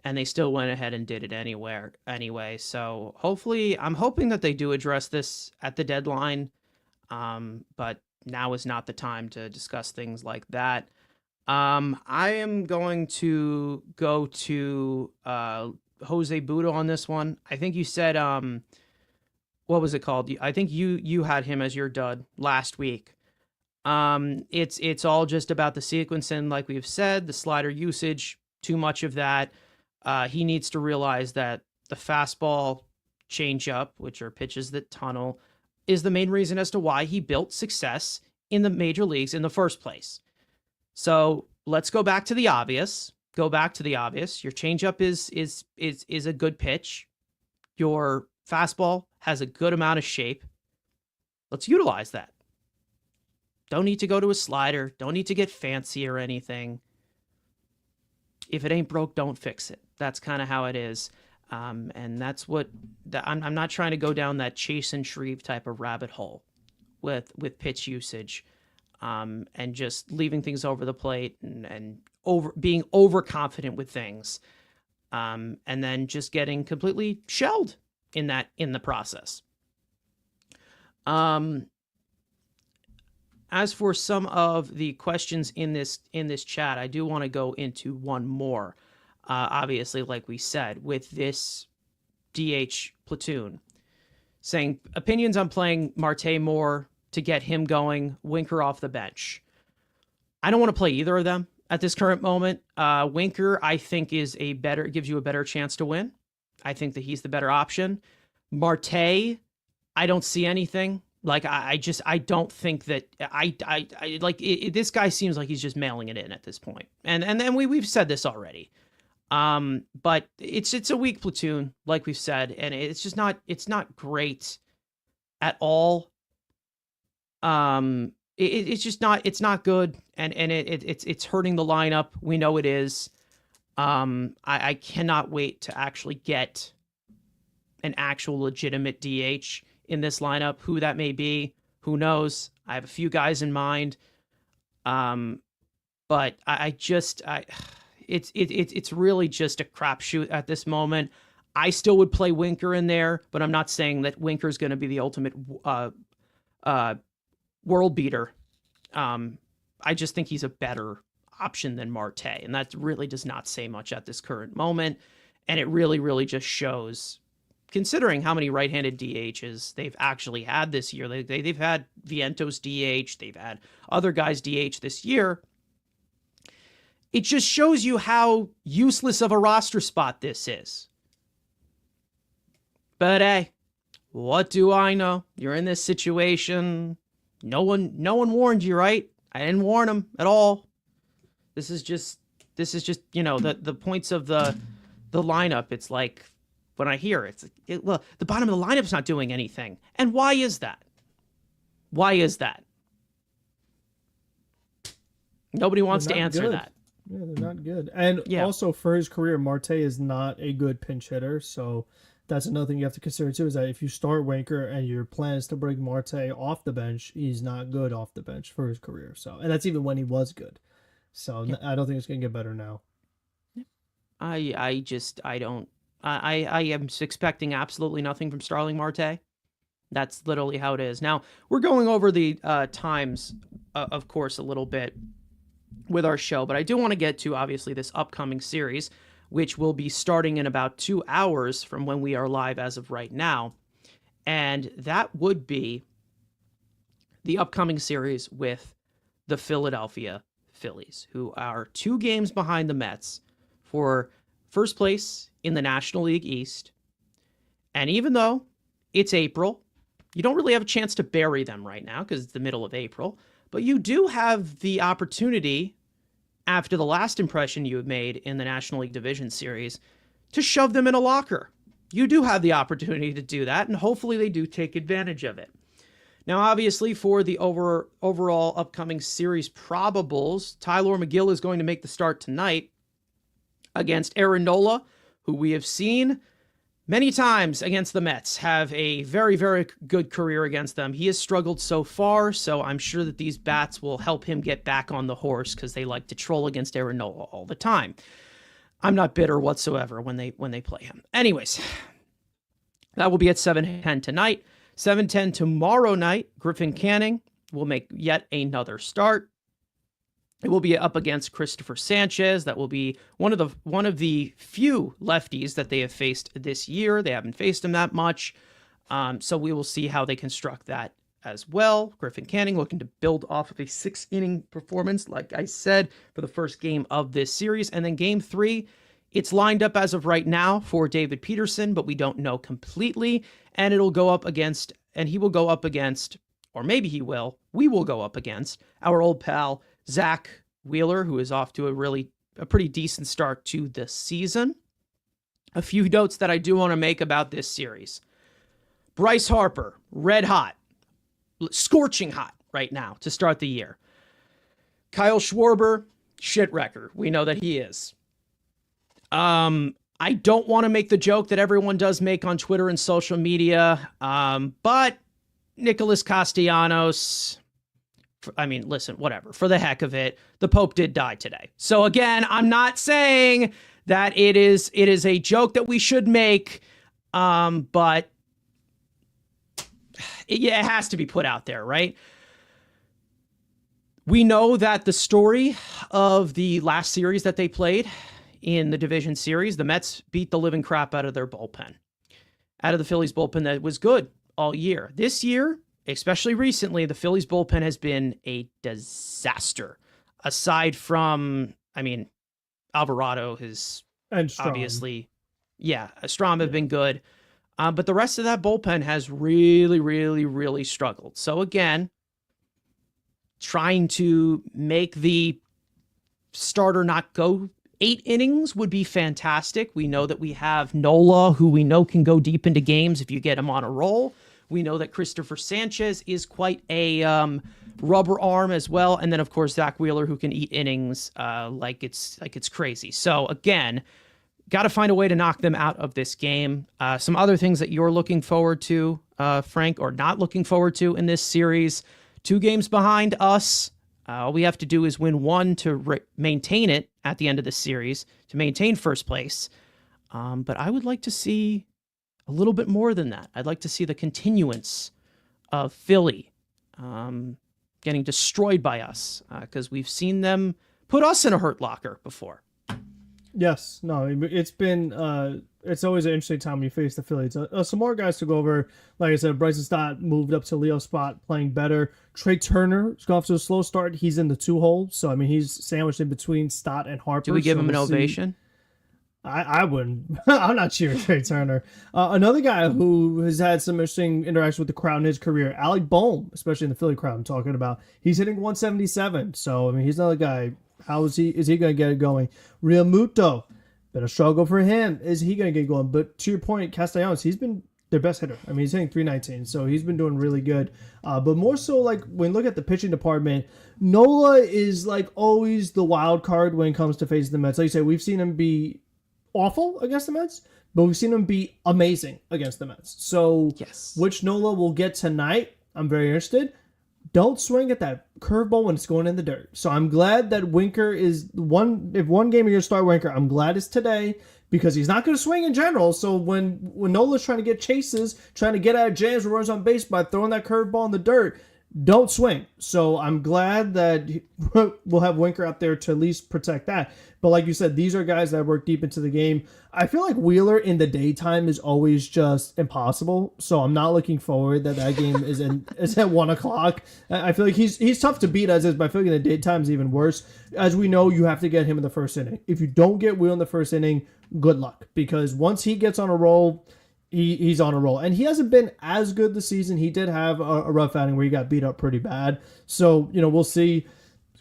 and they still went ahead and did it anyway. So hopefully, I'm hoping that they do address this at the deadline. But now is not the time to discuss things like that. I am going to go to Jose Budo on this one. I think you said, what was it called? I think you had him as your dud last week. It's all just about the sequencing, like we've said, the slider usage, too much of that. He needs to realize that the fastball changeup, which are pitches that tunnel, is the main reason as to why he built success in the major leagues in the first place. So let's go back to the obvious. Your changeup is a good pitch. Your fastball has a good amount of shape. Let's utilize that. Don't need to go to a slider. Don't need to get fancy or anything. If it ain't broke, don't fix it. That's kind of how it is. And that's what I'm not trying to go down that Chase and Shreve type of rabbit hole with pitch usage, and just leaving things over the plate and being overconfident with things, and then just getting completely shelled in the process. As for some of the questions in this chat, I do want to go into one more. Obviously, like we said, with this DH platoon, saying opinions on playing Marte more to get him going, Winker off the bench. I don't want to play either of them at this current moment. Winker, I think, gives you a better chance to win. I think that he's the better option. Marte, I don't see anything. Like, I don't think that this guy seems like he's just mailing it in at this point. And then we've said this already. But it's a weak platoon, like we've said, and it's not great at all. It's not good, and it's hurting the lineup. We know it is. I cannot wait to actually get an actual legitimate DH in this lineup. Who that may be, who knows? I have a few guys in mind. But it's really just a crapshoot at this moment. I still would play Winker in there, but I'm not saying that Winker is going to be the ultimate world beater. I just think he's a better option than Marte, and that really does not say much at this current moment. And it really, really just shows, considering how many right-handed DHs they've actually had this year. They've had Vientos DH, they've had other guys DH this year. It just shows you how useless of a roster spot this is. But hey, what do I know? You're in this situation. No one warned you, right? I didn't warn them at all. This is just the points of the lineup. It's like, when I hear well, the bottom of the lineup's not doing anything. And why is that? Why is that? Nobody wants to answer that. Yeah, they're not good. And also, for his career, Marte is not a good pinch hitter. So that's another thing you have to consider, too, is that if you start Winker and your plan is to bring Marte off the bench, he's not good off the bench for his career. So, and that's even when he was good. So I don't think it's going to get better now. I am expecting absolutely nothing from Starling Marte. That's literally how it is. Now, we're going over the times, of course, a little bit with our show, but I do want to get to, obviously, this upcoming series, which will be starting in about 2 hours from when we are live as of right now. And that would be the upcoming series with the Philadelphia Phillies, who are 2 games behind the Mets for first place in the National League East. And even though it's April, you don't really have a chance to bury them right now because it's the middle of April, but you do have the opportunity, after the last impression you have made in the National League Division Series, to shove them in a locker. You do have the opportunity to do that, and hopefully they do take advantage of it. Now, obviously, for the overall upcoming series probables, Tyler McGill is going to make the start tonight against Aaron Nola, who we have seen many times against the Mets have a very, very good career against them. He has struggled so far, so I'm sure that these bats will help him get back on the horse because they like to troll against Aaron Nola all the time. I'm not bitter whatsoever when they play him. Anyways, that will be at 7:10 tonight. 7:10 tomorrow night, Griffin Canning will make yet another start. It will be up against Christopher Sanchez. That will be one of the few lefties that they have faced this year. They haven't faced him that much. So we will see how they construct that as well. Griffin Canning looking to build off of a 6-inning performance, like I said, for the first game of this series. And then game 3, it's lined up as of right now for David Peterson, but we don't know completely. And he will go up against, or maybe we will go up against our old pal, Zach Wheeler, who is off to a pretty decent start to the season. A few notes that I do want to make about this series. Bryce Harper, red hot, scorching hot right now to start the year. Kyle Schwarber, shit wrecker. We know that he is. I don't want to make the joke that everyone does make on Twitter and social media, but Nicholas Castellanos, listen, whatever. For the heck of it, the Pope did die today. So again, I'm not saying that it is a joke that we should make, but it has to be put out there, right? We know that the story of the last series that they played in the division series, the Mets beat the living crap out of their bullpen, out of the Phillies bullpen that was good all year. This year, especially recently, the Phillies bullpen has been a disaster. Aside from, Alvarado has And Strom. obviously, Strom have been good. But the rest of that bullpen has really, really, really struggled. So again, trying to make the starter not go 8 innings would be fantastic. We know that we have Nola, who we know can go deep into games if you get him on a roll. We know that Christopher Sanchez is quite a rubber arm as well. And then, of course, Zach Wheeler, who can eat innings like it's crazy. So, again, got to find a way to knock them out of this game. Some other things that you're looking forward to, Frank, or not looking forward to in this series. 2 games behind us. All we have to do is win 1 to maintain it at the end of the series, to maintain first place. But I would like to see a little bit more than that. I'd like to see the continuance of Philly getting destroyed by us, because we've seen them put us in a hurt locker before. Yes, no, it's been it's always an interesting time when you face the Phillies. Some more guys to go over. Like I said, Bryson Stott moved up to Leo's spot, playing better. Trey Turner's gone off to a slow start. He's in the 2-hole, so he's sandwiched in between Stott and Harper. Do we give him an ovation? I wouldn't. I'm not cheering Trey Turner. Another guy who has had some interesting interaction with the crowd in his career, Alec Bohm, especially in the Philly crowd I'm talking about. He's hitting 177, so he's another guy. How is he going to get it going? Real Muto, been a struggle for him. Is he going to get going? But to your point, Castellanos, he's been their best hitter. He's hitting 319, so he's been doing really good. But more so, like, when you look at the pitching department, Nola is, like, always the wild card when it comes to facing the Mets. Like you said, we've seen him be awful against the Mets, but we've seen him be amazing against the Mets. So, yes. Which Nola will get tonight, I'm very interested. Don't swing at that curveball when it's going in the dirt. So I'm glad that Winker is one. If one game you're going to start Winker, I'm glad it's today, because he's not going to swing in general. So when Nola's trying to get chases, trying to get out of jams or runs on base by throwing that curveball in the dirt, don't swing. So I'm glad that we'll have Winker out there to at least protect that. But like you said, these are guys that work deep into the game. I feel like Wheeler in the daytime is always just impossible. So I'm not looking forward that game is at 1 o'clock. I feel like he's tough to beat as is, but I feel like in the daytime is even worse. As we know, you have to get him in the first inning. If you don't get Wheeler in the first inning, good luck, because once he gets on a roll, he's on a roll. And he hasn't been as good this season. He did have a rough outing where he got beat up pretty bad. So, we'll see.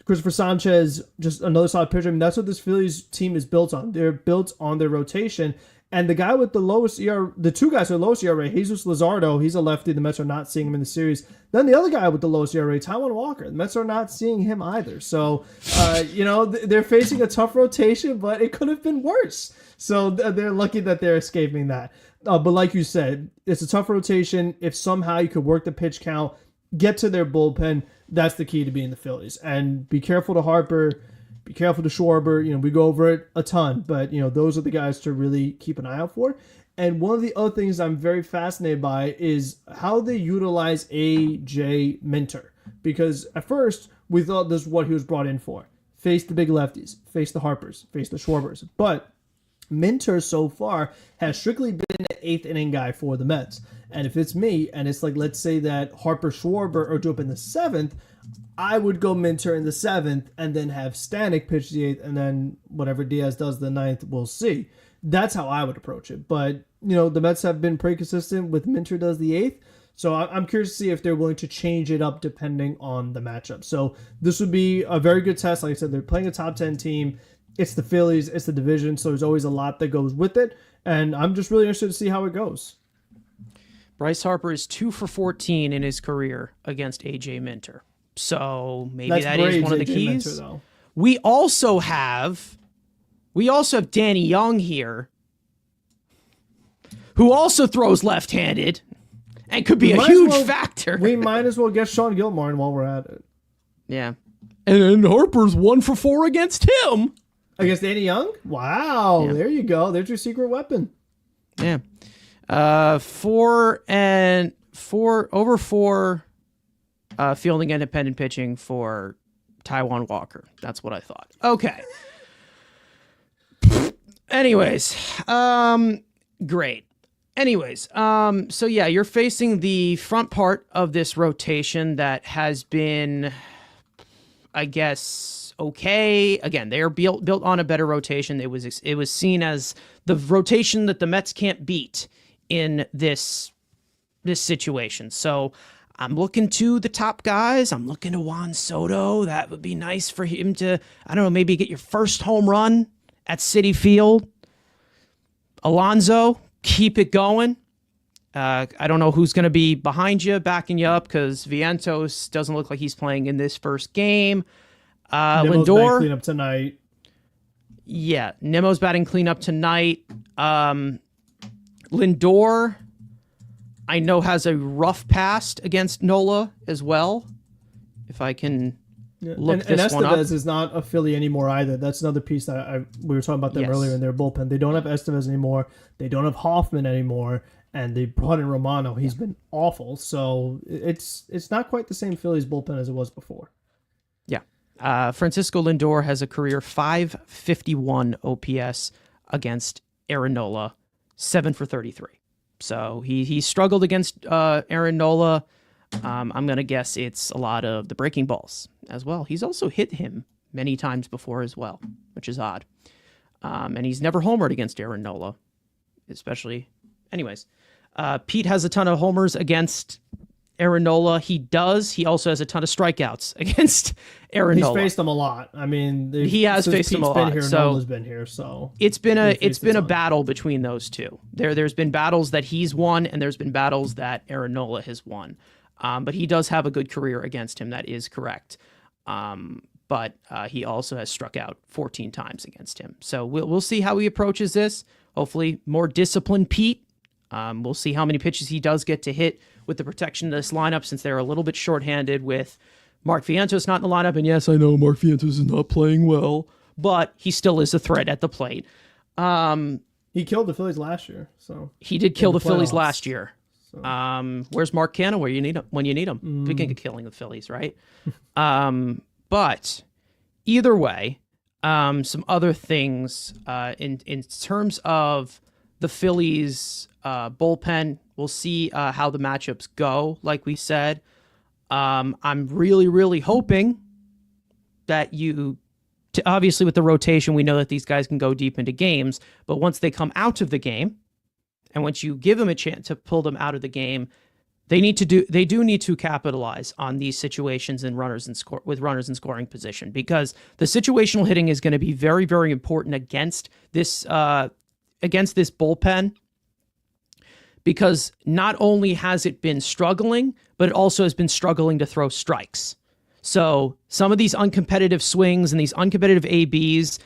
Christopher Sanchez, just another solid pitcher. That's what this Phillies team is built on. They're built on their rotation. And the guy with the lowest ERA, the 2 guys with the lowest ERA, Jesus Luzardo, he's a lefty. The Mets are not seeing him in the series. Then the other guy with the lowest ERA, Taijuan Walker. The Mets are not seeing him either. So, they're facing a tough rotation, but it could have been worse. So they're lucky that they're escaping that. But like you said, it's a tough rotation. If somehow you could work the pitch count, get to their bullpen, that's the key to being the Phillies. And be careful to Harper, be careful to Schwarber. We go over it a ton, but those are the guys to really keep an eye out for. And one of the other things I'm very fascinated by is how they utilize A.J. Minter. Because at first, we thought this is what he was brought in for. Face the big lefties, face the Harpers, face the Schwarbers. But Minter so far has strictly been an 8th inning guy for the Mets. And if it's me, and it's like, let's say that Harper, Schwarber are due up in the 7th, I would go Minter in the 7th and then have Stanek pitch the 8th, and then whatever Diaz does the 9th, we'll see. That's how I would approach it. But, the Mets have been pretty consistent with Minter does the 8th. So I'm curious to see if they're willing to change it up depending on the matchup. So this would be a very good test. Like I said, they're playing a top 10 team. It's the Phillies, it's the division, so there's always a lot that goes with it. And I'm just really interested to see how it goes. Bryce Harper is 2 for 14 in his career against A.J. Minter. So maybe that is one of the keys. Minter, though. We also have Danny Young here, who also throws left-handed and could be a huge factor. We might as well get Sean Gilmore while we're at it. Yeah. And Harper's 1 for 4 against him. Against Danny Young? Wow. Yeah. There you go. There's your secret weapon. Yeah. 4 over 4 fielding independent pitching for Taijuan Walker. That's what I thought. Okay. Anyways, great. Anyways, so yeah, you're facing the front part of this rotation that has been, I guess, okay. Again, they are built on a better rotation. It was seen as the rotation that the Mets can't beat in this situation. So I'm looking to the top guys. I'm looking to Juan Soto. That would be nice for him to, I don't know, maybe get your first home run at Citi Field. Alonso, keep it going. I don't know who's going to be behind you, backing you up, because Vientos doesn't look like he's playing in this first game. Lindor, clean up tonight. Yeah, Nemo's batting cleanup tonight. Lindor, I know, has a rough past against Nola as well. If I can look this one up. And Estevez is not a Philly anymore either. That's another piece that we were talking about them earlier in their bullpen. They don't have Estevez anymore. They don't have Hoffman anymore. And they brought in Romano. He's been awful. So it's not quite the same Phillies bullpen as it was before. Yeah. Francisco Lindor has a career .551 OPS against Aaron Nola, 7 for 33. So he struggled against Aaron Nola. I'm going to guess it's a lot of the breaking balls as well. He's also hit him many times before as well, which is odd. And he's never homered against Aaron Nola, especially. Anyways, Pete has a ton of homers against Aaron Nola. He also has a ton of strikeouts against Aaron Nola. He's faced them a lot. I mean, he has faced them a lot. Here, so Nola's been here, so it's been a battle between those two. There's been battles that he's won, and there's been battles that Aaron Nola has won. But he does have a good career against him. That is correct. But he also has struck out 14 times against him. So we'll see how he approaches this. Hopefully, more disciplined Pete. We'll see how many pitches he does get to hit with the protection of this lineup, since they're a little bit shorthanded with Mark Vientos not in the lineup. And yes, I know Mark Vientos is not playing well, but he still is a threat at the plate. He killed the Phillies last year. So he did kill the Phillies last year. So. Where's Mark Canha when you need him? Speaking of killing the Phillies, right? But either way, some other things in terms of the Phillies bullpen. We'll see how the matchups go. Like we said, I'm really, really hoping that obviously with the rotation, we know that these guys can go deep into games, but once they come out of the game, and once you give them a chance to pull them out of the game, they do need to capitalize on these situations with runners in scoring position, because the situational hitting is going to be very, very important against this bullpen, because not only has it been struggling, but it also has been struggling to throw strikes. So some of these uncompetitive swings and these uncompetitive ABs,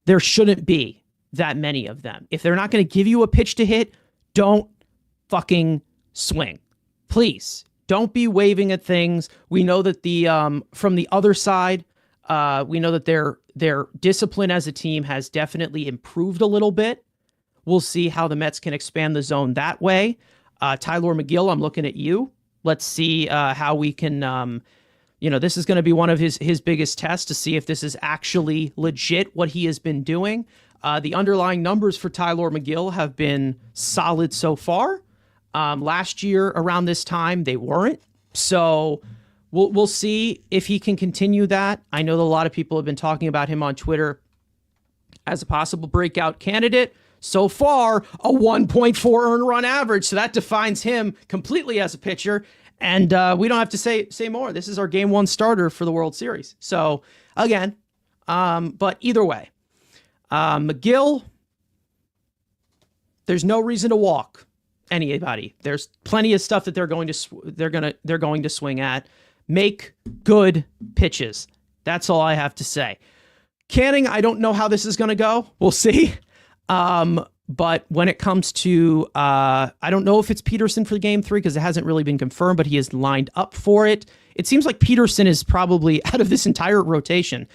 there shouldn't be that many of them. If they're not going to give you a pitch to hit, don't fucking swing. Please, don't be waving at things. We know that from the other side, we know that their discipline as a team has definitely improved a little bit. We'll see how the Mets can expand the zone that way. Tyler McGill, I'm looking at you. Let's see how we can, this is going to be one of his biggest tests to see if this is actually legit, what he has been doing. The underlying numbers for Tyler McGill have been solid so far. Last year around this time, they weren't. So we'll see if he can continue that. I know that a lot of people have been talking about him on Twitter as a possible breakout candidate. So far, a 1.4 earned run average. So that defines him completely as a pitcher. And we don't have to say more. This is our game one starter for the World Series. So again, but either way, McGill, there's no reason to walk anybody. There's plenty of stuff that they're going to swing at. Make good pitches. That's all I have to say. Canning, I don't know how this is going to go. We'll see. But when it comes to, I don't know if it's Peterson for game 3 because it hasn't really been confirmed, but he is lined up for it. It seems like Peterson is probably, out of this entire rotation,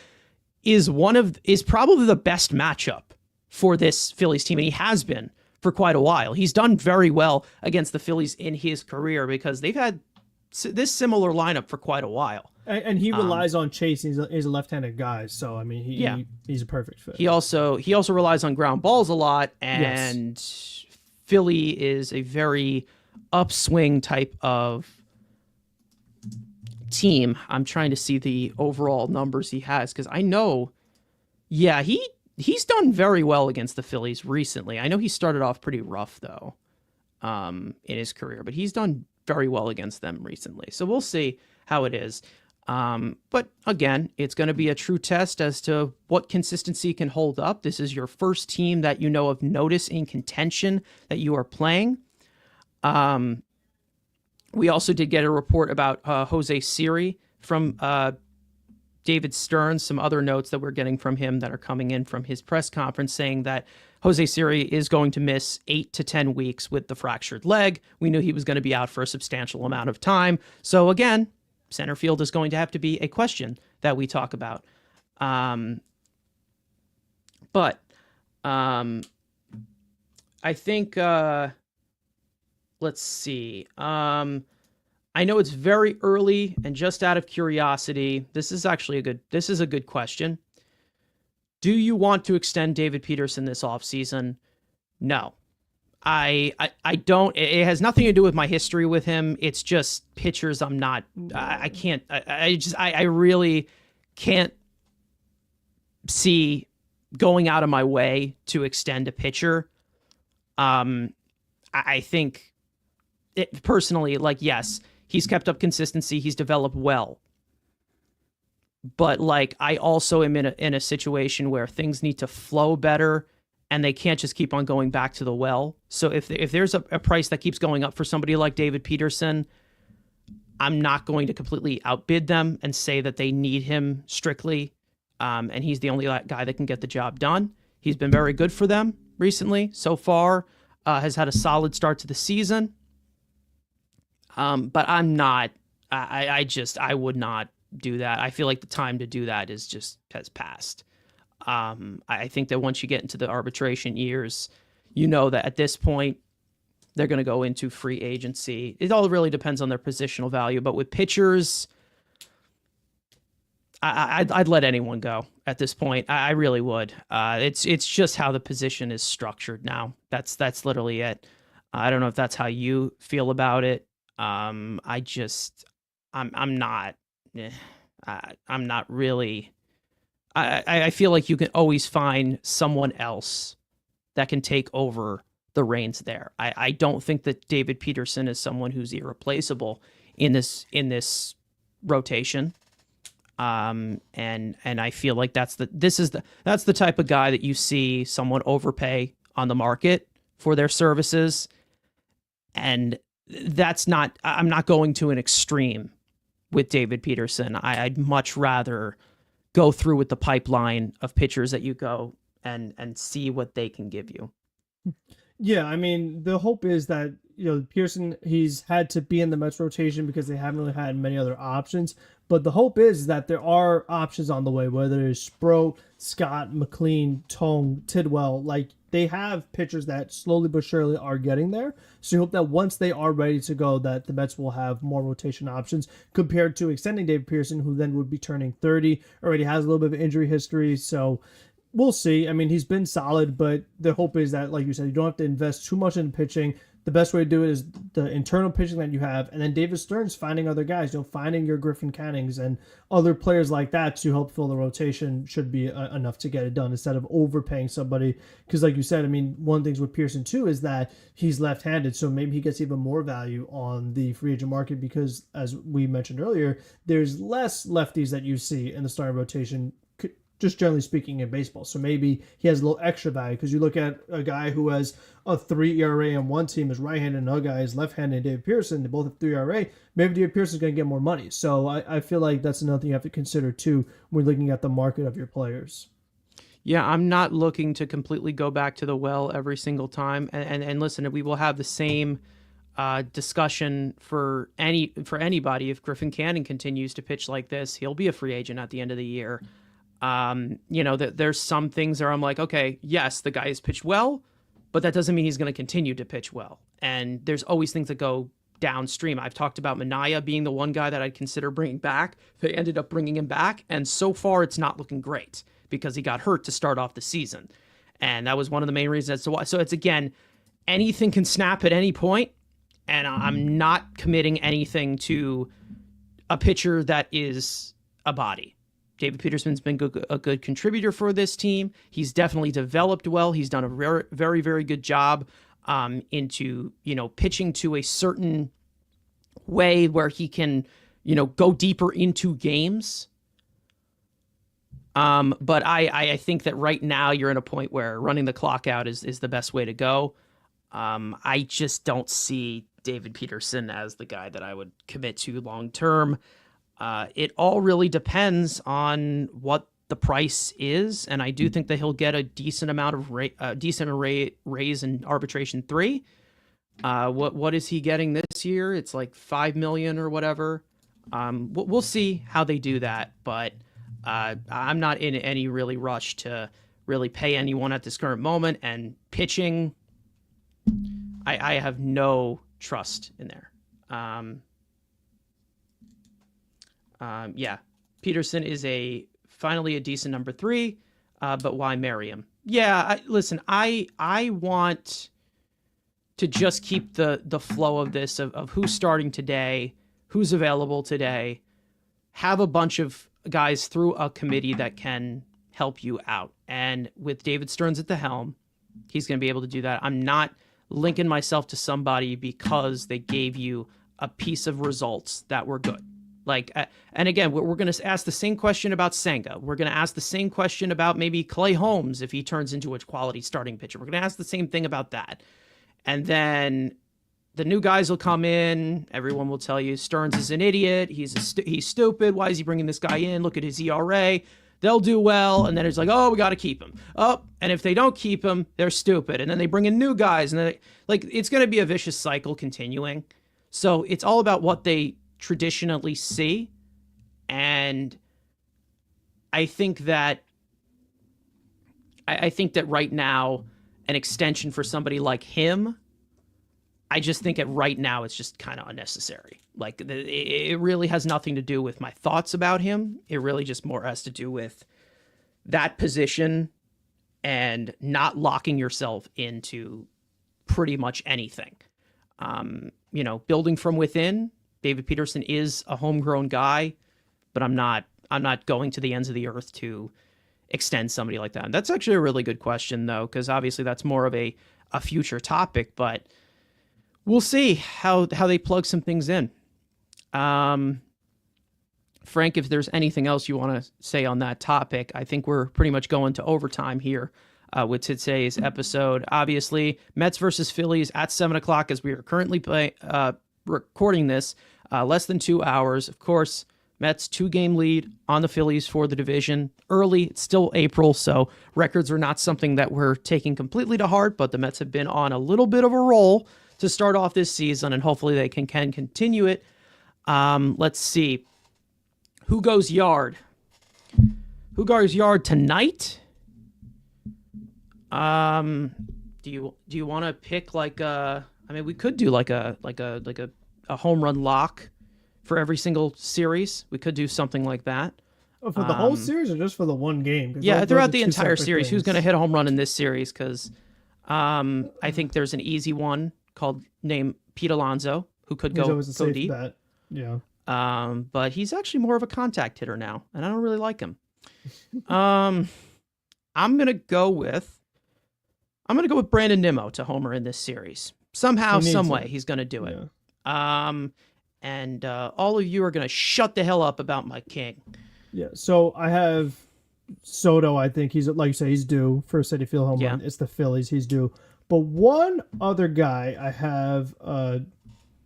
is probably the best matchup for this Phillies team, and he has been for quite a while. He's done very well against the Phillies in his career because they've had this similar lineup for quite a while. And he relies on Chase. He's a left-handed guy, so I mean, he's a perfect fit. He also relies on ground balls a lot, and Philly is a very upswing type of team. I'm trying to see the overall numbers he has because I know, yeah, he's done very well against the Phillies recently. I know he started off pretty rough though, in his career, but he's done very well against them recently. So we'll see how it is. But again, it's going to be a true test as to what consistency can hold up. This is your first team that you know of notice in contention that you are playing. We also did get a report about Jose Siri from David Stearns, some other notes that we're getting from him that are coming in from his press conference saying that Jose Siri is going to miss 8 to 10 weeks with the fractured leg. We knew he was going to be out for a substantial amount of time. So again, center field is going to have to be a question that we talk about. But I think, let's see. I know it's very early, and just out of curiosity, this is a good question. Do you want to extend David Peterson this offseason? No. I don't. It has nothing to do with my history with him. It's just pitchers I'm not, I can't, I really can't see going out of my way to extend a pitcher. I think personally, like, yes, he's kept up consistency. He's developed well. But like, I also am in a situation where things need to flow better and they can't just keep on going back to the well. So if there's a price that keeps going up for somebody like David Peterson, I'm not going to completely outbid them and say that they need him strictly. And he's the only guy that can get the job done. He's been very good for them recently so far, has had a solid start to the season. But I'm not, I would not do that. I feel like the time to do that has passed. I think that once you get into the arbitration years, you know that at this point, they're going to go into free agency. It all really depends on their positional value. But with pitchers, I'd let anyone go at this point. I really would. It's just how the position is structured now. That's literally it. I don't know if that's how you feel about it. I'm not really. I feel like you can always find someone else that can take over the reins there. I don't think that David Peterson is someone who's irreplaceable in this rotation. And I feel like that's the type of guy that you see someone overpay on the market for their services. And I'm not going to an extreme with David Peterson. I'd much rather go through with the pipeline of pitchers that you go and see what they can give you. Yeah, I mean, the hope is that, Pearson, he's had to be in the Mets rotation because they haven't really had many other options. But the hope is that there are options on the way, whether it's Sproat, Scott, McLean, Tong, Tidwell. Like, they have pitchers that slowly but surely are getting there. So you hope that once they are ready to go, that the Mets will have more rotation options compared to extending David Pearson, who then would be turning 30, already has a little bit of injury history. So we'll see. I mean, he's been solid, but the hope is that, like you said, you don't have to invest too much in pitching. The best way to do it is the internal pitching that you have, and then David Stearns finding other guys, finding your Griffin Cannings and other players like that to help fill the rotation should be enough to get it done instead of overpaying somebody. Because like you said, I mean, one of the things with Pearson too is that he's left-handed, so maybe he gets even more value on the free agent market because, as we mentioned earlier, there's less lefties that you see in the starting rotation, just generally speaking, in baseball. So maybe he has a little extra value because you look at a guy who has a 3 ERA on one team is right-handed and another guy is left-handed, David Pearson. They both have 3 ERA. Maybe David Pearson's going to get more money. So I feel like that's another thing you have to consider too when looking at the market of your players. Yeah, I'm not looking to completely go back to the well every single time. And listen, we will have the same discussion for anybody. If Griffin Canning continues to pitch like this, he'll be a free agent at the end of the year. There's some things where I'm like, okay, yes, the guy has pitched well, but that doesn't mean he's going to continue to pitch well. And there's always things that go downstream. I've talked about Minaya being the one guy that I'd consider bringing back. They ended up bringing him back, and so far it's not looking great because he got hurt to start off the season. And that was one of the main reasons as to why. So it's, again, anything can snap at any point, and I'm not committing anything to a pitcher that is a body. David Peterson's been a good contributor for this team. He's definitely developed well. He's done a very, very, very good job into, pitching to a certain way where he can, go deeper into games. But I think that right now you're in a point where running the clock out is the best way to go. I just don't see David Peterson as the guy that I would commit to long term. It all really depends on what the price is, and I do think that he'll get a decent amount of raise in arbitration 3. What is he getting this year? It's like $5 million or whatever. We'll see how they do that, but I'm not in any really rush to really pay anyone at this current moment. And pitching, I have no trust in there. Yeah, Peterson is finally a decent number 3, but why marry him? Yeah, listen, I want to just keep the flow of this, of who's starting today, who's available today, have a bunch of guys through a committee that can help you out. And with David Stearns at the helm, he's going to be able to do that. I'm not linking myself to somebody because they gave you a piece of results that were good. And again, we're going to ask the same question about Senga. We're going to ask the same question about maybe Clay Holmes if he turns into a quality starting pitcher. We're going to ask the same thing about that. And then the new guys will come in. Everyone will tell you Stearns is an idiot. He's stupid. Why is he bringing this guy in? Look at his ERA. They'll do well. And then it's like, oh, we got to keep him. Oh, and if they don't keep him, they're stupid. And then they bring in new guys. And it's going to be a vicious cycle continuing. So it's all about what they traditionally see. And I think that right now, an extension for somebody like him, I just think right now it's just kind of unnecessary. It really has nothing to do with my thoughts about him. It really just more has to do with that position and not locking yourself into pretty much anything. Building from within, David Peterson is a homegrown guy, but I'm not going to the ends of the earth to extend somebody like that. And that's actually a really good question, though, because obviously that's more of a future topic, but we'll see how they plug some things in. Frank, if there's anything else you want to say on that topic, I think we're pretty much going to overtime here with today's episode. Obviously, Mets versus Phillies at 7 o'clock as we are currently recording this, less than 2 hours. Of course, Mets 2-game lead on the Phillies for the division. Early, it's still April, so records are not something that we're taking completely to heart, but the Mets have been on a little bit of a roll to start off this season, and hopefully they can continue it. Let's see. Who goes yard? Who goes yard tonight? Do you want to pick we could do like a home run lock for every single series. We could do something like that. Oh, for the whole series or just for the one game? Yeah, throughout the entire series. Who's going to hit a home run in this series? Because I think there's an easy one named Pete Alonso who could go deep. Bet. Yeah. But he's actually more of a contact hitter now, and I don't really like him. I'm gonna go with Brandon Nimmo to homer in this series. Somehow, some way, he's gonna do it. Yeah. And all of you are gonna shut the hell up about my king. Yeah. So I have Soto. I think he's, like you say, he's due for a Citi Field home run. It's the Phillies. He's due. But one other guy I have a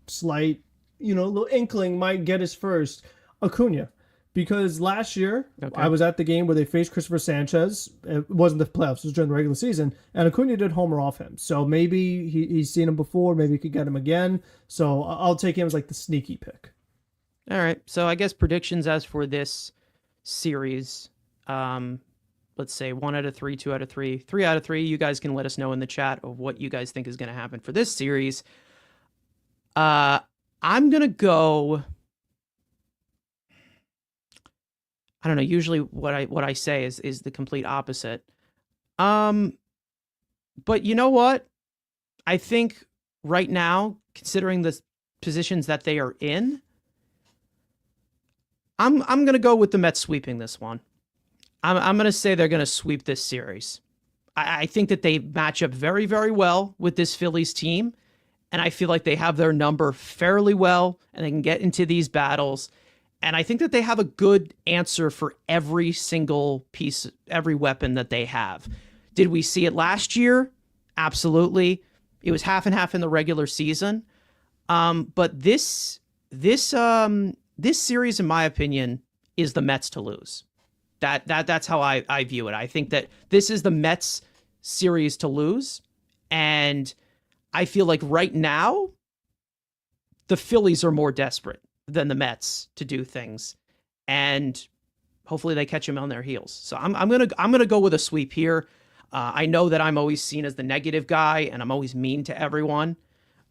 slight, little inkling might get his first, Acuna. Because last year, I was at the game where they faced Christopher Sanchez. It wasn't the playoffs, it was during the regular season. And Acuna did homer off him. So maybe he's seen him before. Maybe he could get him again. So I'll take him as like the sneaky pick. All right. So I guess predictions as for this series. Let's say 1 out of 3, 2 out of 3, 3 out of 3. You guys can let us know in the chat of what you guys think is going to happen for this series. I'm going to go... I don't know. Usually what I say is the complete opposite. But you know what? I think right now, considering the positions that they are in, I'm going to go with the Mets sweeping this one. I'm going to say they're going to sweep this series. I think that they match up very, very well with this Phillies team, and I feel like they have their number fairly well, and they can get into these battles. And I think that they have a good answer for every single piece, every weapon that they have. Did we see it last year? Absolutely. It was half and half in the regular season. But this series, in my opinion, is the Mets to lose. That's how I view it. I think that this is the Mets series to lose. And I feel like right now, the Phillies are more desperate than the Mets to do things. And hopefully they catch them on their heels. So I'm gonna go with a sweep here. I know that I'm always seen as the negative guy and I'm always mean to everyone.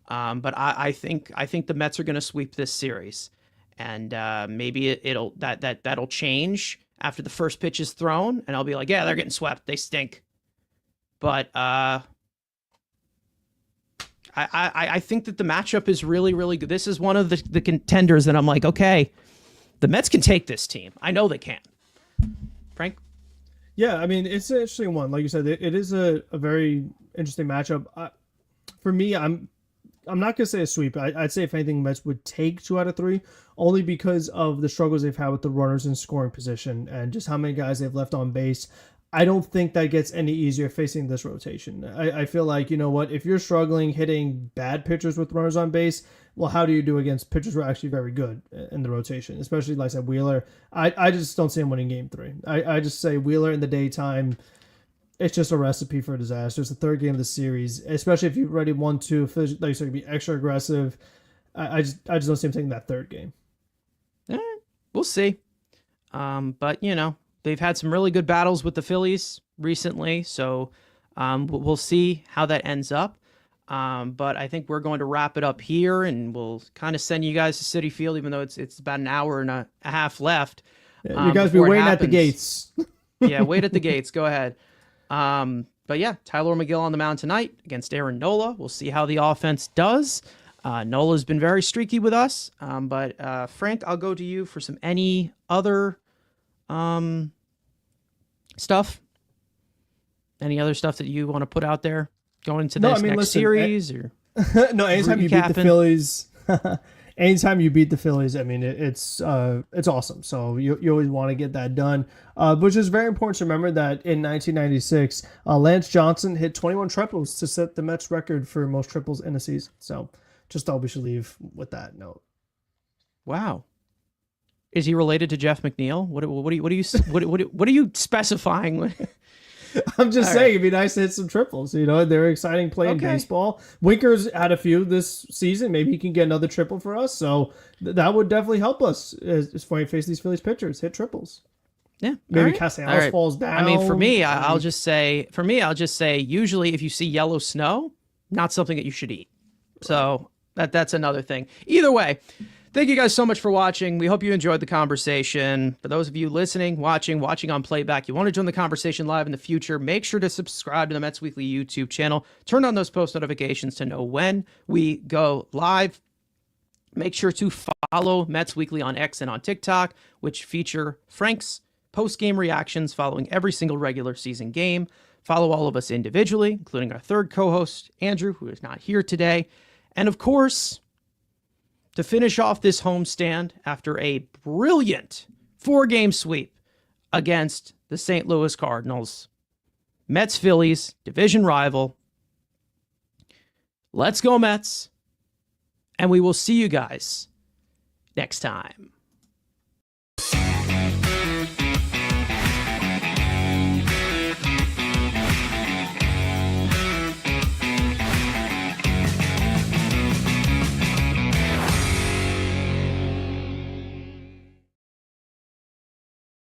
But I think the Mets are gonna sweep this series. And maybe that'll change after the first pitch is thrown, and I'll be like, yeah, they're getting swept. They stink. But I think that the matchup is really, really good. This is one of the contenders that I'm like, okay, the Mets can take this team. I know they can. Frank? Yeah, I mean, it's an interesting one. Like you said, it is a very interesting matchup. For me, I'm not going to say a sweep. I'd say, if anything, Mets would take 2 out of 3, only because of the struggles they've had with the runners in scoring position and just how many guys they've left on base. I don't think that gets any easier facing this rotation. I feel like, you know what, if you're struggling hitting bad pitchers with runners on base, well, how do you do against pitchers who are actually very good in the rotation? Especially, like I said, Wheeler. I just don't see him winning game 3. I just say Wheeler in the daytime, it's just a recipe for disaster. It's the third game of the series, especially if you've already won 2. Like you said, be extra aggressive. I just don't see him taking that third game. We'll see. But, you know, they've had some really good battles with the Phillies recently, so we'll see how that ends up. But I think we're going to wrap it up here, and we'll kind of send you guys to Citi Field, even though it's about an hour and a half left. Yeah, you guys be waiting at the gates. Yeah, wait at the gates. Go ahead. But yeah, Tyler McGill on the mound tonight against Aaron Nola. We'll see how the offense does. Nola's been very streaky with us. But Frank, I'll go to you for any other stuff. Any other stuff that you want to put out there going into this next series? Or no, anytime you beat the Phillies, anytime you beat the Phillies, I mean, it's awesome. So you always want to get that done. Which is very important to remember that in 1996, Lance Johnson hit 21 triples to set the Mets record for most triples in a season. So just thought we should leave with that note. Wow. Is he related to Jeff McNeil? What are you specifying? I'm just saying, it'd be nice to hit some triples. You know, they're exciting playing baseball. Winker's had a few this season. Maybe he can get another triple for us. So that would definitely help us as far as face these Phillies pitchers. Hit triples. Yeah. Maybe Castellanos falls down. I mean, for me, I'll just say, usually if you see yellow snow, not something that you should eat. So that's another thing. Either way, thank you guys so much for watching. We hope you enjoyed the conversation. For those of you listening, watching on playback, you want to join the conversation live in the future, make sure to subscribe to the Mets Weekly YouTube channel. Turn on those post notifications to know when we go live. Make sure to follow Mets Weekly on X and on TikTok, which feature Frank's post-game reactions following every single regular season game. Follow all of us individually, including our third co-host, Andrew, who is not here today. And of course, to finish off this homestand after a brilliant 4-game sweep against the St. Louis Cardinals, Mets-Phillies, division rival. Let's go Mets, and we will see you guys next time.